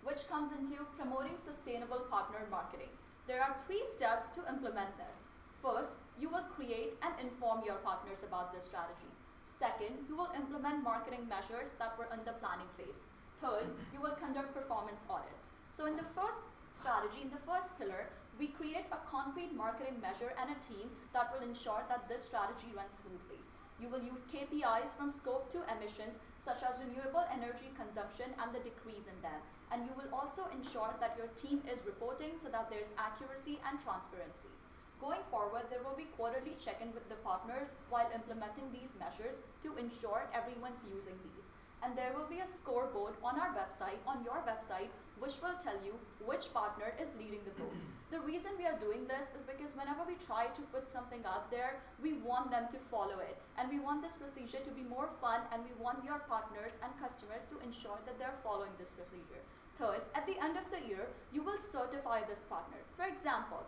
which comes into promoting sustainable partner marketing. There are 3 steps to implement this. First, you will create and inform your partners about this strategy. Second, you will implement marketing measures that were in the planning phase. Third, you will conduct performance audits. So in the first strategy, in the first pillar, we create a concrete marketing measure and a team that will ensure that this strategy runs smoothly. You will use KPIs from scope 2 emissions, such as renewable energy consumption and the decrease in them. And you will also ensure that your team is reporting so that there's accuracy and transparency. Going forward, there will be quarterly check-in with the partners while implementing these measures to ensure everyone's using these. And there will be a scoreboard on our website, on your website, which will tell you which partner is leading the boat. The reason we are doing this is because whenever we try to put something out there, we want them to follow it. And we want this procedure to be more fun, and we want your partners and customers to ensure that they're following this procedure. Third, at the end of the year, you will certify this partner. For example,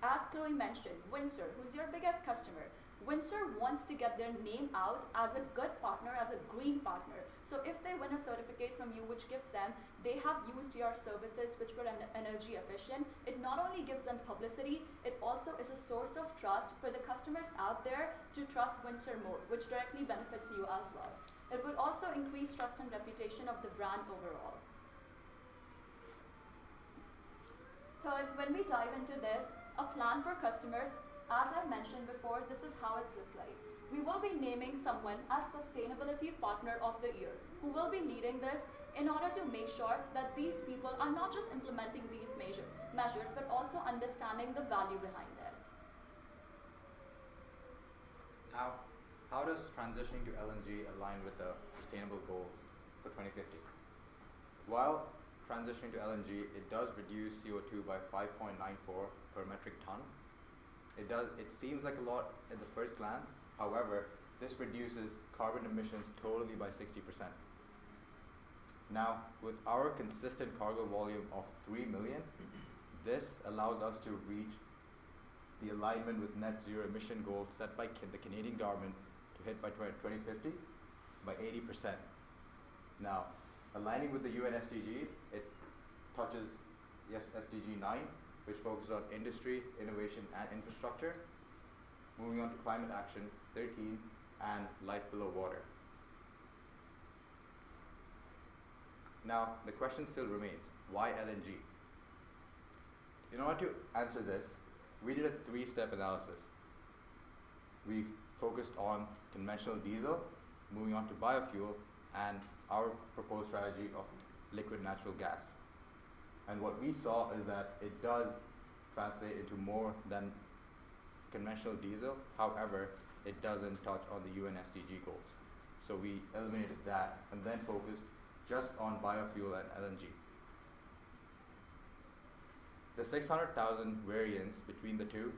as Chloe mentioned, Windsor, who's your biggest customer, Windsor wants to get their name out as a good partner, as a green partner. So if they win a certificate from you, which gives them, they have used your services which were energy efficient, it not only gives them publicity, it also is a source of trust for the customers out there to trust Windsor more, which directly benefits you as well. It would also increase trust and reputation of the brand overall. Third, when we dive into this, a plan for customers, as I mentioned before, this is how it's looked like. We will be naming someone as Sustainability Partner of the Year, who will be leading this in order to make sure that these people are not just implementing these measures, but also understanding the value behind it. Now, how does transitioning to LNG align with the sustainable goals for 2050? While transitioning to LNG, it does reduce CO2 by 5.94 per metric ton. It seems like a lot at the first glance. However, this reduces carbon emissions totally by 60%. Now, with our consistent cargo volume of 3 million, this allows us to reach the alignment with net zero emission goals set by the Canadian government to hit by 2050 by 80%. Now, aligning with the UN SDGs, it touches SDG 9, which focuses on industry, innovation, and infrastructure. Moving on to climate action, 13, and life below water. Now, the question still remains, why LNG? In order to answer this, we did a 3-step analysis. we've focused on conventional diesel, moving on to biofuel, and our proposed strategy of liquid natural gas. And what we saw is that it does translate into more than conventional diesel. However, it doesn't touch on the UN SDG goals. So we eliminated that and then focused just on biofuel and LNG. The 600,000 variance between the two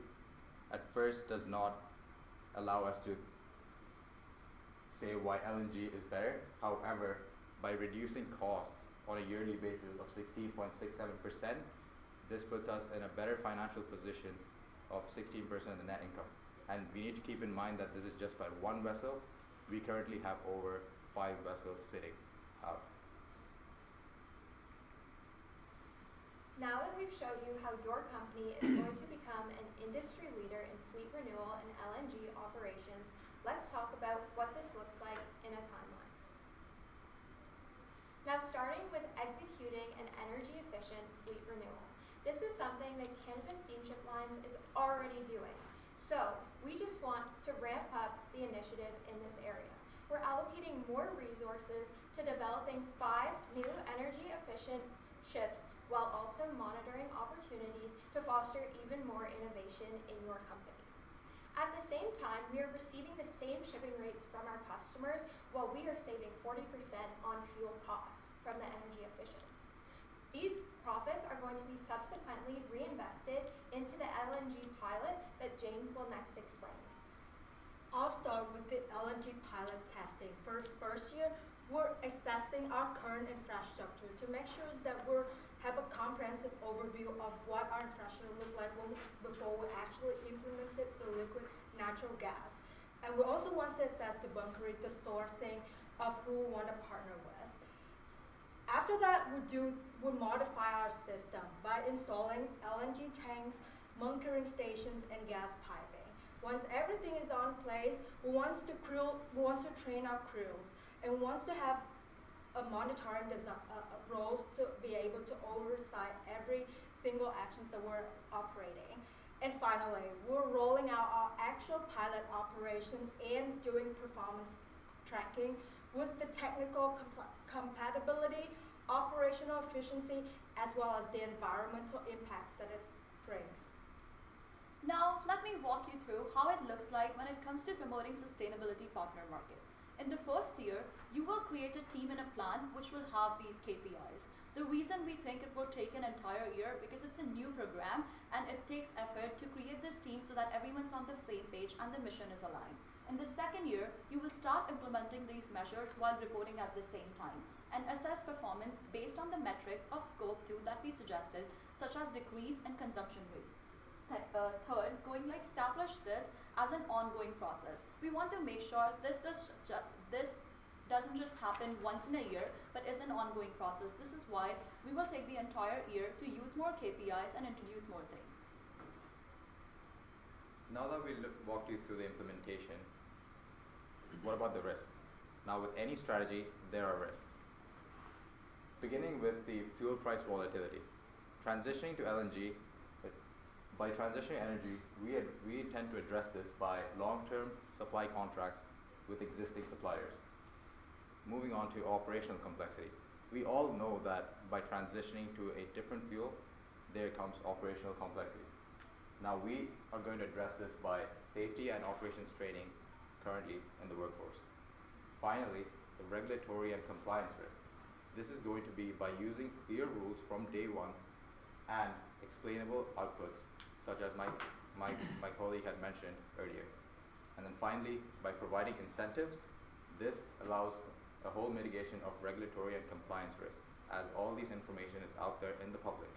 at first does not allow us to say why LNG is better. However, by reducing costs on a yearly basis of 16.67%, this puts us in a better financial position of 16% of the net income. And we need to keep in mind that this is just by one vessel. We currently have over 5 vessels sitting out. Now that we've showed you how your company is going to become an industry leader in fleet renewal and LNG operations, let's talk about what this looks like in a timeline. Now, starting with executing an energy efficient fleet renewal. This is something that Canada Steamship Lines is already doing. So we just want to ramp up the initiative in this area. We're allocating more resources to developing 5 new energy efficient ships while also monitoring opportunities to foster even more innovation in your company. At the same time, we are receiving the same shipping rates from our customers while we are saving 40% on fuel costs from the energy efficients. These profits are going to be subsequently reinvested into the LNG pilot that Jane will next explain. I'll start with the LNG pilot testing. For the first year, we're assessing our current infrastructure to make sure that we have a comprehensive overview of what our infrastructure look like before we actually implemented the liquid natural gas. And we also want to assess the bunkering, the sourcing of who we want to partner with. After that, we modify our system by installing LNG tanks, bunkering stations, and gas piping. Once everything is on place, we want to train our crews, and we want to have a monitoring roles to be able to oversight every single actions that we're operating. And finally, we're rolling out our actual pilot operations and doing performance tracking with the technical compatibility, operational efficiency, as well as the environmental impacts that it brings. Now, let me walk you through how it looks like when it comes to promoting sustainability partner market. In the first year, you will create a team and a plan which will have these KPIs. The reason we think it will take an entire year because it's a new program and it takes effort to create this team so that everyone's on the same page and the mission is aligned. In the second year, you will start implementing these measures while reporting at the same time and assess performance based on the metrics of scope 2 that we suggested, such as decrease in consumption rates. Third, establish this as an ongoing process. We want to make sure this doesn't just happen once in a year, but is an ongoing process. This is why we will take the entire year to use more KPIs and introduce more things. Now that we walked you through the implementation, what about the risks? Now with any strategy, there are risks. Beginning with the fuel price volatility. Transitioning to LNG, by transitioning energy, we intend to address this by long-term supply contracts with existing suppliers. Moving on to operational complexity. We all know that by transitioning to a different fuel, there comes operational complexities. Now we are going to address this by safety and operations training currently in the workforce. Finally, the regulatory and compliance risk. This is going to be by using clear rules from day one and explainable outputs, such as my colleague had mentioned earlier. And then finally, by providing incentives, this allows a whole mitigation of regulatory and compliance risk, as all these information is out there in the public.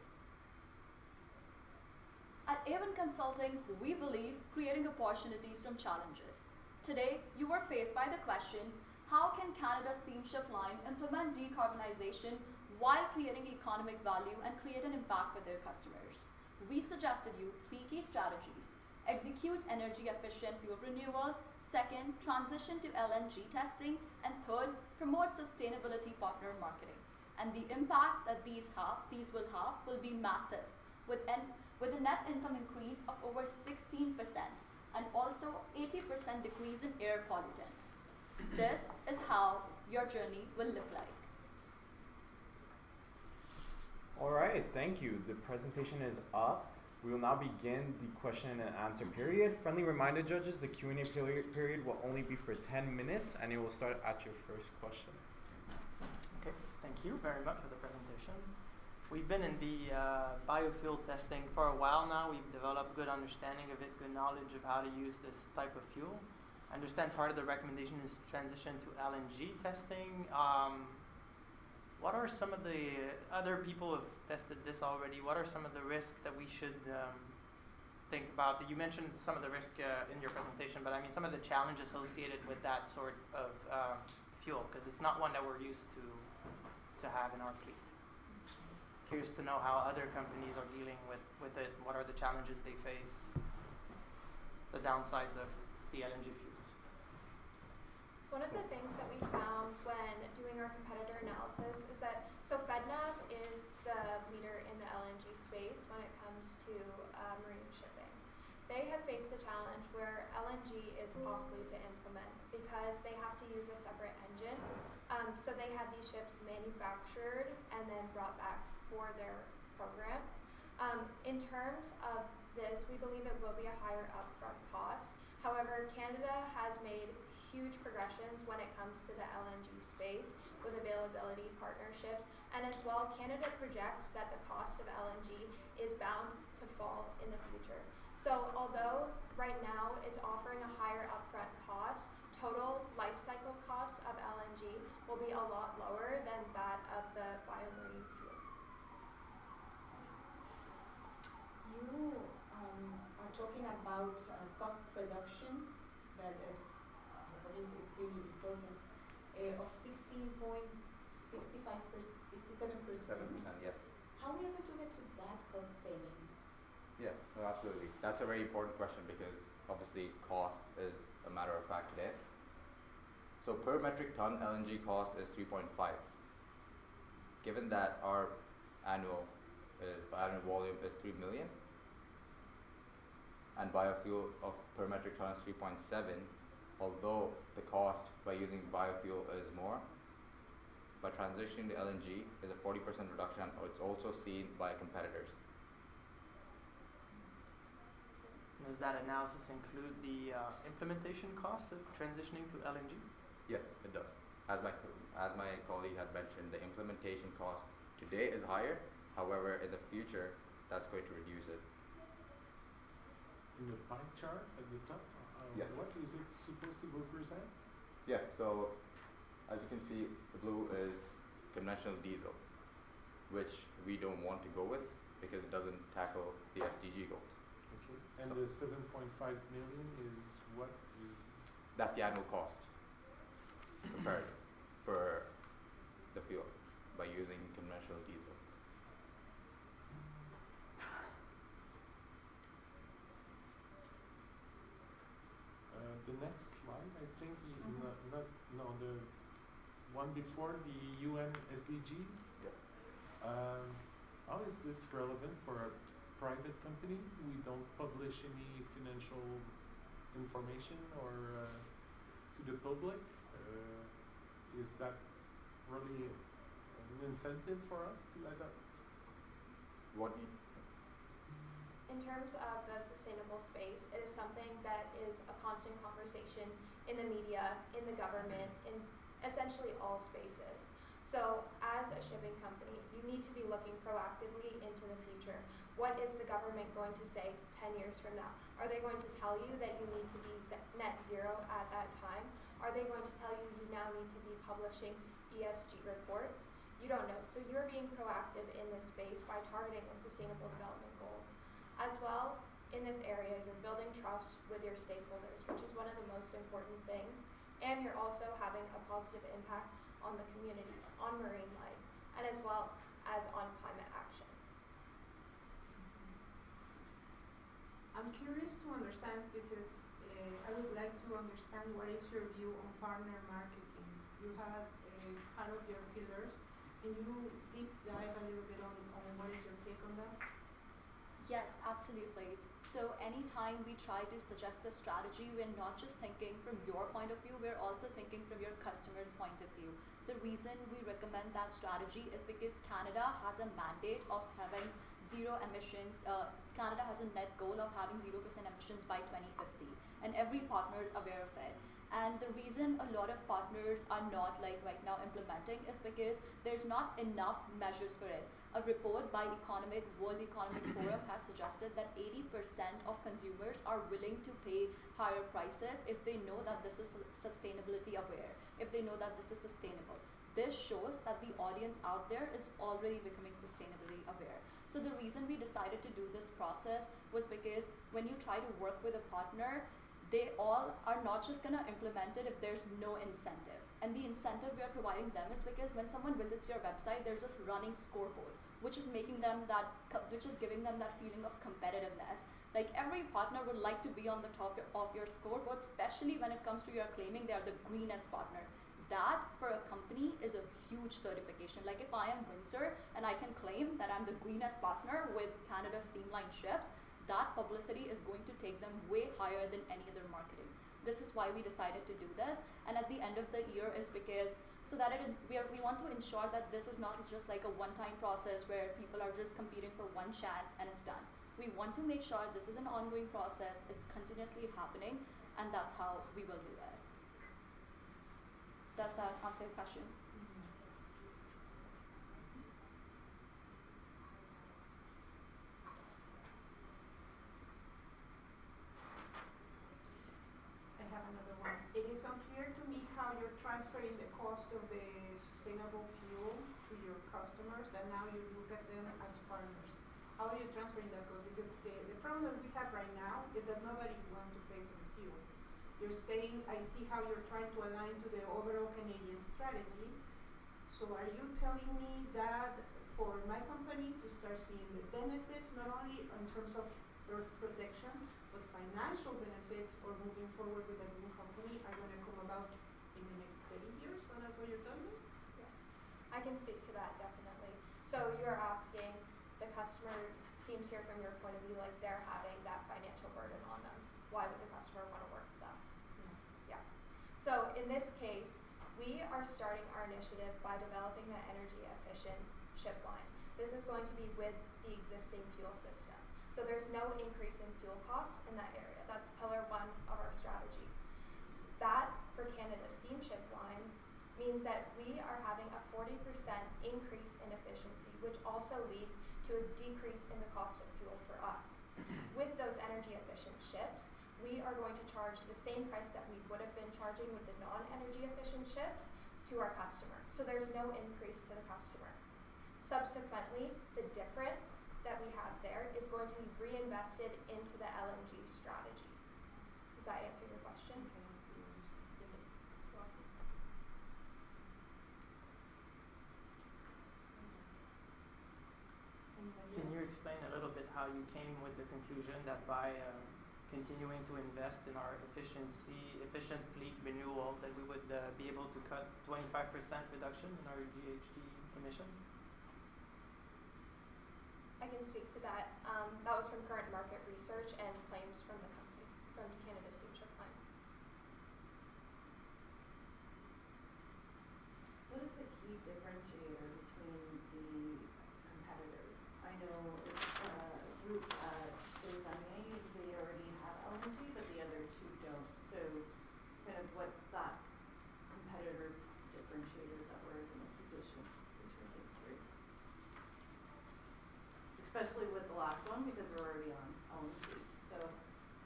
At Avon Consulting, we believe creating opportunities from challenges. Today, you are faced by the question, how can Canada's steamship line implement decarbonization while creating economic value and create an impact for their customers? We suggested you 3 key strategies. Execute energy efficient fuel renewal. Second, transition to LNG testing. And third, promote sustainability partner marketing. And the impact that these will be massive with a net income increase of over 16%. and also 80% decrease in air pollutants. This is how your journey will look like. Alright, thank you. The presentation is up. We will now begin the question and answer period. Friendly reminder, judges, the Q&A period will only be for 10 minutes, and it will start at your first question. Okay, thank you very much for the presentation. We've been in the biofuel testing for a while now. We've developed good understanding of it, good knowledge of how to use this type of fuel. I understand part of the recommendation is transition to LNG testing. What are some of the other people have tested this already? What are some of the risks that we should think about? You mentioned some of the risk in your presentation, but I mean some of the challenges associated with that sort of fuel, because it's not one that we're used to have in our fleet. Curious to know how other companies are dealing with it. What are the challenges they face? The downsides of the LNG fuels. One of the things that we found when doing our competitor analysis is that, so FedNav is the leader in the LNG space when it comes to marine shipping. They have faced a challenge where LNG is costly to implement because they have to use a separate engine. So they had these ships manufactured and then brought back for their program. In terms of this, we believe it will be a higher upfront cost. However, Canada has made huge progressions when it comes to the LNG space with availability partnerships, and as well, Canada projects that the cost of LNG is bound to fall in the future. So although right now it's offering a higher upfront cost, total life cycle cost of LNG will be a lot lower than that of the biomarine fuel. You are talking about cost reduction, that it's what is it really important, of 67%. 7%, yes. How are we able to get to that cost saving? Yeah, no, absolutely. That's a very important question because obviously cost is a matter of fact today. So per metric ton LNG cost is 3.5. Given that our annual volume is 3 million and biofuel of per metric ton is 3.7, although the cost by using biofuel is more, by transitioning to LNG is a 40% reduction, or it's also seen by competitors. Does that analysis include the implementation cost of transitioning to LNG? Yes, it does. As my colleague had mentioned, the implementation cost today is higher. However, in the future, that's going to reduce it. In the pie chart at the top, yes. What is it supposed to represent? Yes, so as you can see, the blue is conventional diesel, which we don't want to go with because it doesn't tackle the SDG goals. Okay. And the 7.5 million is what is? That's the annual cost compared for the fuel by using conventional diesel. The next slide, I think, the one before the UN SDGs. Yeah. How is this relevant for a private company? We don't publish any financial information or to the public. Is that really an incentive for us to adapt? What? In terms of the sustainable space, it is something that is a constant conversation in the media, in the government, in essentially all spaces. So as a shipping company, you need to be looking proactively into the future. What is the government going to say 10 years from now? Are they going to tell you that you need to be net zero at that time? Are they going to tell you you now need to be publishing ESG reports? You don't know. So you're being proactive in this space by targeting the sustainable development goals. As well, in this area, you're building trust with your stakeholders, which is one of the most important things. And you're also having a positive impact on the community, on marine life, and as well as on climate action. I'm curious to understand because I would like to understand what is your view on partner marketing. You have part of your pillars. Can you deep dive a little bit on what is your take on that? Yes, absolutely. So anytime we try to suggest a strategy, we're not just thinking from your point of view, we're also thinking from your customer's point of view. The reason we recommend that strategy is because Canada has a mandate of having zero emissions. Canada has a net goal of having 0% emissions by 2050, and every partner is aware of it. And the reason a lot of partners are not like right now implementing is because there's not enough measures for it. A report by World Economic Forum has suggested that 80% of consumers are willing to pay higher prices if they know that this is sustainability aware, if they know that this is sustainable. This shows that the audience out there is already becoming sustainably aware. So the reason we decided to do this process was because when you try to work with a partner, they all are not just going to implement it if there's no incentive. And the incentive we are providing them is because when someone visits your website, there's this running scoreboard, which is giving them that feeling of competitiveness. Like every partner would like to be on the top of your scoreboard, especially when it comes to your claiming they are the greenest partner. That for a company is a huge certification. Like if I am Windsor and I can claim that I'm the greenest partner with Canada's Steamline Ships, that publicity is going to take them way higher than any other marketing. This is why we decided to do this. And at the end of the year is because so that we want to ensure that this is not just like a one-time process where people are just competing for one chance and it's done. We want to make sure this is an ongoing process, it's continuously happening, and that's how we will do it. Does that answer your question? I have another one. It is unclear to me how you're transferring the cost of the sustainable fuel to your customers, and now you look at them as partners. How are you transferring that cost? Because the problem that we have right now is that nobody wants to pay for the fuel. You're saying, I see how you're trying to align to the overall Canadian strategy. So are you telling me that for my company to start seeing the benefits, not only in terms of earth protection, but financial benefits or moving forward with a new company are going to come about in the next 30 years? So that's what you're telling me? Yes, I can speak to that definitely. So you're asking, the customer seems here from your point of view like they're having that financial burden on them. Why would the customer want to work with us? Yeah. So in this case, we are starting our initiative by developing an energy efficient ship line. This is going to be with the existing fuel system. So there's no increase in fuel costs in that area. That's pillar one of our strategy. That, for Canada steamship lines, means that we are having a 40% increase in efficiency, which also leads to a decrease in the cost of fuel for us. With those energy efficient ships, we are going to charge the same price that we would have been charging with the non-energy efficient ships to our customer. So there's no increase to the customer. Subsequently, the difference that we have there is going to be reinvested into the LNG strategy. Does that answer your question? Okay, let's see what you're saying. Welcome. Can you explain a little bit how you came with the conclusion that by continuing to invest in our efficient fleet renewal, that we would be able to cut 25% reduction in our GHG emission? I can speak to that. That was from current market research and claims from the company, from Canada Steamship Lines. What is the key differentiator between the competitors? I know group Desanier, they already have LNG, but the other two don't. So kind of what's that competitor differentiators that we're in this position between these three? Especially with the last one because we're already on LNG. So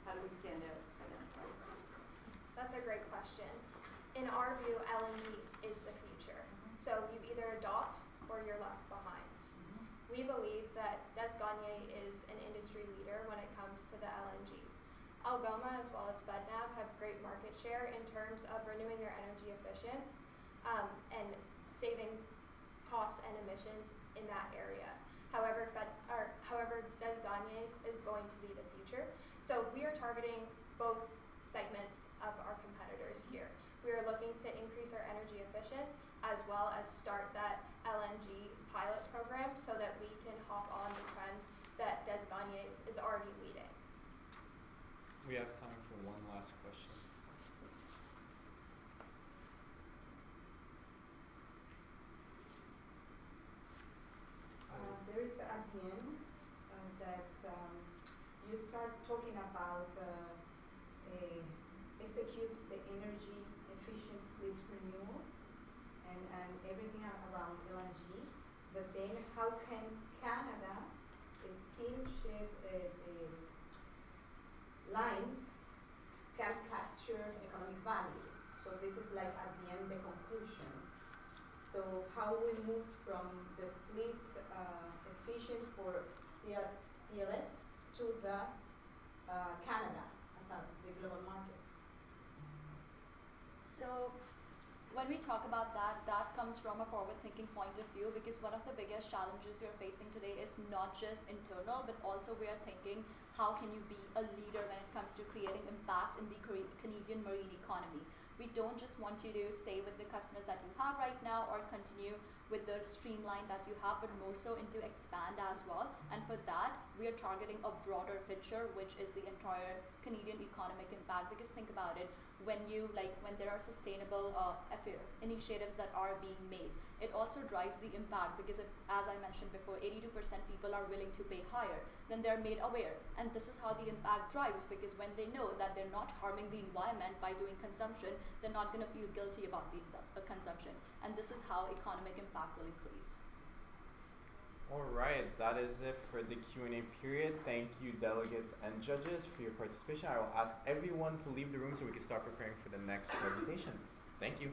how do we stand out against that? That's a great question. In our view, LNG is the future. So you either adopt or you're left behind. We believe that Desanier is an industry leader when it comes to the LNG. Algoma as well as FedNav have great market share in terms of renewing their energy efficiency and saving costs and emissions in that area. However, Desanier is going to be the future. So we are targeting both segments of our competitors here. We are looking to increase our energy efficiency as well as start that LNG pilot program so that we can hop on the trend that Des Gagne is already leading. We have time for one last question. There is at the end that you start talking about execute the energy efficient fleet renewal and everything around LNG, but then how can Canada steamship lines can capture economic value? So this is like at the end the conclusion. So how we moved from the fleet efficient for CLS to the Canada as the global market. So when we talk about that, that comes from a forward-thinking point of view, because one of the biggest challenges you're facing today is not just internal, but also we are thinking, how can you be a leader when it comes to creating impact in the Canadian marine economy? We don't just want you to stay with the customers that you have right now or continue with the streamline that you have, but more so into expand as well. And for that, we are targeting a broader picture, which is the entire Canadian economic impact. Because think about it, when there are sustainable initiatives that are being made, it also drives the impact, because if, as I mentioned before, 82% people are willing to pay higher, then they're made aware. And this is how the impact drives, because when they know that they're not harming the environment by doing consumption, they're not going to feel guilty about the consumption. And this is how economic impact will increase. All right, that is it for the Q&A period. Thank you, delegates and judges, for your participation. I will ask everyone to leave the room so we can start preparing for the next presentation. Thank you.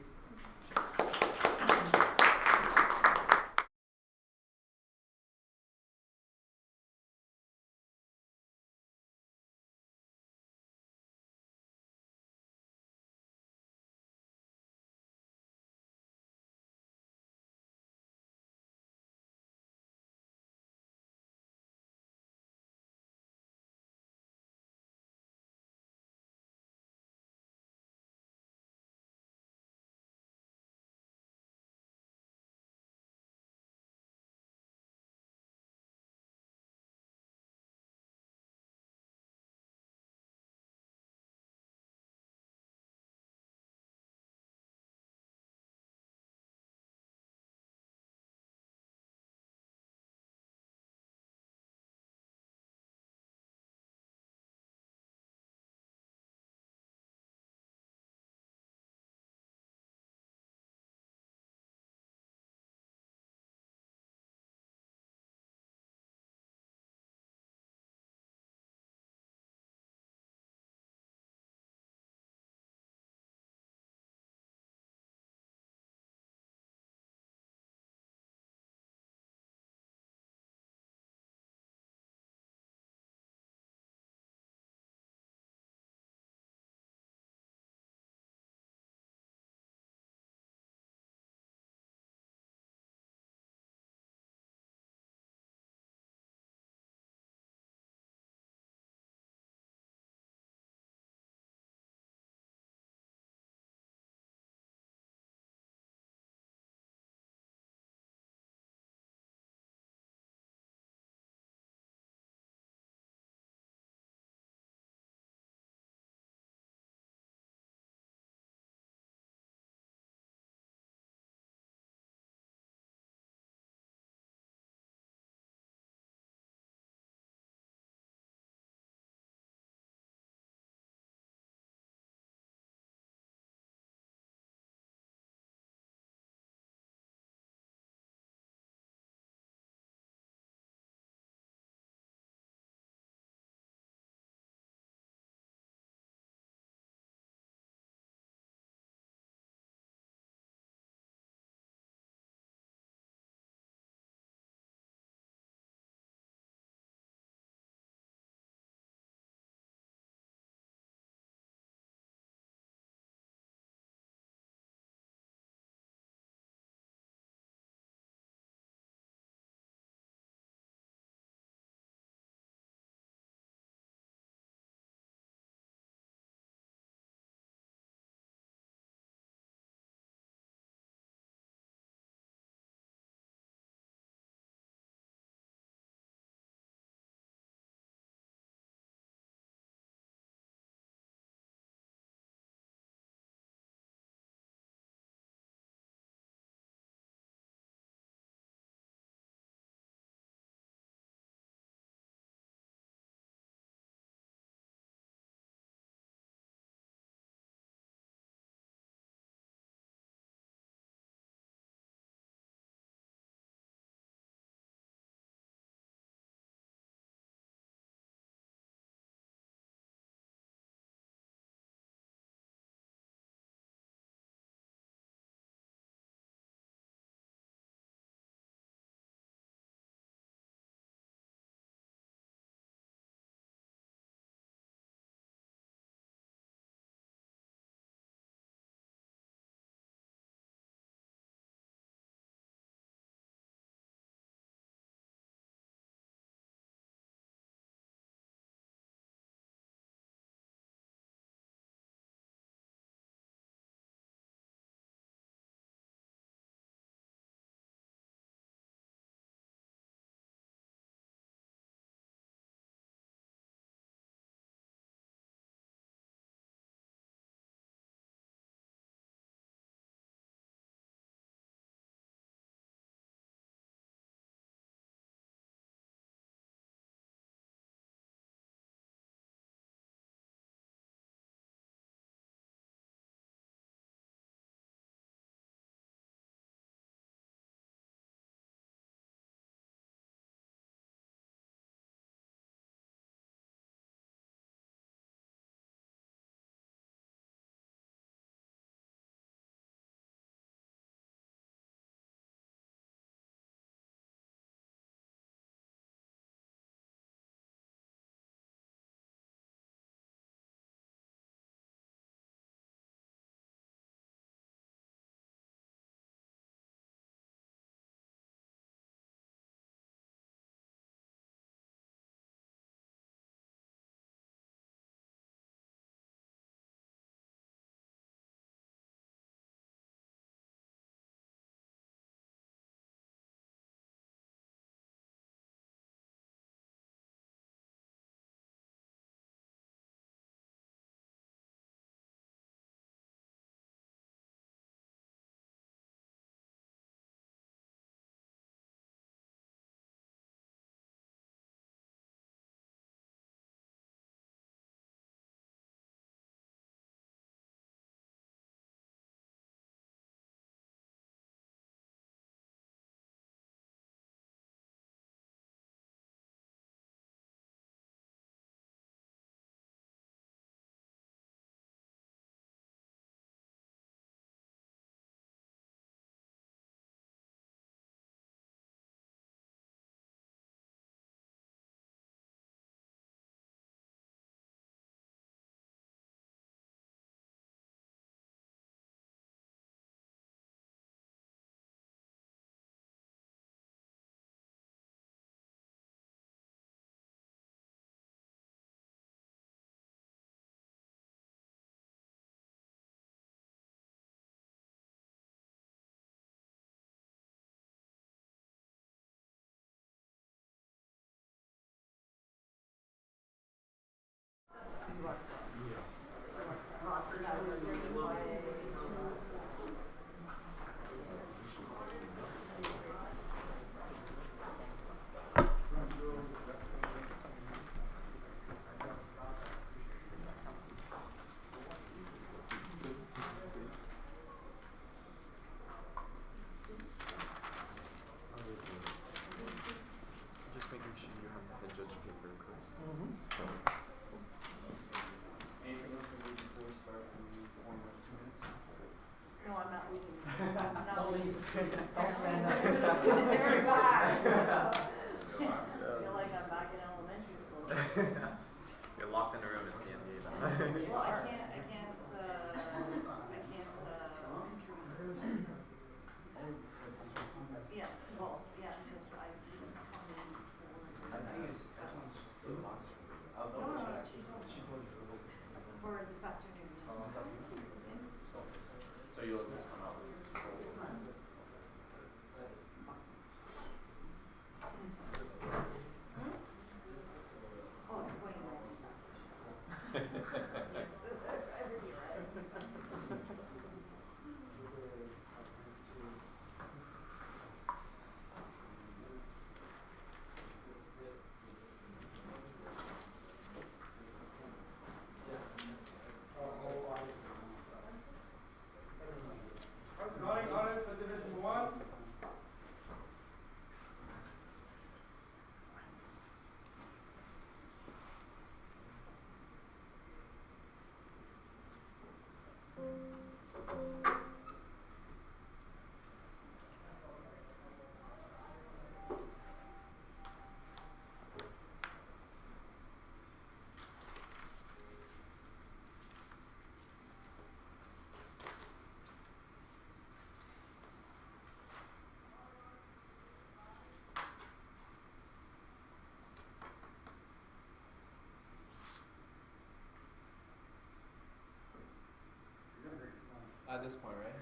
at this point, right?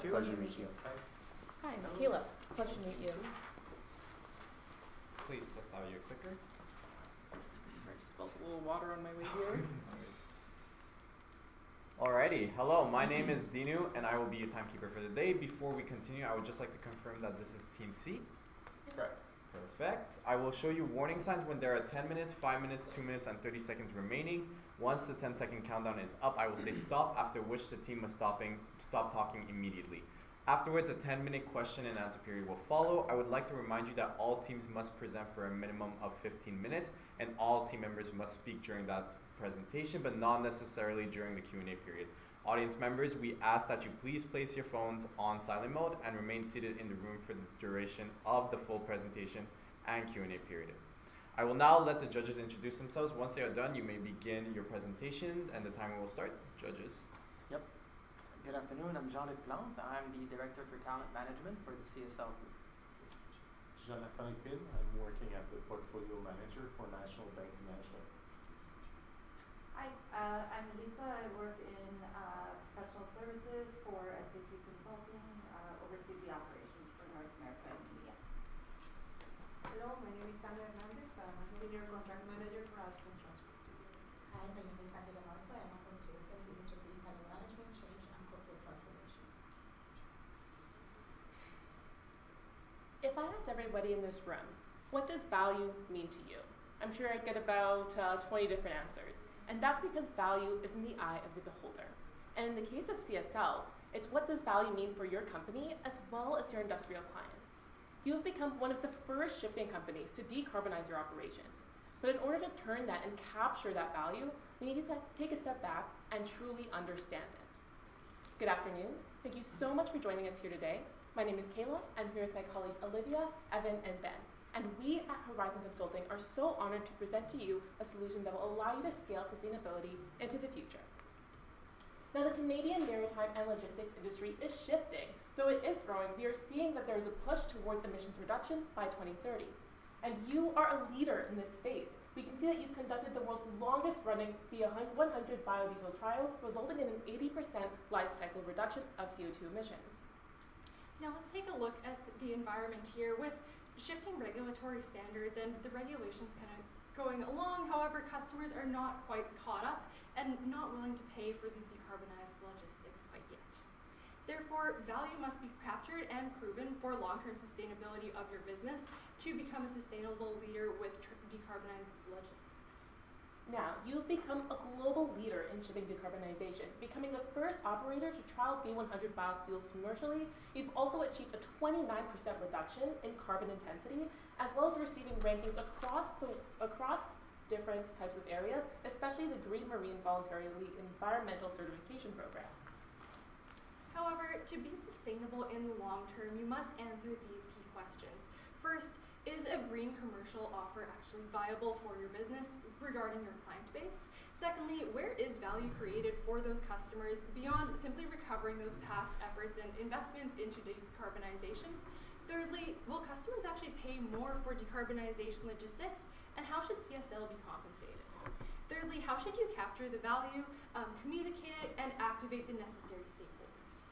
Pleasure to meet you. Hi, I'm Caleb. Pleasure to meet you. Please test out your clicker. Sorry, just spilled a little water on my way here. Alrighty, hello, my name is Dinu and I will be your timekeeper for the day. Before we continue, I would just like to confirm that this is Team C. That's correct. Perfect. I will show you warning signs when there are 10 minutes, 5 minutes, 2 minutes, and 30 seconds remaining. Once the 10-second countdown is up, I will say stop, after which the team must stop talking immediately. Afterwards, a 10-minute question and answer period will follow. I would like to remind you that all teams must present for a minimum of 15 minutes, and all team members must speak during that presentation, but not necessarily during the Q&A period. Audience members, we ask that you please place your phones on silent mode and remain seated in the room for the duration of the full presentation and Q&A period. I will now let the judges introduce themselves. Once they are done, you may begin your presentation and the timer will start. Judges. Yep. Good afternoon, I'm Jean-Luc Plante. I'm the Director for Talent Management for the CSL Group. Jonathan Pin, I'm working as a portfolio manager for National Bank Financial. Hi, I'm Lisa. I work in professional services for SAP Consulting, oversee the operations for North America and India. Hello, my name is Sandra Hernandez. I'm a senior contract manager for Alstom Transport. Hi, my name is Angela Marzo. I'm a consultant in strategic talent management, change, and corporate transformation. If I asked everybody in this room, what does value mean to you? I'm sure I'd get about 20 different answers. And that's because value is in the eye of the beholder. And in the case of CSL, it's what does value mean for your company as well as your industrial clients. You have become one of the first shipping companies to decarbonize your operations. But in order to turn that and capture that value, we need to take a step back and truly understand it. Good afternoon. Thank you so much for joining us here today. My name is Kayla. I'm here with my colleagues Olivia, Evan, and Ben. And we at Horizon Consulting are so honored to present to you a solution that will allow you to scale sustainability into the future. Now, the Canadian maritime and logistics industry is shifting. Though it is growing, we are seeing that there is a push towards emissions reduction by 2030. And you are a leader in this space. We can see that you've conducted the world's longest running B100 biodiesel trials, resulting in an 80% life cycle reduction of CO2 emissions. Now let's take a look at the environment here with shifting regulatory standards and the regulations kind of going along. However, customers are not quite caught up and not willing to pay for these decarbonized logistics quite yet. Therefore, value must be captured and proven for long-term sustainability of your business to become a sustainable leader with decarbonized logistics. Now, you've become a global leader in shipping decarbonization, becoming the first operator to trial B100 biofuels commercially. You've also achieved a 29% reduction in carbon intensity, as well as receiving rankings across different types of areas, especially the Green Marine Voluntarily Environmental Certification Program. However, to be sustainable in the long term, you must answer these key questions. First, Is a green commercial offer actually viable for your business regarding your client base? Secondly, where is value created for those customers beyond simply recovering those past efforts and investments into decarbonization? Thirdly, will customers actually pay more for decarbonization logistics, and how should CSL be compensated? Thirdly, how should you capture the value, communicate it, and activate the necessary stakeholders?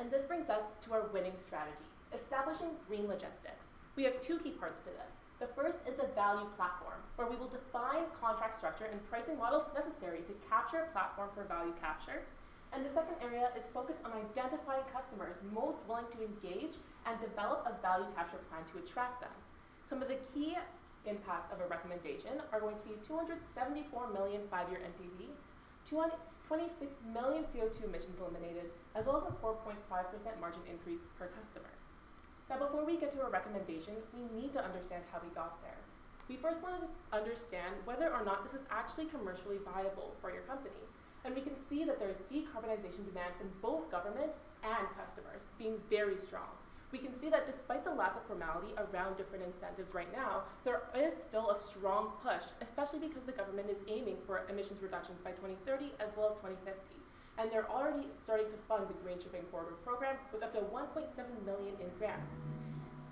And this brings us to our winning strategy, establishing green logistics. We have two key parts to this. The first is the value platform, where we will define contract structure and pricing models necessary to capture a platform for value capture. And the second area is focused on identifying customers most willing to engage and develop a value capture plan to attract them. Some of the key impacts of a recommendation are going to be 274 million 5-year NPV, 26 million CO2 emissions eliminated, as well as a 4.5% margin increase per customer. Now, before we get to a recommendation, we need to understand how we got there. We first want to understand whether or not this is actually commercially viable for your company. And we can see that there is decarbonization demand from both government and customers being very strong. We can see that despite the lack of formality around different incentives right now, there is still a strong push, especially because the government is aiming for emissions reductions by 2030 as well as 2050. And they're already starting to fund the Green Shipping Corridor program with up to 1.7 million in grants.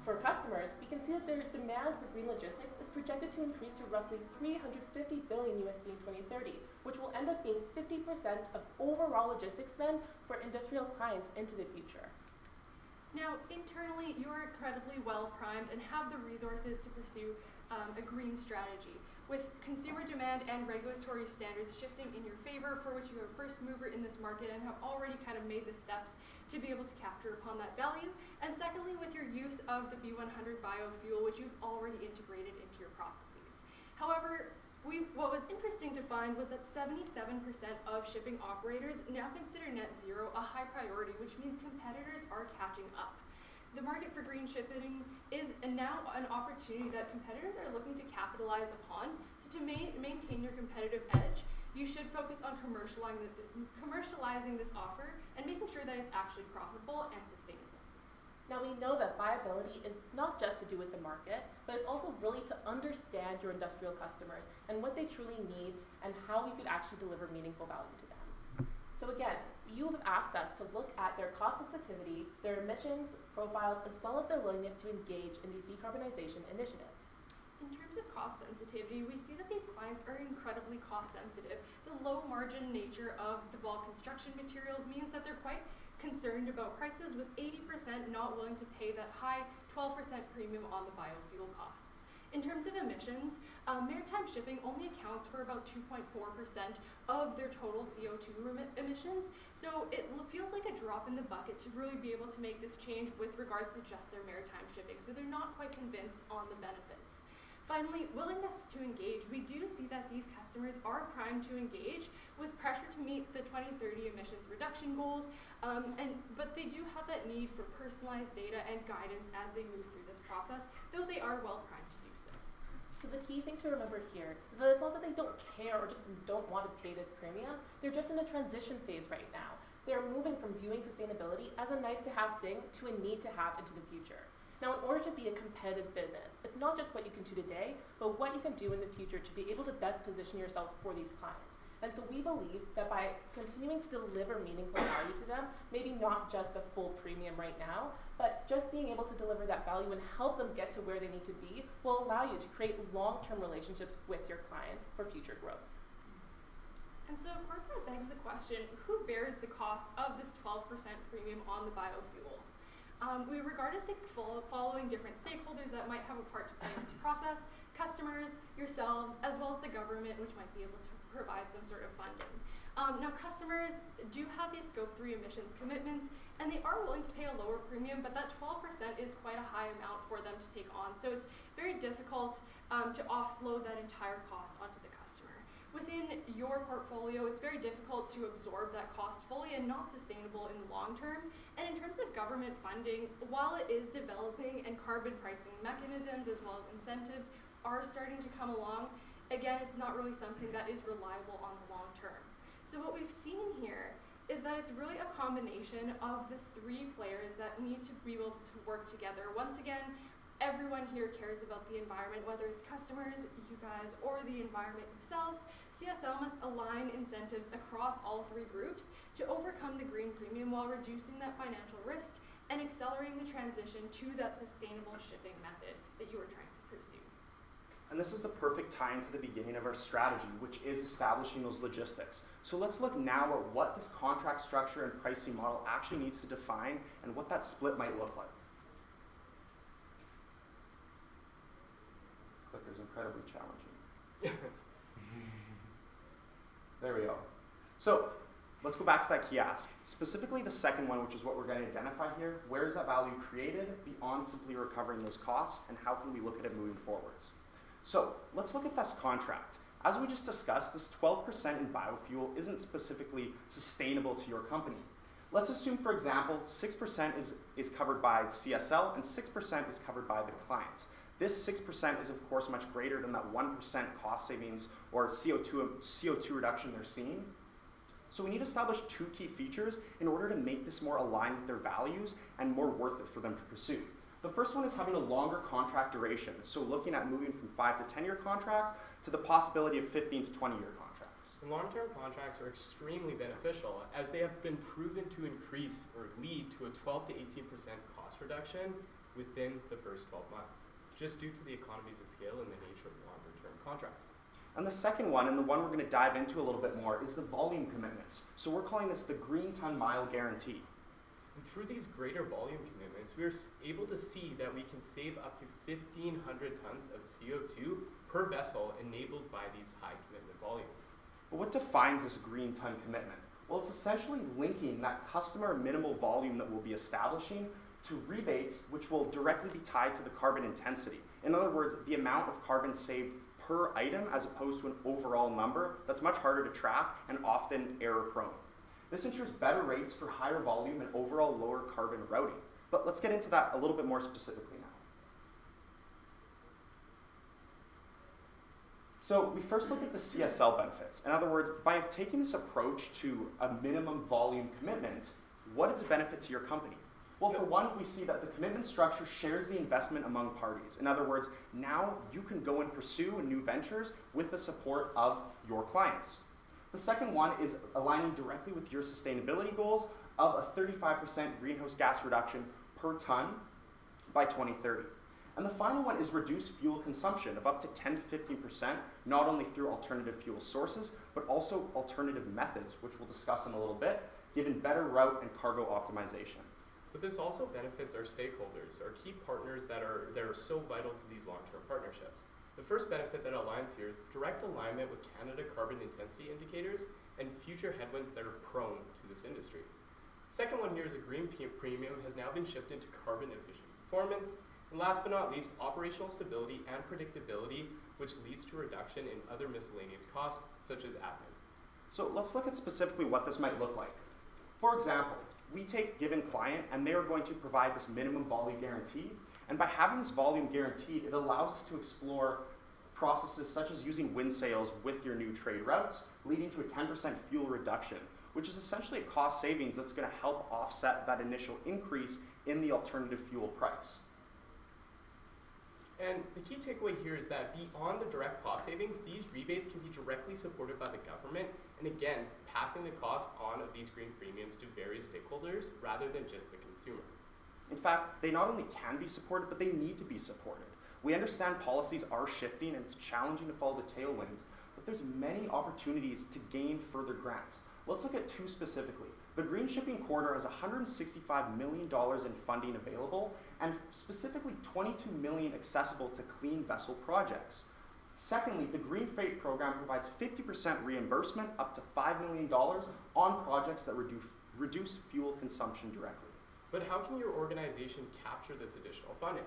For customers, we can see that their demand for green logistics is projected to increase to roughly $350 billion USD in 2030, which will end up being 50% of overall logistics spend for industrial clients into the future. Now, internally, you're incredibly well primed and have the resources to pursue a green strategy. With consumer demand and regulatory standards shifting in your favor, for which you are a first mover in this market and have already kind of made the steps to be able to capture upon that value. And secondly, with your use of the B100 biofuel, which you've already integrated into your processes. However, what was interesting to find was that 77% of shipping operators now consider net zero a high priority, which means competitors are catching up. The market for green shipping is now an opportunity that competitors are looking to capitalize upon. So to maintain your competitive edge, you should focus on commercializing this offer and making sure that it's actually profitable and sustainable. Now, we know that viability is not just to do with the market, but it's also really to understand your industrial customers and what they truly need and how we could actually deliver meaningful value to them. So again, you have asked us to look at their cost sensitivity, their emissions profiles, as well as their willingness to engage in these decarbonization initiatives. In terms of cost sensitivity, we see that these clients are incredibly cost sensitive. The low margin nature of the bulk construction materials means that they're quite concerned about prices, with 80% not willing to pay that high 12% premium on the biofuel costs. In terms of emissions, maritime shipping only accounts for about 2.4% of their total CO2 emissions, so it feels like a drop in the bucket to really be able to make this change with regards to just their maritime shipping, so they're not quite convinced on the benefits. Finally, willingness to engage. We do see that these customers are primed to engage with pressure to meet the 2030 emissions reduction goals, but they do have that need for personalized data and guidance as they move through this process, though they are well primed to do so. So the key thing to remember here is that it's not that they don't care or just don't want to pay this premium, they're just in a transition phase right now. They're moving from viewing sustainability as a nice to have thing to a need to have into the future. Now, in order to be a competitive business, it's not just what you can do today, but what you can do in the future to be able to best position yourselves for these clients. And so we believe that by continuing to deliver meaningful value to them, maybe not just the full premium right now, but just being able to deliver that value and help them get to where they need to be will allow you to create long-term relationships with your clients for future growth. And so, of course, that begs the question, who bears the cost of this 12% premium on the biofuel? We regarded the following different stakeholders that might have a part to play in this process: customers, yourselves, as well as the government, which might be able to provide some sort of funding. Now, customers do have these Scope 3 emissions commitments, and they are willing to pay a lower premium, but that 12% is quite a high amount for them to take on. So it's very difficult to offload that entire cost onto the customer. Within your portfolio, it's very difficult to absorb that cost fully and not sustainable in the long term. And in terms of government funding, while it is developing and carbon pricing mechanisms as well as incentives are starting to come along, again, it's not really something that is reliable on the long term. So what we've seen here is that it's really a combination of the three players that need to be able to work together. Once again, everyone here cares about the environment, whether it's customers, you guys, or the environment themselves. CSL must align incentives across all three groups to overcome the green premium while reducing that financial risk and accelerating the transition to that sustainable shipping method that you were trying to pursue. And this is the perfect tie into the beginning of our strategy, which is establishing those logistics. So let's look now at what this contract structure and pricing model actually needs to define and what that split might look like. This clicker is incredibly challenging. There we go. So let's go back to that key ask. Specifically the second one, which is what we're going to identify here. Where is that value created beyond simply recovering those costs, and how can we look at it moving forwards? So let's look at this contract. As we just discussed, this 12% in biofuel isn't specifically sustainable to your company. Let's assume, for example, 6% is covered by the CSL and 6% is covered by the client. This 6% is of course much greater than that 1% cost savings or CO2 reduction they're seeing. So we need to establish two key features in order to make this more aligned with their values and more worth it for them to pursue. The first one is having a longer contract duration, so looking at moving from 5 to 10-year contracts to the possibility of 15 to 20-year contracts. And long-term contracts are extremely beneficial as they have been proven to increase or lead to a 12 to 18% cost reduction within the first 12 months, just due to the economies of scale and the nature of longer-term contracts. And the second one, and the one we're going to dive into a little bit more, is the volume commitments. So we're calling this the green ton mile guarantee. And through these greater volume commitments, we are able to see that we can save up to 1,500 tons of CO2 per vessel enabled by these high commitment volumes. But what defines this green ton commitment? Well, it's essentially linking that customer minimal volume that we'll be establishing to rebates, which will directly be tied to the carbon intensity. In other words, the amount of carbon saved per item as opposed to an overall number that's much harder to track and often error prone. This ensures better rates for higher volume and overall lower carbon routing. But let's get into that a little bit more specifically now. So we first look at the CSL benefits. In other words, by taking this approach to a minimum volume commitment, what is the benefit to your company? Well, for one, we see that the commitment structure shares the investment among parties. In other words, now you can go and pursue new ventures with the support of your clients. The second one is aligning directly with your sustainability goals of a 35% greenhouse gas reduction per ton by 2030. And the final one is reduced fuel consumption of up to 10 to 15%, not only through alternative fuel sources, but also alternative methods, which we'll discuss in a little bit, given better route and cargo optimization. But this also benefits our stakeholders, our key partners that are so vital to these long-term partnerships. The first benefit that aligns here is direct alignment with Canada carbon intensity indicators and future headwinds that are prone to this industry. Second one here is a green premium has now been shifted to carbon efficient performance. And last but not least, operational stability and predictability, which leads to a reduction in other miscellaneous costs, such as admin. So let's look at specifically what this might look like. For example, we take a given client and they are going to provide this minimum volume guarantee. And by having this volume guaranteed, it allows us to explore processes such as using wind sails with your new trade routes, leading to a 10% fuel reduction, which is essentially a cost savings that's going to help offset that initial increase in the alternative fuel price. And the key takeaway here is that beyond the direct cost savings, these rebates can be directly supported by the government, and again, passing the cost on of these green premiums to various stakeholders rather than just the consumer. In fact, they not only can be supported, but they need to be supported. We understand policies are shifting and it's challenging to follow the tailwinds, but there's many opportunities to gain further grants. Let's look at two specifically. The Green Shipping Corridor has $165 million in funding available, and specifically $22 million accessible to clean vessel projects. Secondly, the Green Freight Program provides 50% reimbursement up to $5 million on projects that reduce fuel consumption directly. But how can your organization capture this additional funding?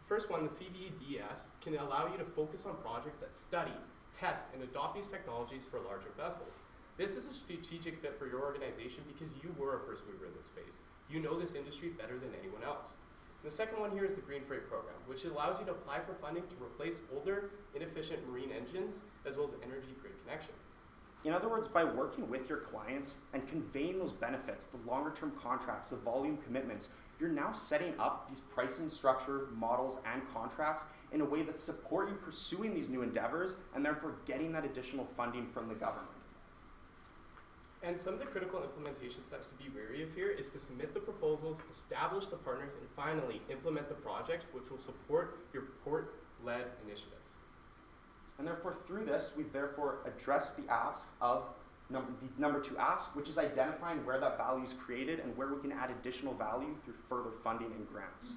First one, the CVDS can allow you to focus on projects that study, test, and adopt these technologies for larger vessels. This is a strategic fit for your organization because you were a first mover in this space. You know this industry better than anyone else. And the second one here is the Green Freight Program, which allows you to apply for funding to replace older, inefficient marine engines, as well as energy grid connection. In other words, by working with your clients and conveying those benefits, the longer term contracts, the volume commitments, you're now setting up these pricing structure, models, and contracts in a way that support you pursuing these new endeavors and therefore getting that additional funding from the government. And some of the critical implementation steps to be wary of here is to submit the proposals, establish the partners, and finally implement the projects which will support your port-led initiatives. And therefore, through this, we've therefore addressed the ask of the number 2 ask, which is identifying where that value is created and where we can add additional value through further funding and grants.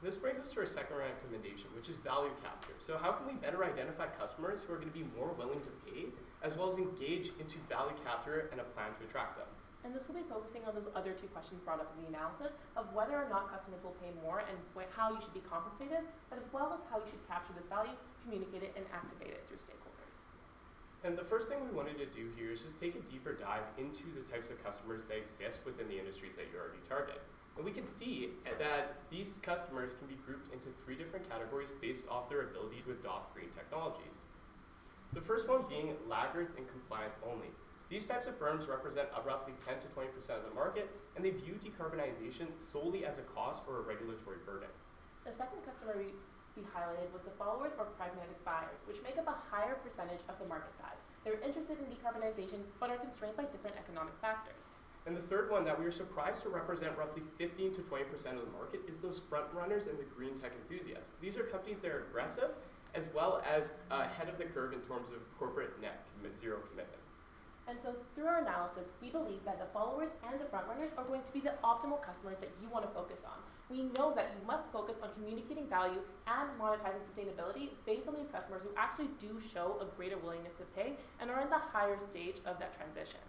This brings us to our second round recommendation, which is value capture. So how can we better identify customers who are going to be more willing to pay, as well as engage into value capture and a plan to attract them? And this will be focusing on those other 2 questions brought up in the analysis of whether or not customers will pay more and how you should be compensated, but as well as how you should capture this value, communicate it, and activate it through stakeholders. And the first thing we wanted to do here is just take a deeper dive into the types of customers that exist within the industries that you already target. And we can see that these customers can be grouped into 3 different categories based off their ability to adopt green technologies. The first one being laggards and compliance only. These types of firms represent roughly 10 to 20% of the market, and they view decarbonization solely as a cost or a regulatory burden. The second customer we highlighted was the followers or pragmatic buyers, which make up a higher percentage of the market size. They're interested in decarbonization, but are constrained by different economic factors. And the third one that we were surprised to represent roughly 15 to 20% of the market is those front runners and the green tech enthusiasts. These are companies that are aggressive, as well as ahead of the curve in terms of corporate net zero commitments. And so through our analysis, we believe that the followers and the frontrunners are going to be the optimal customers that you want to focus on. We know that you must focus on communicating value and monetizing sustainability based on these customers who actually do show a greater willingness to pay and are in the higher stage of that transition.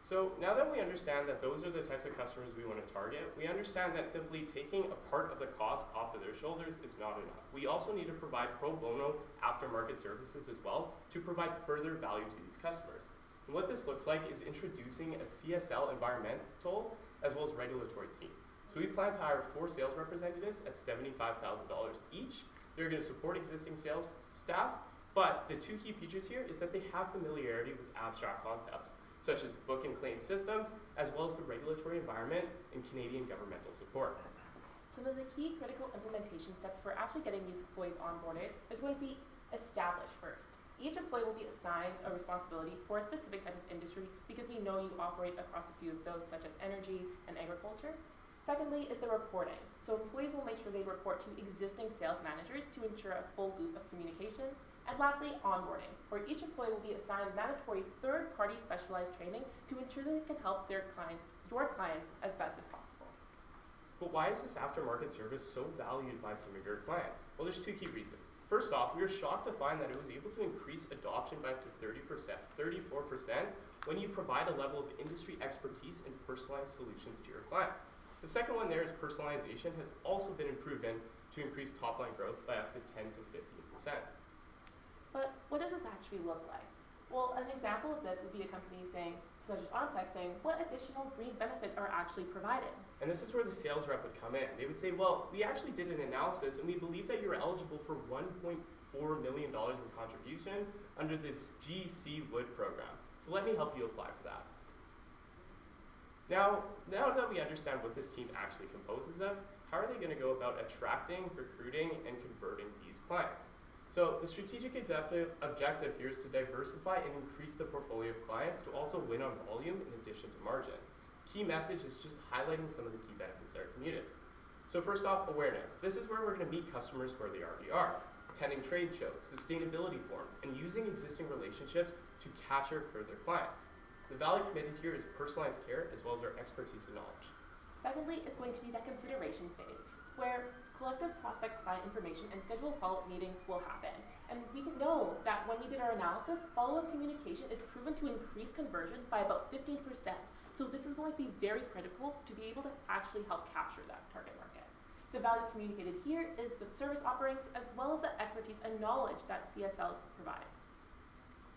So now that we understand that those are the types of customers we want to target, we understand that simply taking a part of the cost off of their shoulders is not enough. We also need to provide pro bono aftermarket services as well to provide further value to these customers. And what this looks like is introducing a CSL environmental as well as regulatory team. So we plan to hire 4 sales representatives at $75,000 each. They're going to support existing sales staff, but the 2 key features here is that they have familiarity with abstract concepts, such as book and claim systems, as well as the regulatory environment and Canadian governmental support. Some of the key critical implementation steps for actually getting these employees onboarded is going to be established first. Each employee will be assigned a responsibility for a specific type of industry because we know you operate across a few of those, such as energy and agriculture. Secondly is the reporting. So employees will make sure they report to existing sales managers to ensure a full loop of communication. And lastly, onboarding, where each employee will be assigned mandatory third-party specialized training to ensure that they can help their clients, your clients, as best as possible. But why is this aftermarket service so valued by some of your clients? Well, there's 2 key reasons. First off, we were shocked to find that it was able to increase adoption by up to 30%, 34%, when you provide a level of industry expertise and personalized solutions to your client. The second one there is personalization has also been proven to increase top-line growth by up to 10 to 15%. But what does this actually look like? Well, an example of this would be a company saying, such as Ontech, saying, what additional green benefits are actually provided? And this is where the sales rep would come in. They would say, well, we actually did an analysis and we believe that you're eligible for $1.4 million in contribution under this GC Wood program. So let me help you apply for that. Now that we understand what this team actually composes of, how are they going to go about attracting, recruiting, and converting these clients? So the strategic objective here is to diversify and increase the portfolio of clients to also win on volume in addition to margin. Key message is just highlighting some of the key benefits that are commuted. So first off, awareness. This is where we're going to meet customers where they already are, attending trade shows, sustainability forums, and using existing relationships to capture further clients. The value committed here is personalized care as well as our expertise and knowledge. Secondly is going to be that consideration phase, where collective prospect client information and scheduled follow-up meetings will happen. And we can know that when we did our analysis, follow-up communication is proven to increase conversion by about 15%. So this is going to be very critical to be able to actually help capture that target market. The value communicated here is the service offerings as well as the expertise and knowledge that CSL provides.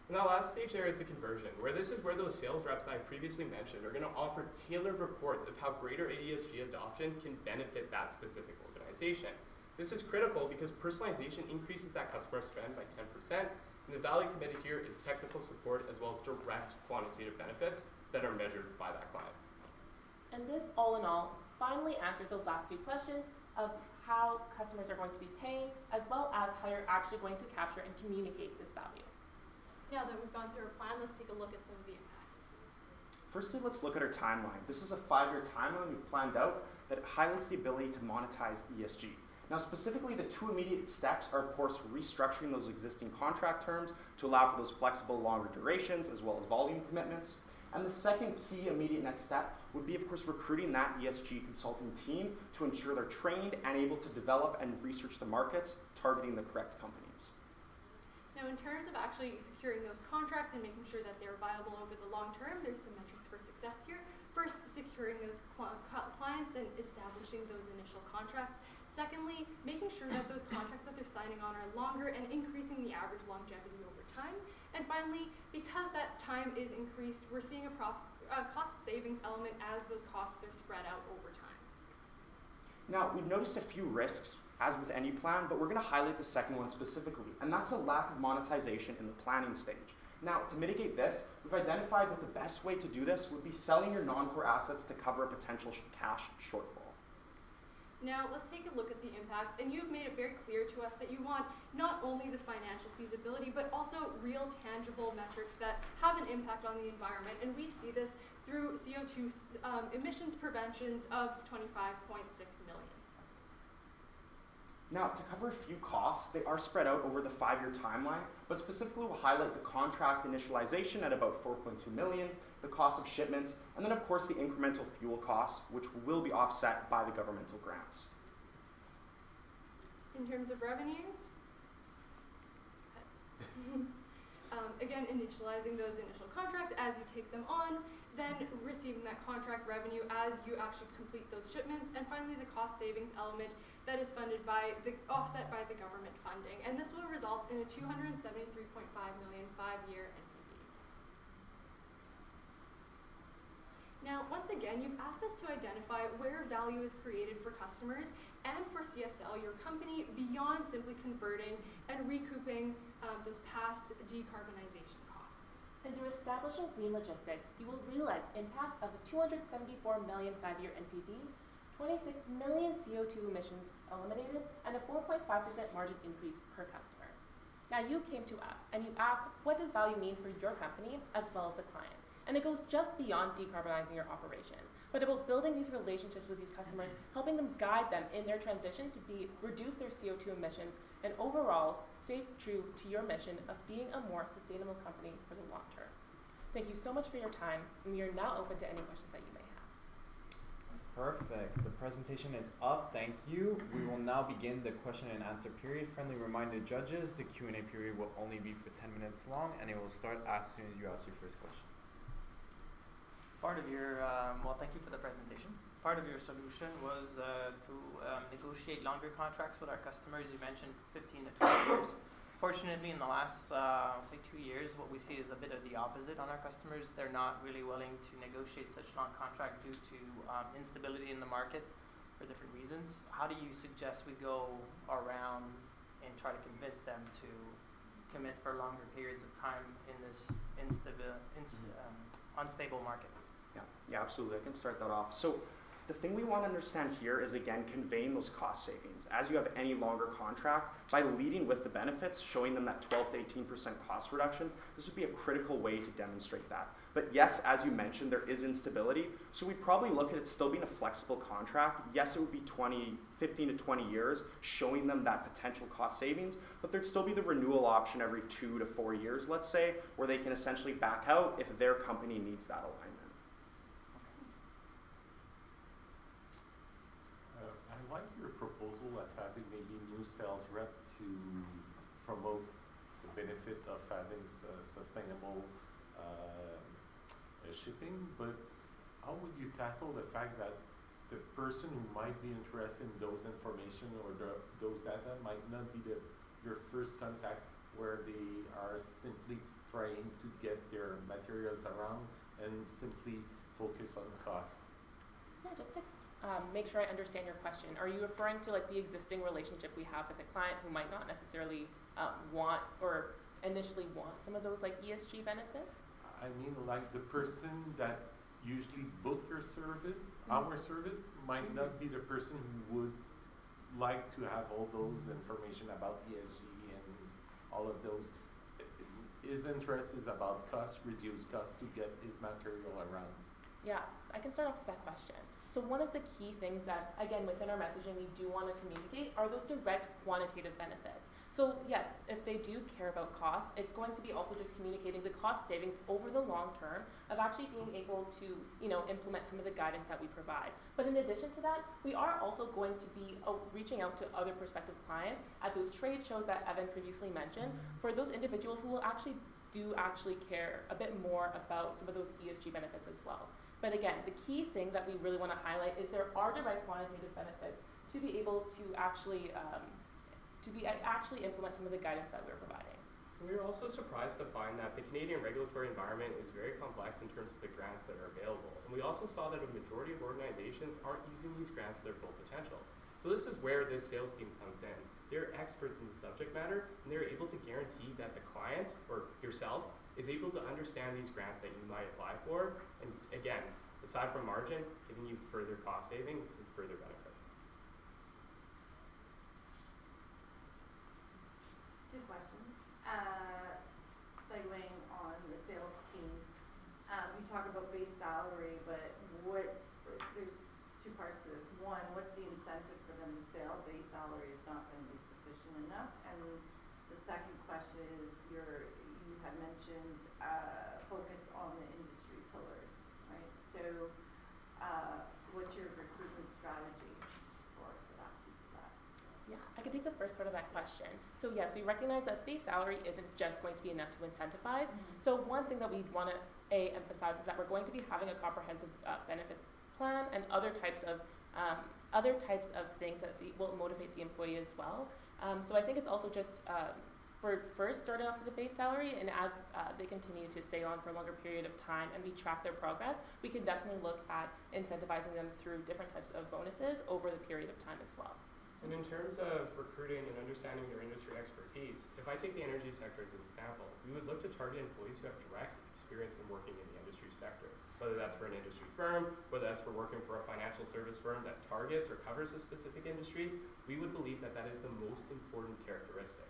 And that last stage there is the conversion, where this is where those sales reps that I previously mentioned are going to offer tailored reports of how greater ESG adoption can benefit that specific organization. This is critical because personalization increases that customer spend by 10%, And the value committed here is technical support as well as direct quantitative benefits that are measured by that client. And this, all in all, finally answers those last two questions of how customers are going to be paying, as well as how you're actually going to capture and communicate this value. Now that we've gone through our plan, let's take a look at some of the impacts. Firstly, let's look at our timeline. This is a 5-year timeline we've planned out that highlights the ability to monetize ESG. Now, specifically, the two immediate steps are, of course, restructuring those existing contract terms to allow for those flexible, longer durations, as well as volume commitments. And the second key immediate next step would be, of course, recruiting that ESG consulting team to ensure they're trained and able to develop and research the markets, targeting the correct companies. Now, in terms of actually securing those contracts and making sure that they're viable over the long term, there's some metrics for success here. First, securing those clients and establishing those initial contracts. Secondly, making sure that those contracts that they're signing on are longer and increasing the average longevity over time. And finally, because that time is increased, we're seeing a cost savings element as those costs are spread out over time. Now, we've noticed a few risks, as with any plan, but we're going to highlight the second one specifically, and that's a lack of monetization in the planning stage. Now, to mitigate this, we've identified that the best way to do this would be selling your non-core assets to cover a potential cash shortfall. Now, let's take a look at the impacts, and you've made it very clear to us that you want not only the financial feasibility, but also real tangible metrics that have an impact on the environment, and we see this through CO2 emissions preventions of 25.6 million. Now, to cover a few costs, they are spread out over the 5-year timeline, but specifically we'll highlight the contract initialization at about 4.2 million, the cost of shipments, and then of course the incremental fuel costs, which will be offset by the governmental grants. In terms of revenues, again, initializing those initial contracts as you take them on, then receiving that contract revenue as you actually complete those shipments, and finally the cost savings element that is offset by the government funding. And this will result in a 273.5 million 5-year NPV. Now, once again, you've asked us to identify where value is created for customers and for CSL, your company, beyond simply converting and recouping those past decarbonization costs. And through establishing green logistics, you will realize impacts of a 274 million 5-year NPV, 26 million CO2 emissions eliminated, and a 4.5% margin increase per customer. Now, you came to us and you asked, what does value mean for your company as well as the client? And it goes just beyond decarbonizing your operations, but about building these relationships with these customers, helping them guide them in their transition to reduce their CO2 emissions, and overall stay true to your mission of being a more sustainable company for the long term. Thank you so much for your time, and we are now open to any questions that you may have. Perfect. The presentation is up. Thank you. We will now begin the question and answer period. Friendly reminder, judges, the Q&A period will only be for 10 minutes long, and it will start as soon as you ask your first question. Part of your, thank you for the presentation. Part of your solution was to negotiate longer contracts with our customers. You mentioned 15 to 20 years. Fortunately, in the last, say 2 years, what we see is a bit of the opposite on our customers. They're not really willing to negotiate such long contract due to instability in the market for different reasons. How do you suggest we go around and try to convince them to commit for longer periods of time in this unstable market? Yeah, absolutely. I can start that off. So the thing we want to understand here is, again, conveying those cost savings. As you have any longer contract, by leading with the benefits, showing them that 12 to 18% cost reduction, this would be a critical way to demonstrate that. But yes, as you mentioned, there is instability. So we probably look at it still being a flexible contract. Yes, it would be 15 to 20 years, showing them that potential cost savings, but there'd still be the renewal option every 2 to 4 years, let's say, where they can essentially back out if their company needs that alignment. I like your proposal of having maybe new sales rep to promote the benefit of having sustainable shipping, but how would you tackle the fact that the person who might be interested in those information or those data might not be your first contact, where they are simply trying to get their materials around and simply focus on cost? Yeah, just to make sure I understand your question. Are you referring to like the existing relationship we have with a client who might not necessarily want or initially want some of those like ESG benefits? I mean, like the person that usually book your service, our service, might not be the person who would like to have all those information about ESG and all of those. His interest is about cost, reduce cost to get his material around. Yeah, I can start off with that question. So one of the key things that, again, within our messaging we do want to communicate are those direct quantitative benefits. So yes, if they do care about cost, it's going to be also just communicating the cost savings over the long term of actually being able to, implement some of the guidance that we provide. But in addition to that, we are also going to be reaching out to other prospective clients at those trade shows that Evan previously mentioned for those individuals who will actually care a bit more about some of those ESG benefits as well. But again, the key thing that we really want to highlight is there are direct quantitative benefits to be able to actually implement some of the guidance that we're providing. We were also surprised to find that the Canadian regulatory environment is very complex in terms of the grants that are available. And we also saw that a majority of organizations aren't using these grants to their full potential. So this is where this sales team comes in. They're experts in the subject matter, and they're able to guarantee that the client, or yourself, is able to understand these grants that you might apply for, and again, aside from margin, giving you further cost savings and further benefits. Two questions. Segueing on the sales team, you talk about base salary, but there's two parts to this. One, what's the incentive for them to sell? Base salary is not going to be sufficient enough. And the second question is, you had mentioned focus on the industry pillars, right? So what's your recruitment strategy for that piece of that? Yeah, I can take the first part of that question. So yes, we recognize that base salary isn't just going to be enough to incentivize. So one thing that we want to emphasize is that we're going to be having a comprehensive benefits plan and other types of things that will motivate the employee as well. So I think it's also just for first starting off with the base salary, and as they continue to stay on for a longer period of time and we track their progress, we can definitely look at incentivizing them through different types of bonuses over the period of time as well. And in terms of recruiting and understanding their industry expertise, if I take the energy sector as an example, we would look to target employees who have direct experience in working in the industry sector, whether that's for an industry firm, whether that's for working for a financial service firm that targets or covers a specific industry. We would believe that that is the most important characteristic.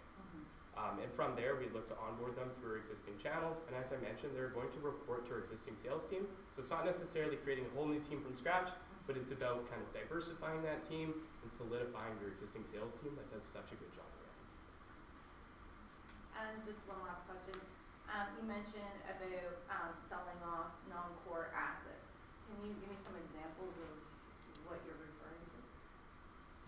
And from there, we look to onboard them through our existing channels. And as I mentioned, they're going to report to our existing sales team. So it's not necessarily creating a whole new team from scratch, but it's about kind of diversifying that team and solidifying your existing sales team that does such a good job already. And just one last question. You mentioned about selling off non-core assets. Can you give me some examples of what you're referring to?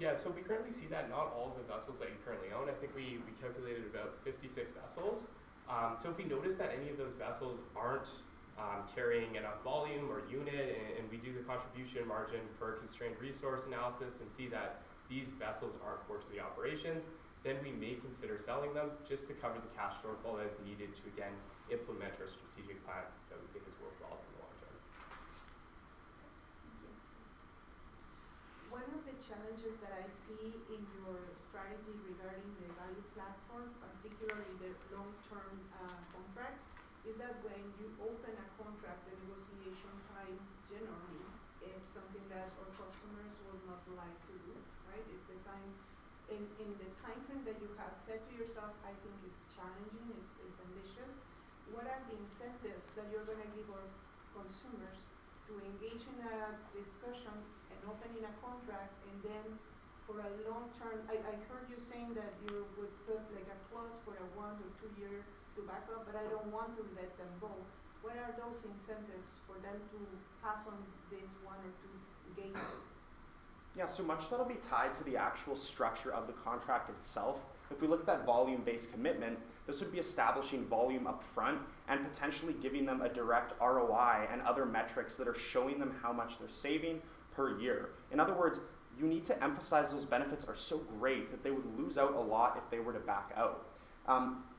Yeah, so we currently see that not all of the vessels that you currently own. I think we calculated about 56 vessels. So if we notice that any of those vessels aren't carrying enough volume or unit, and we do the contribution margin per constrained resource analysis and see that these vessels aren't core to the operations, then we may consider selling them just to cover the cash shortfall as needed to, again, implement our strategic plan that we think is worthwhile in the long term. One of the challenges that I see in your strategy regarding the value platform, particularly the long-term contracts, is that when you open a contract, the negotiation time generally is something that our customers would not like to do, right? It's the time, in the time frame that you have set to yourself, I think is challenging, is ambitious. What are the incentives that you're going to give our consumers to engage in a discussion and opening a contract, and then for a long term, I heard you saying that you would put like a clause for a 1 or 2 year to back up, but I don't want to let them go. What are those incentives for them to pass on this 1 or 2 gates? Yeah, so much that'll be tied to the actual structure of the contract itself. If we look at that volume-based commitment, this would be establishing volume up front and potentially giving them a direct ROI and other metrics that are showing them how much they're saving per year. In other words, you need to emphasize those benefits are so great that they would lose out a lot if they were to back out.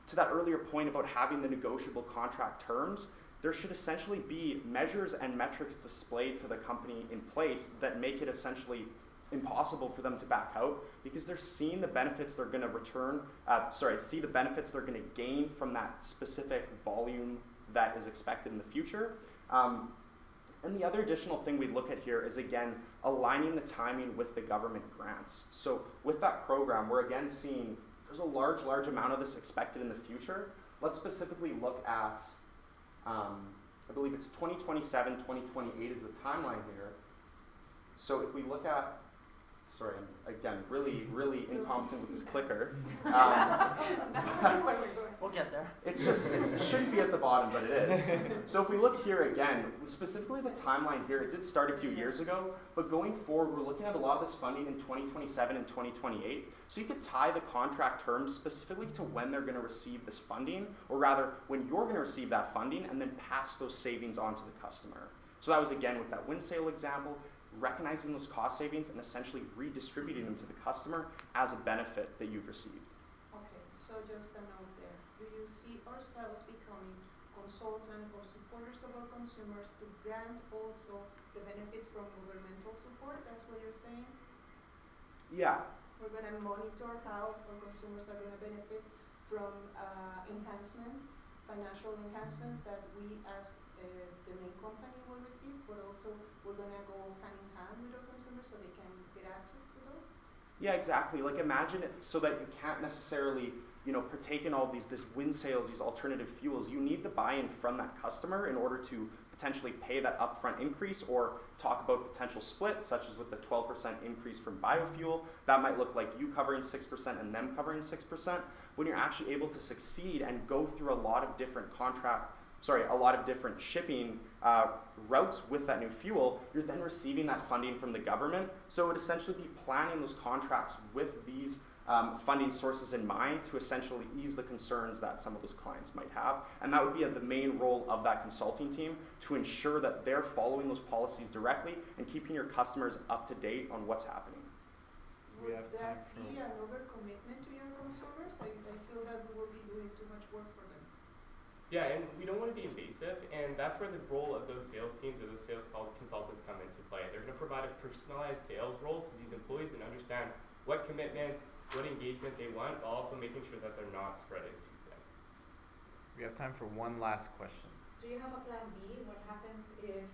To that earlier point about having the negotiable contract terms, there should essentially be measures and metrics displayed to the company in place that make it essentially impossible for them to back out because they're seeing the benefits they're going to see the benefits they're going to gain from that specific volume that is expected in the future. And the other additional thing we look at here is, again, aligning the timing with the government grants. So with that program, we're again seeing there's a large amount of this expected in the future. Let's specifically look at, I believe it's 2027, 2028 is the timeline here. So if we look at, sorry, I'm again really incompetent with this clicker. We'll get there. It shouldn't be at the bottom, but it is. So if we look here again, specifically the timeline here, it did start a few years ago, but going forward, we're looking at a lot of this funding in 2027 and 2028. So you could tie the contract terms specifically to when they're going to receive this funding, or rather, when you're going to receive that funding, and then pass those savings on to the customer. So that was, again, with that wind sale example, recognizing those cost savings and essentially redistributing them to the customer as a benefit that you've received. Okay, so just a note there. Do you see ourselves becoming consultant or supporters of our consumers to grant also the benefits from governmental support? That's what you're saying? Yeah. We're going to monitor how our consumers are going to benefit from enhancements, financial enhancements that we as the main company will receive, but also we're going to go hand in hand with our consumers so they can get access to those? Yeah, exactly. Like, imagine it so that you can't necessarily, partake in all this wind sales, these alternative fuels. You need the buy-in from that customer in order to potentially pay that upfront increase, or talk about potential split, such as with the 12% increase from biofuel. That might look like you covering 6% and them covering 6%. When you're actually able to succeed and go through a lot of different shipping routes with that new fuel, you're then receiving that funding from the government. So it would essentially be planning those contracts with these funding sources in mind to essentially ease the concerns that some of those clients might have. And that would be the main role of that consulting team, to ensure that they're following those policies directly and keeping your customers up to date on what's happening. Would that be an overcommitment to your consumers? I feel that we will be doing too much work for them. Yeah, and we don't want to be invasive, and that's where the role of those sales teams or those sales consultants come into play. They're going to provide a personalized sales role to these employees and understand what commitments, what engagement they want, while also making sure that they're not spreading too thin. We have time for one last question. Do you have a plan B? What happens if,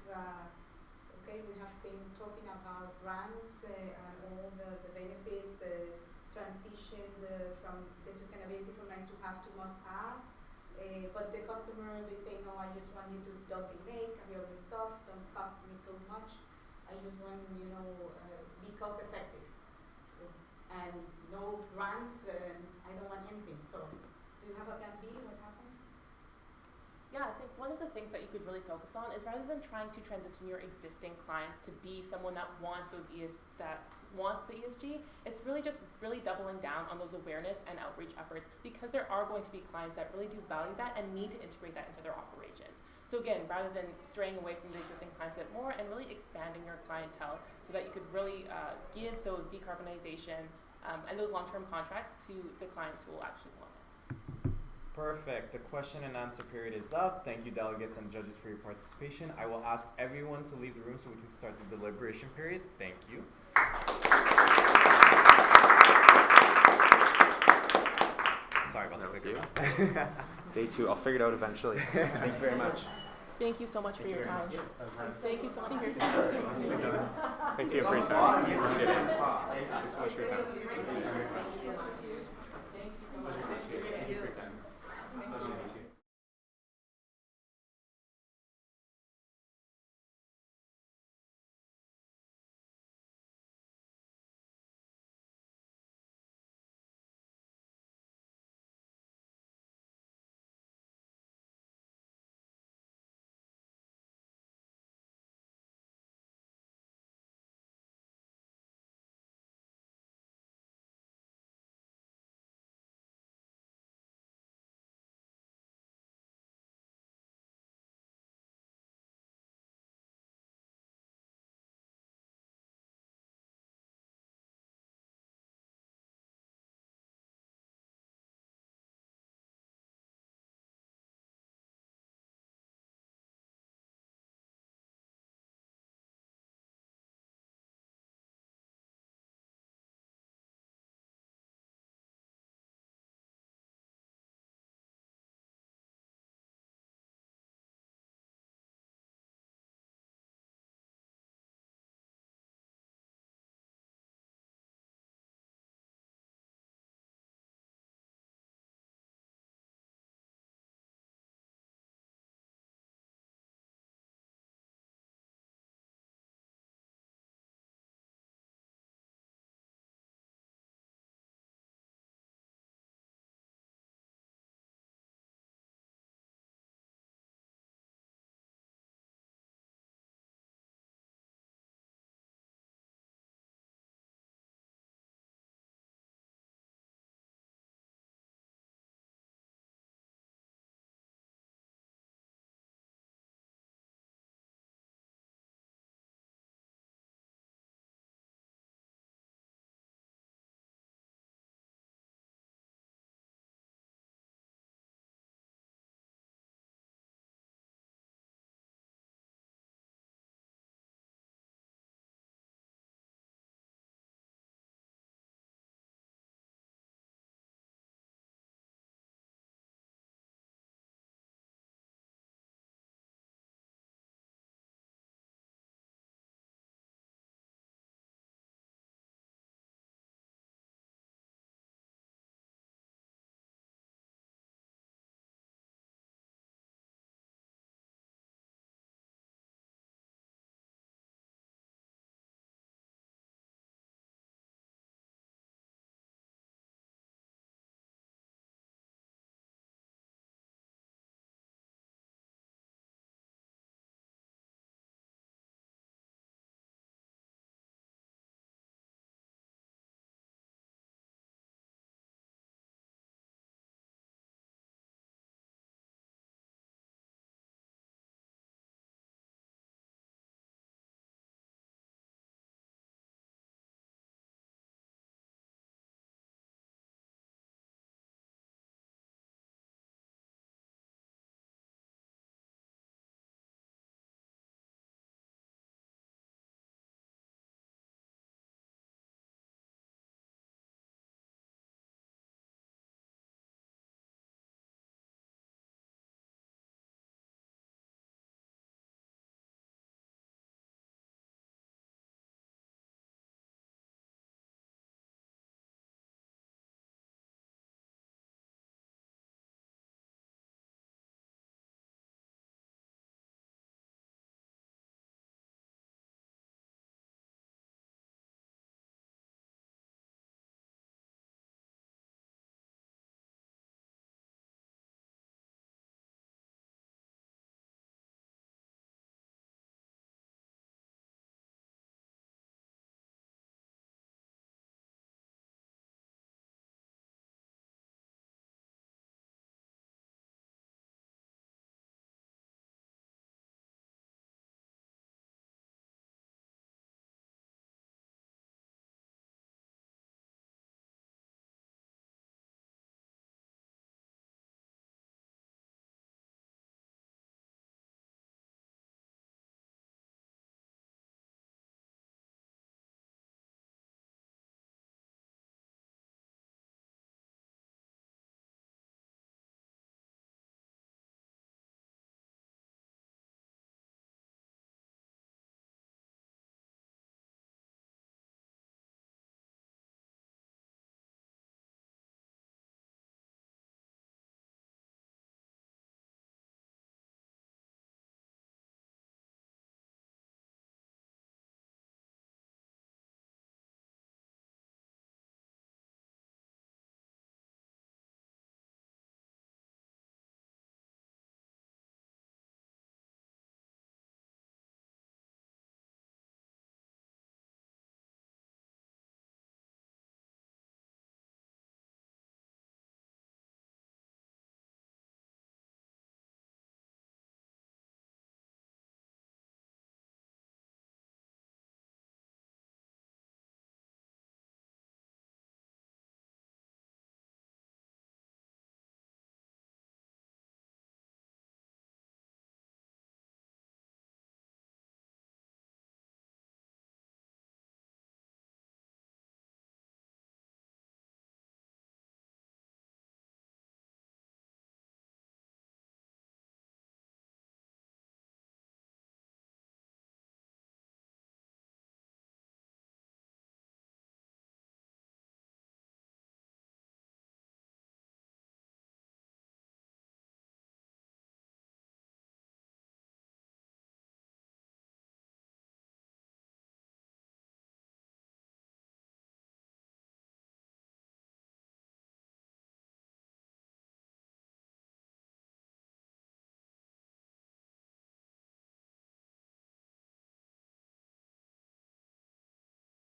we have been talking about grants and all the benefits, transition from the sustainability from nice to have to must have, but the customer, they say, no, I just want you to dump in lake, carry all the stuff, don't cost me too much, I just want, be cost effective. And no grants, I don't want anything. So do you have a plan B? What happens? Yeah, I think one of the things that you could really focus on is, rather than trying to transition your existing clients to be someone that wants the ESG, it's really just doubling down on those awareness and outreach efforts, because there are going to be clients that really do value that and need to integrate that into their operations. So again, rather than straying away from the existing clients a bit more, and really expanding your clientele so that you could really give those decarbonization and those long-term contracts to the clients who will actually want it. Perfect. The question and answer period is up. Thank you, delegates and judges, for your participation. I will ask everyone to leave the room so we can start the deliberation period. Thank you. Sorry about that. Day 2. I'll figure it out eventually. Thank you very much. Thank you so much for your time. Thank you so much for your time. Thanks for your free time. Appreciate it. Thanks so much for your time.